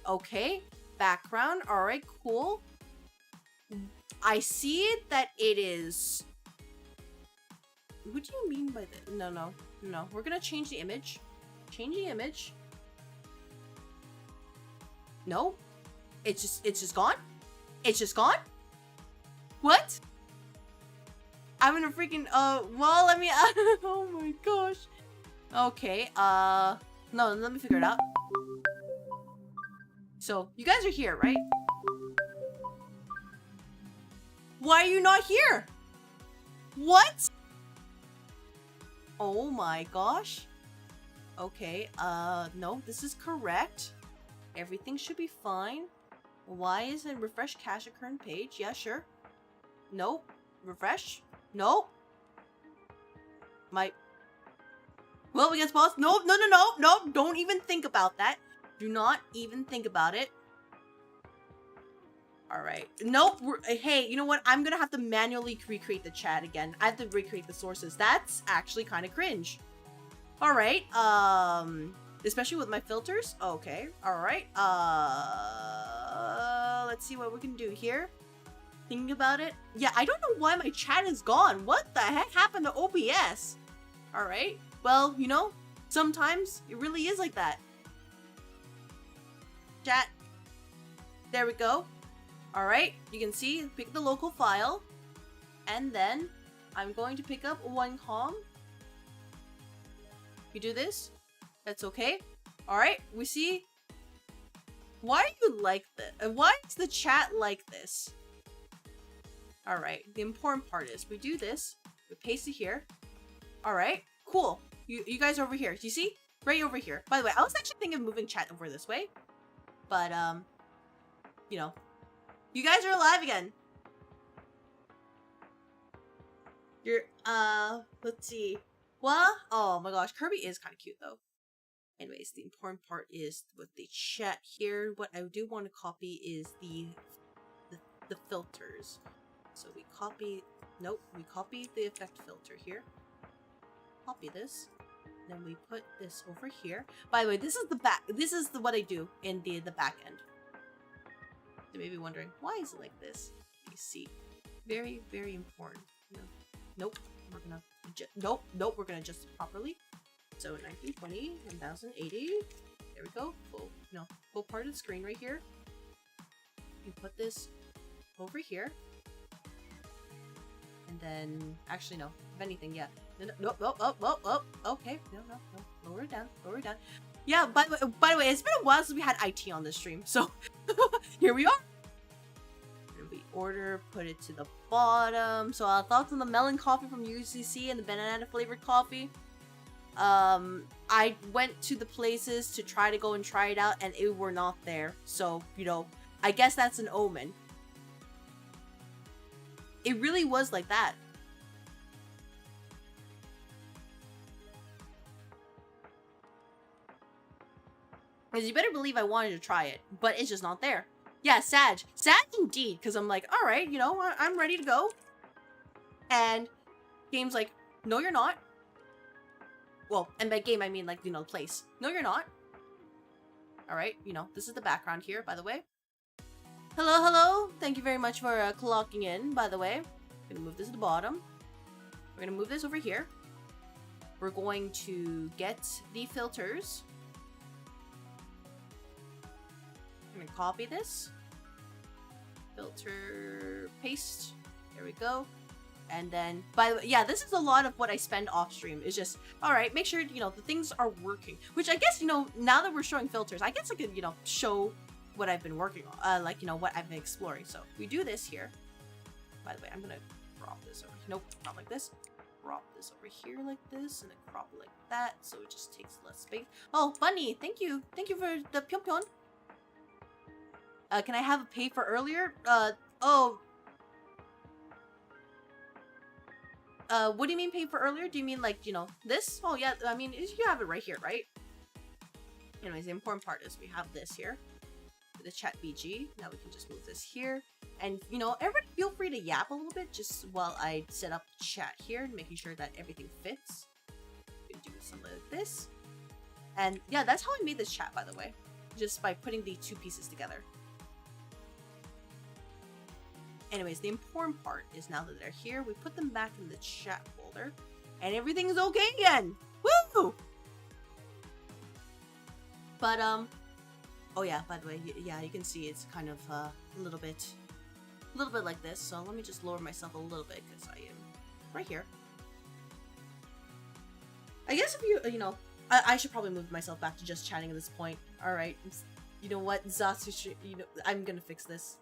Okay. Background. Alright, cool. I see that it is... What do you mean by that? No. We're gonna change the image. Change the image. No. It's just gone? It's just gone? What? I'm gonna freaking, well, let me, oh my gosh. Okay, no, let me figure it out. So, you guys are here, right? Why are you not here? What? Oh my gosh. Okay, no, this is correct. Everything should be fine. Why is it refresh cache at current page? Yeah, sure. Nope. Refresh? Nope. Well, we get pause. No. Don't even think about that. Do not even think about it. Alright. Nope. Hey, you know what? I'm gonna have to manually recreate the chat again. I have to recreate the sources. That's actually kind of cringe. Alright. Especially with my filters. Okay. Alright. Let's see what we can do here. Thinking about it. Yeah, I don't know why my chat is gone. What the heck happened to OBS? Alright. Well, you know, sometimes it really is like that. Chat. There we go. Alright, you can see, pick the local file. And then, I'm going to pick up one com. You do this. That's okay. Alright, we see. Why are you like this? Why is the chat like this? Alright, the important part is, we do this. We paste it here. Alright, cool. You guys are over here. Do you see? Right over here. By the way, I was actually thinking of moving chat over this way. But, you know. You guys are alive again. You're, let's see. Well, oh my gosh, Kirby is kind of cute though. Anyways, the important part is with the chat here. What I do want to copy is the filters. So we copy, nope, we copy the effect filter here. Copy this. Then we put this over here. By the way, this is what I do in the back end. You may be wondering, why is it like this? You see, very, very important. No. Nope, we're gonna nope, we're gonna adjust it properly. So 1920, 1080. There we go. Full part of the screen right here. You put this over here. And then, actually no, if anything, yeah. No, okay, no, lower it down. Yeah, by the way, it's been a while since we had IT on this stream, so here we are. And we put it to the bottom. So our thoughts on the melon coffee from UCC and the banana flavored coffee. I went to the places to try it out, and it were not there. So, you know, I guess that's an omen. It really was like that. Because you better believe I wanted to try it, but it's just not there. Yeah, Sag indeed, because I'm like, alright, you know, I'm ready to go. And game's like, no you're not. Well, and by game I mean like, you know, place. No you're not. Alright, you know, this is the background here, by the way. Hello. Thank you very much for clocking in, by the way. I'm gonna move this to the bottom. We're gonna move this over here. We're going to get the filters. I'm gonna copy this. Filter, paste. There we go. And then, by the way, yeah, this is a lot of what I spend off stream. Is just, alright, make sure, you know, the things are working. Which I guess, you know, now that we're showing filters, I guess I could, you know, show what I've been working on, like, you know, what I've been exploring. So we do this here. By the way, I'm gonna crop this over. Nope, not like this. Crop this over here like this, and then crop it like that, so it just takes less space. Oh, Bunny, thank you for the pyong. Can I have a pay for earlier? Oh, what do you mean pay for earlier? Do you mean like, you know, this? Oh yeah, I mean, you have it right here, right? Anyways, the important part is we have this here, the chat BG. Now we can just move this here. And, you know, everybody feel free to yap a little bit just while I set up chat here, making sure that everything fits. We can do something like this. And yeah, that's how I made this chat, by the way. Just by putting the two pieces together. Anyways, the important part is now that they're here, we put them back in the chat folder. And everything's okay again! Woo! But, oh yeah, by the way, yeah, you can see it's kind of a little bit like this. So let me just lower myself a little bit because I am right here. I guess if you know, I should probably move myself back to just chatting at this point. All right, you know what, Zatsudan, you know, I'm gonna fix this.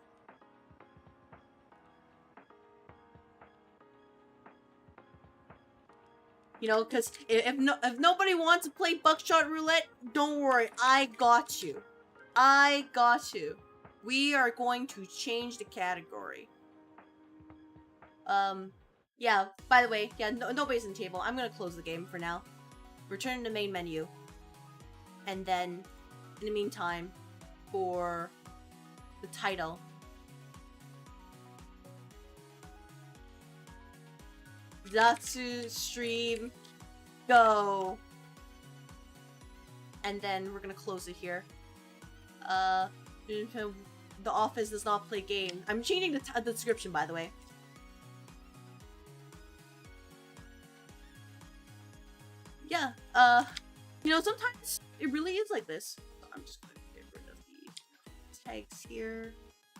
You know, because if nobody wants to play buckshot roulette, don't worry, I got you. I got you. We are going to change the category. Yeah, by the way, yeah, nobody's in the table. I'm gonna close the game for now. Return to main menu. And then, in the meantime, for the title, Zatsudan STREAM GO. And then we're gonna close it here. The office does not play game. I'm changing the description, by the way. Yeah, you know, sometimes it really is like this. So I'm just gonna get rid of the tags here.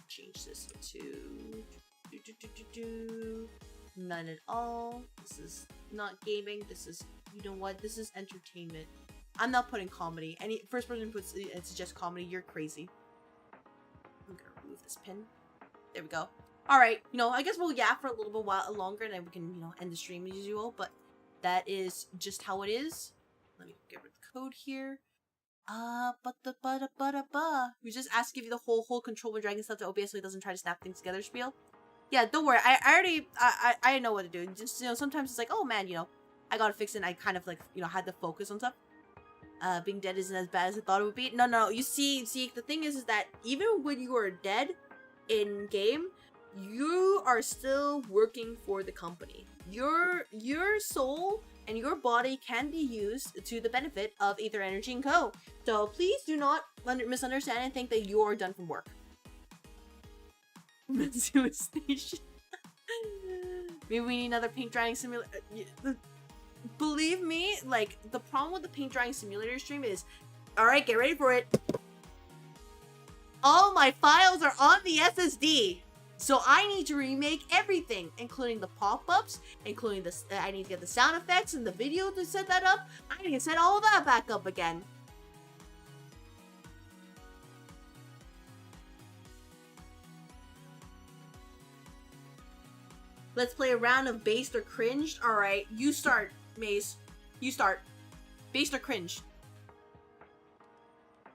Change this to none at all. This is not gaming. This is, you know what? This is entertainment. I'm not putting comedy. Any first person puts it's just comedy. You're crazy. I'm gonna remove this pin. There we go. All right. You know, I guess we'll yap for a little bit while longer, and then we can, you know, end the stream as usual. But that is just how it is. Let me get rid of the code here. We just asked to give you the whole control when dragging stuff to OBS so it doesn't try to snap things together spiel. Yeah, don't worry. I already I know what to do. Just, you know, sometimes it's like, oh man, you know, I gotta fix it. And I kind of like, you know, had to focus on stuff. Being dead isn't as bad as I thought it would be. No. You see, the thing is that even when you are dead in game, you are still working for the company. Your soul and your body can be used to the benefit of Aether Energy & Co. So please do not misunderstand and think that you are done from work. Station. Maybe we need another paint drying simulator. Believe me, like, the problem with the paint drying simulator stream is, alright, get ready for it. All my files are on the SSD. So I need to remake everything, including the pop-ups, including this. I need to get the sound effects and the video to set that up. I need to set all that back up again. Let's play a round of based or cringed. All right, you start, Maze. You start. Based or cringed.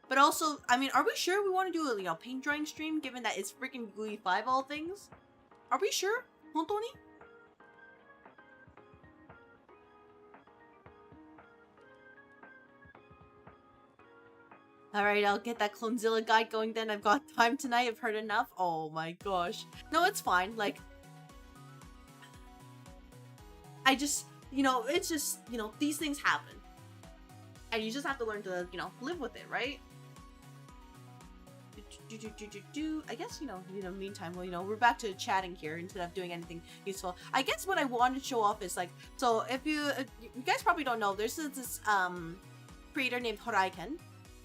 But also, I mean, are we sure we want to do a, you know, paint drying stream, given that it's freaking GUI 5 all things? Are we sure? Hontoni? Alright, I'll get that Clonezilla guide going then. I've got time tonight. I've heard enough. Oh my gosh. No, it's fine. Like, I just, you know, it's just, you know, these things happen. And you just have to learn to, you know, live with it, right? I guess, you know, meantime, well, you know, we're back to chatting here instead of doing anything useful. I guess what I wanted to show off is, like, so if you guys probably don't know, there's this creator named Horaiken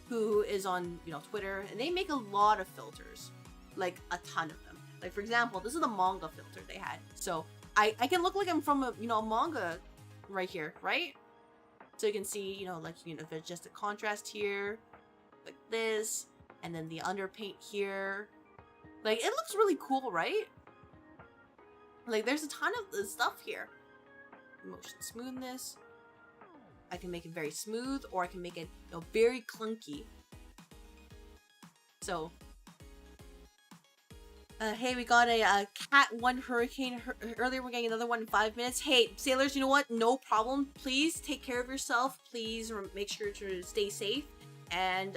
who is on, you know, Twitter, and they make a lot of filters, like a ton of them. Like, for example, this is the manga filter they had. So I can look like I'm from a, you know, a manga right here, right? So you can see, you know, like, you know, there's just a contrast here, like this. And then the underpaint here. Like, it looks really cool, right? Like, there's a ton of stuff here. Motion smoothness. I can make it very smooth, or I can make it, you know, very clunky. So, Hey, we got a cat 1 hurricane earlier. We're getting another one in 5 minutes. Hey, sailors, you know what? No problem. Please take care of yourself. Please make sure to stay safe. And,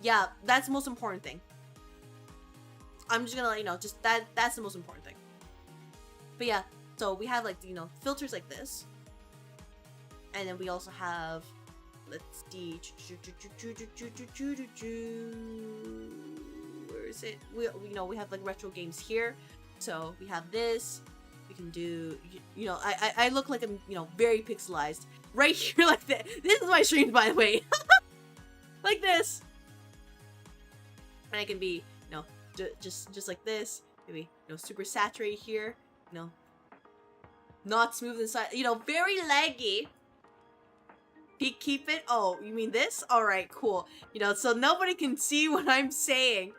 yeah, that's the most important thing. I'm just gonna let you know, just that's the most important thing. But yeah, so we have, like, you know, filters like this. And then we also have, let's see, where is it? We you know, we have like retro games here. So we have this. We can do, you know, I look like I'm, you know, very pixelized right here like that. This is my stream, by the way. Like this. And I can be, you know, just like this. Maybe, you know, super saturated here. You know, not smooth inside. You know, very laggy. Keep it. Oh, you mean this? All right, cool. You know, so nobody can see what I'm saying.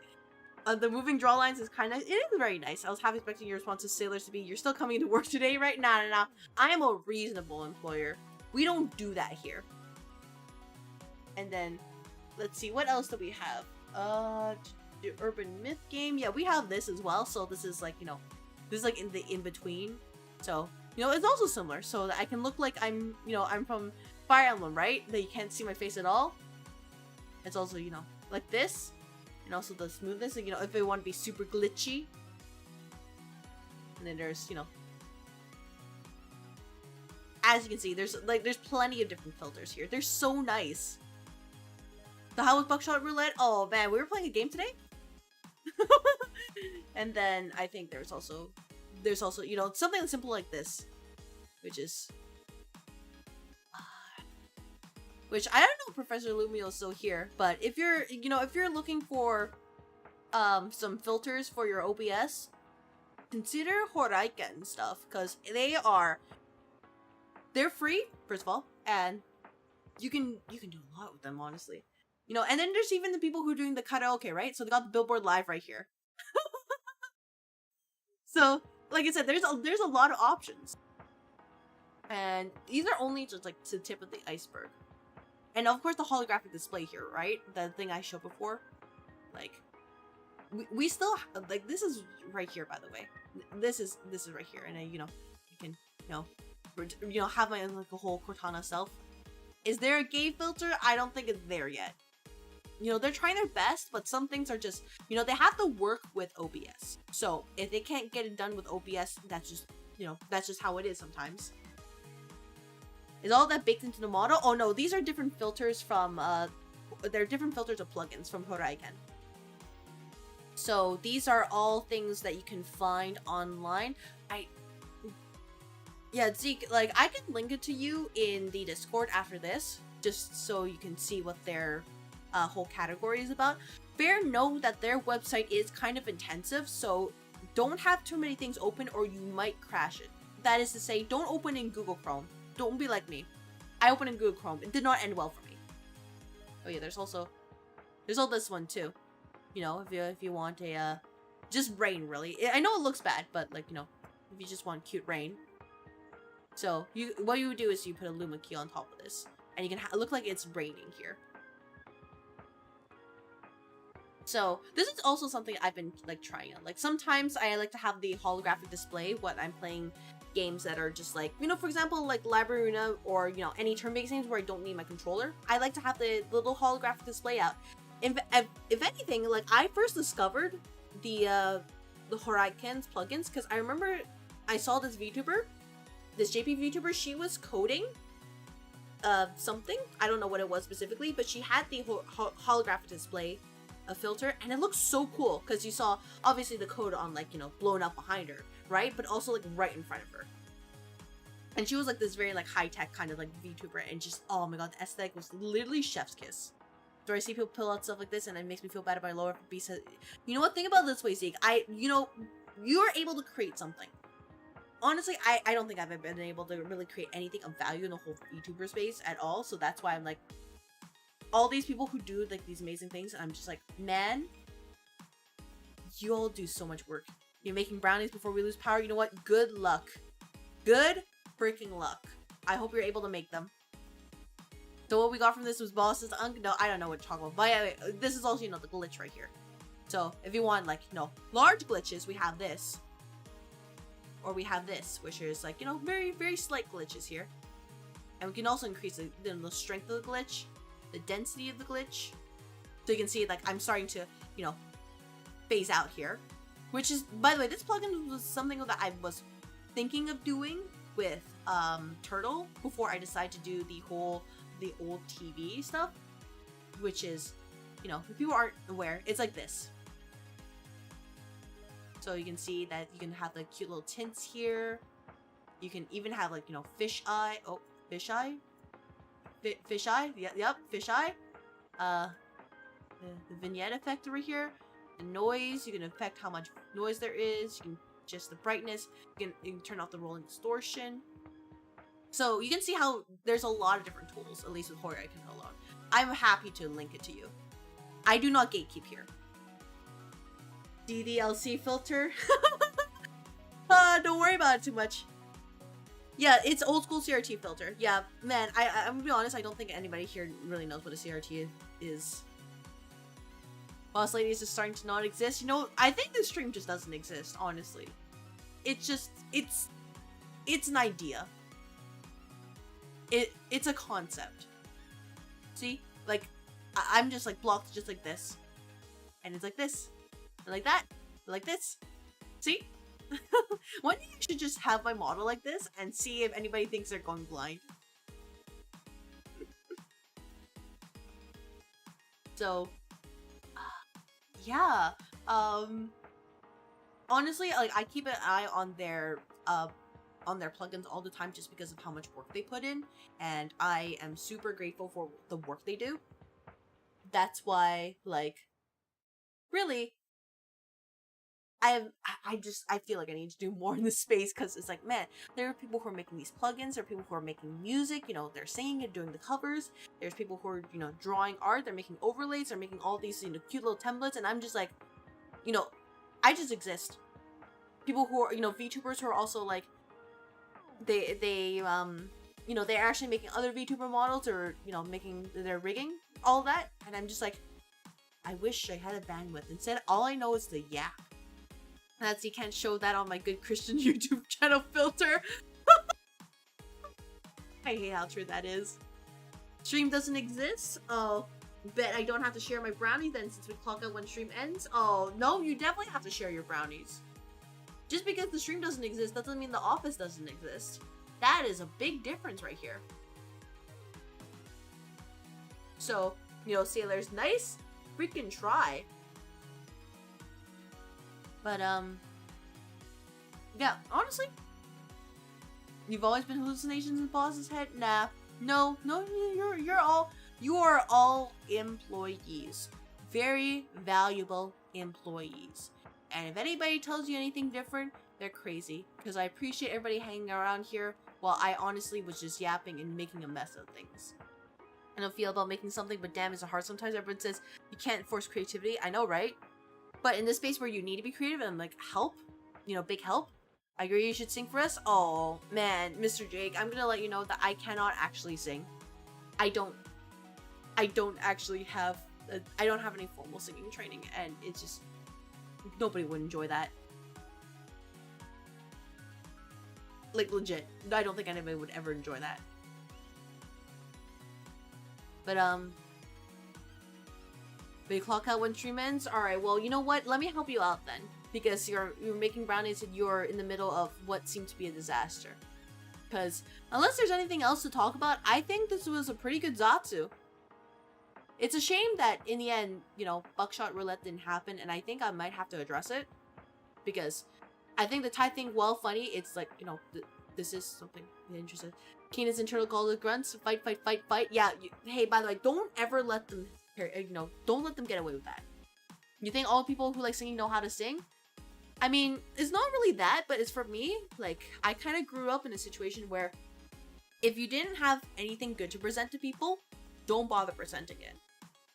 The moving draw lines is kind of, it is very nice. I was half expecting your response to sailors to be, you're still coming to work today, right? Nah. I am a reasonable employer. We don't do that here. And then, let's see, what else do we have? The urban myth game. Yeah, we have this as well. So this is like, you know, this is like in the in-between. So, you know, it's also similar. So that I can look like I'm, you know, I'm from Fire Emblem, right? That you can't see my face at all. It's also, you know, like this. And also the smoothness, you know, if they want to be super glitchy. And then there's, you know, as you can see, there's plenty of different filters here. They're so nice. So how was Buckshot Roulette? Oh man, we were playing a game today. And then I think there's also, you know, something simple like this, which is, which I don't know if Professor Lumio is still here, but if you're, you know, if you're looking for some filters for your OBS, consider Horaiken stuff, because they're free, first of all, and you can do a lot with them, honestly. You know, and then there's even the people who are doing the karaoke, right? So they got the billboard live right here. So, like I said, there's a lot of options. And these are only just like the tip of the iceberg. And of course the holographic display here, right? The thing I showed before. Like, we still, like, this is right here, by the way. This is right here. And I, you know, you can, you know, have my, like, a whole Cortana self. Is there a gay filter? I don't think it's there yet. You know, they're trying their best, but some things are just, you know, they have to work with OBS. So if they can't get it done with OBS, that's just, you know, that's just how it is sometimes. Is all that baked into the model? Oh no, these are different filters from, they're different filters of plugins from Horaiken. So these are all things that you can find online. Yeah, Zeke, like, I can link it to you in the Discord after this, just so you can see what their whole category is about. Fair note that their website is kind of intensive, so don't have too many things open or you might crash it. That is to say, don't open in Google Chrome. Don't be like me. I opened in Google Chrome. It did not end well for me. Oh yeah, there's all this one too. You know, if you want a just rain, really. I know it looks bad, but, like, you know, if you just want cute rain. So what you would do is you put a Luma key on top of this, and you can look like it's raining here. So this is also something I've been, like, trying out. Like, sometimes I like to have the holographic display when I'm playing games that are just, like, you know, for example, like Labruna, or, you know, any turn-based games where I don't need my controller. I like to have the little holographic display out. If anything, like, I first discovered the Horaiken's plugins because I remember I saw this VTuber, this JP VTuber. She was coding something. I don't know what it was specifically, but she had the holographic display filter, and it looked so cool because you saw obviously the code on, like, you know, blown up behind her, right? But also, like, right in front of her. And she was, like, this very, like, high-tech kind of, like, VTuber, and just, oh my god, the aesthetic was literally chef's kiss. So I see people pull out stuff like this, and it makes me feel bad about my lower beast. You know what? Think about it this way, Zeke. You know, you're able to create something. Honestly, I don't think I've been able to really create anything of value in the whole VTuber space at all. So that's why I'm like, all these people who do, like, these amazing things, and I'm just like, man, you all do so much work. You're making brownies before we lose power. You know what? Good luck. Good freaking luck. I hope you're able to make them. So what we got from this was bosses. No, I don't know what to talk about. But yeah, this is also, you know, the glitch right here. So if you want like, you know, large glitches, we have this. Or we have this, which is like, you know, very, very slight glitches here. And we can also increase the strength of the glitch, the density of the glitch. So you can see like I'm starting to, you know, phase out here. Which is, by the way, this plugin was something that I was thinking of doing with Turtle before I decided to do the old TV stuff. Which is, you know, if people aren't aware, it's like this. So you can see that you can have the cute little tints here. You can even have like, you know, fish eye. Oh, fish eye? Fish eye? Yep, fish eye. The vignette effect over here. The noise, you can affect how much noise there is. You can adjust the brightness. You can turn off the rolling distortion. So you can see how there's a lot of different tools, at least with Horror I can go along. I'm happy to link it to you. I do not gatekeep here. DDLC filter. Don't worry about it too much. Yeah, it's old school CRT filter. Yeah, man, I'm gonna be honest, I don't think anybody here really knows what a CRT is. Boss Lady is just starting to not exist. You know, I think this stream just doesn't exist, honestly. It's just, it's an idea. It's a concept. See? Like, I'm just like blocked just like this. And it's like this. And like that. And like this. See? One day you should just have my model like this and see if anybody thinks they're going blind. So, yeah. Honestly, like I keep an eye on their plugins all the time just because of how much work they put in, and I am super grateful for the work they do. That's why, like, really, I feel like I need to do more in this space, because it's like, man, there are people who are making these plugins, there are people who are making music, you know, they're singing and doing the covers, there's people who are, you know, drawing art, they're making overlays, they're making all these, you know, cute little templates, and I'm just like, you know, I just exist. People who are, you know, VTubers who are also like, you know, they're actually making other VTuber models, or, you know, making their rigging, all that, and I'm just like, I wish I had a bandwidth. Instead, all I know is the yap. That's, you can't show that on my good Christian YouTube channel filter. I hate how true that is. Stream doesn't exist? Oh, bet I don't have to share my brownies then, since we clock out when stream ends? Oh, no, you definitely have to share your brownies. Just because the stream doesn't exist doesn't mean the office doesn't exist. That is a big difference right here. So, you know, Sailor's nice. Freaking try. But, yeah, honestly, you've always been hallucinations in boss's head? Nah. No, you are all employees. Very valuable employees. And if anybody tells you anything different, they're crazy. Because I appreciate everybody hanging around here while I honestly was just yapping and making a mess of things. I don't feel about making something, but damn, it's hard sometimes. Everyone says you can't force creativity. I know, right? But in this space where you need to be creative and like help, you know, big help, I agree you should sing for us. Oh man, Mr. Jake, I'm gonna let you know that I cannot actually sing. I don't actually have, I don't have any formal singing training, and it's just, nobody would enjoy that. Like, legit. I don't think anybody would ever enjoy that. But, you clock out when stream ends? Alright, well, you know what? Let me help you out then. Because you're making brownies and you're in the middle of what seemed to be a disaster. Because, unless there's anything else to talk about, I think this was a pretty good Zatsu. It's a shame that, in the end, you know, Buckshot Roulette didn't happen, and I think I might have to address it. Because I think the Thai thing, while funny, it's like, you know, this is something interesting. Keenan's internal call the grunts, fight, fight, fight, fight. Yeah, hey, by the way, don't ever let them, you know, don't let them get away with that. You think all people who like singing know how to sing? I mean, it's not really that, but it's for me, like, I kind of grew up in a situation where if you didn't have anything good to present to people, don't bother presenting it.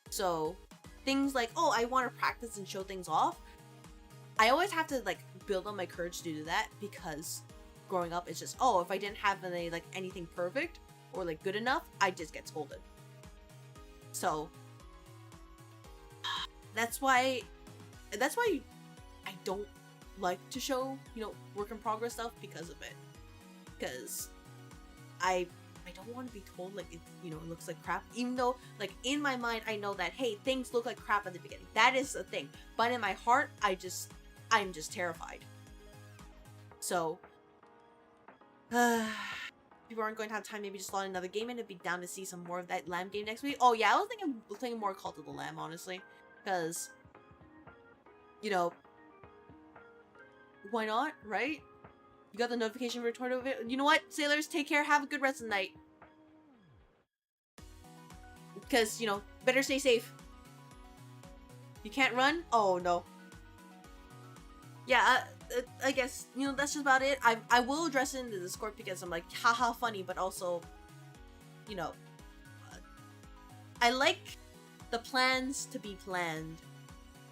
So, things like, oh, I want to practice and show things off, I always have to, like, build on my courage to do that, because growing up, it's just, oh, if I didn't have any, like, anything perfect or, like, good enough, I just get scolded. So, that's why that's why I don't like to show, you know, work in progress stuff because of it. Because I don't want to be told like it, you know, it looks like crap, even though like in my mind I know that, hey, things look like crap at the beginning. That is the thing. But in my heart, I'm just terrified. So people aren't going to have time, maybe just slot another game in and be down to see some more of that Lamb game next week. Oh yeah, I was thinking more Cult of the Lamb, honestly. Because, you know, why not, right? You got the notification for Tornado video. You know what, sailors, take care, have a good rest of the night. Because, you know, better stay safe. You can't run? Oh no. Yeah, I guess, you know, that's just about it. I will address it in the Discord because I'm like, haha, funny, but also, you know, I like the plans to be planned,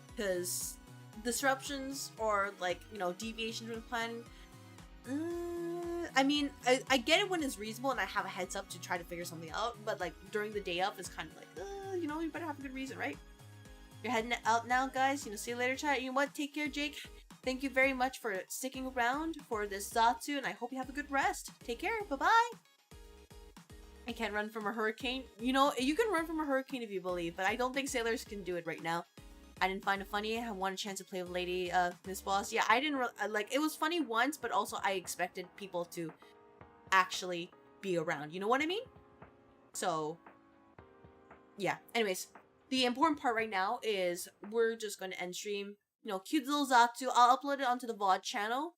because disruptions or, like, you know, deviations from the plan, I mean, I get it when it's reasonable and I have a heads up to try to figure something out, but, like, during the day up, it's kind of like, you know, you better have a good reason, right? You're heading out now, guys. You know, see you later, chat. You know what? Take care, Jake. Thank you very much for sticking around for this Zatsu, and I hope you have a good rest. Take care. Bye-bye. I can't run from a hurricane. You know, you can run from a hurricane if you believe, but I don't think sailors can do it right now. I didn't find it funny. I wanted a chance to play with Lady Miss Boss. Yeah, I didn't like, it was funny once, but also I expected people to actually be around. You know what I mean? So, yeah. Anyways, the important part right now is we're just going to end stream. You know, cute little Zatsu. I'll upload it onto the VOD channel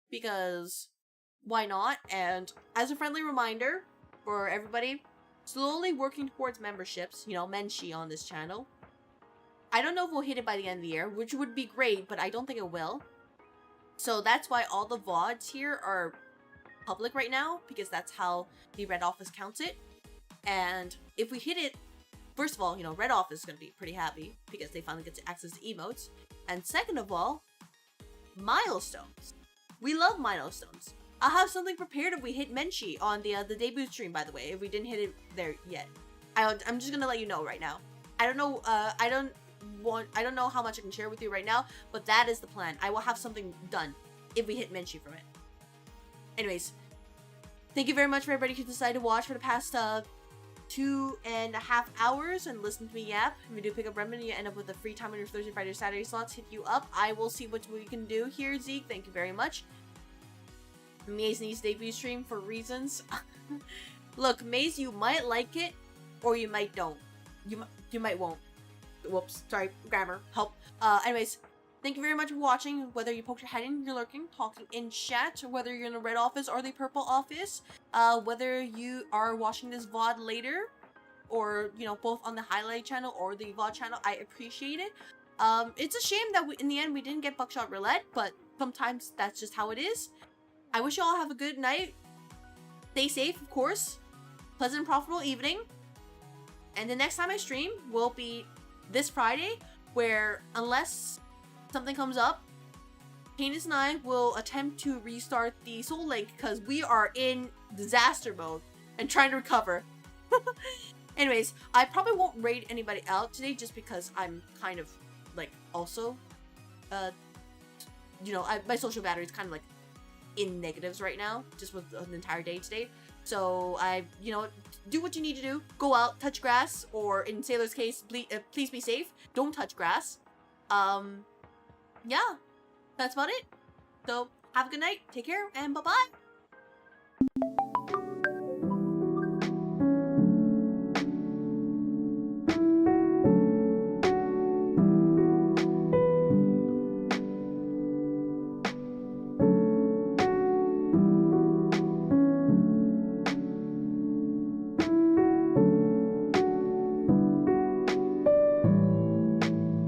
because why not? And as a friendly reminder for everybody, slowly working towards memberships, you know, Menshi on this channel. I don't know if we'll hit it by the end of the year, which would be great, but I don't think it will. So that's why all the VODs here are public right now, because that's how the Red Office counts it. And if we hit it, first of all, you know, Red Office is going to be pretty happy because they finally get to access to emotes. And second of all, milestones. We love milestones. I'll have something prepared if we hit Menshi on the debut stream, by the way, if we didn't hit it there yet. I'm just gonna let you know right now. I don't know, I don't know how much I can share with you right now, but that is the plan. I will have something done if we hit Menshi from it. Anyways, thank you very much for everybody who decided to watch for the past 2.5 hours and listen to me yap. If you do pick up Redmond and you end up with a free time on your Thursday, Friday, Saturday slots, hit you up. I will see what we can do here, Zeke. Thank you very much. Maze needs debut stream for reasons. Look, Maze, you might like it, or you might don't. You might won't. Whoops, sorry, grammar, help. Anyways, thank you very much for watching. Whether you poked your head in, you're lurking, talking in chat, whether you're in the red office or the purple office, whether you are watching this VOD later, or, you know, both on the highlight channel or the VOD channel, I appreciate it. It's a shame that in the end we didn't get Buckshot Roulette, but sometimes that's just how it is. I wish you all have a good night. Stay safe, of course. Pleasant and profitable evening. And the next time I stream will be this Friday, where unless something comes up, Canis and I will attempt to restart the Soul Lake because we are in disaster mode and trying to recover. Anyways, I probably won't raid anybody out today just because I'm kind of like also, you know, my social battery is kind of like in negatives right now, just with an entire day today. So you know, do what you need to do. Go out, touch grass, or in Sailor's case, please be safe. Don't touch grass. Yeah, that's about it. So have a good night. Take care, and bye-bye.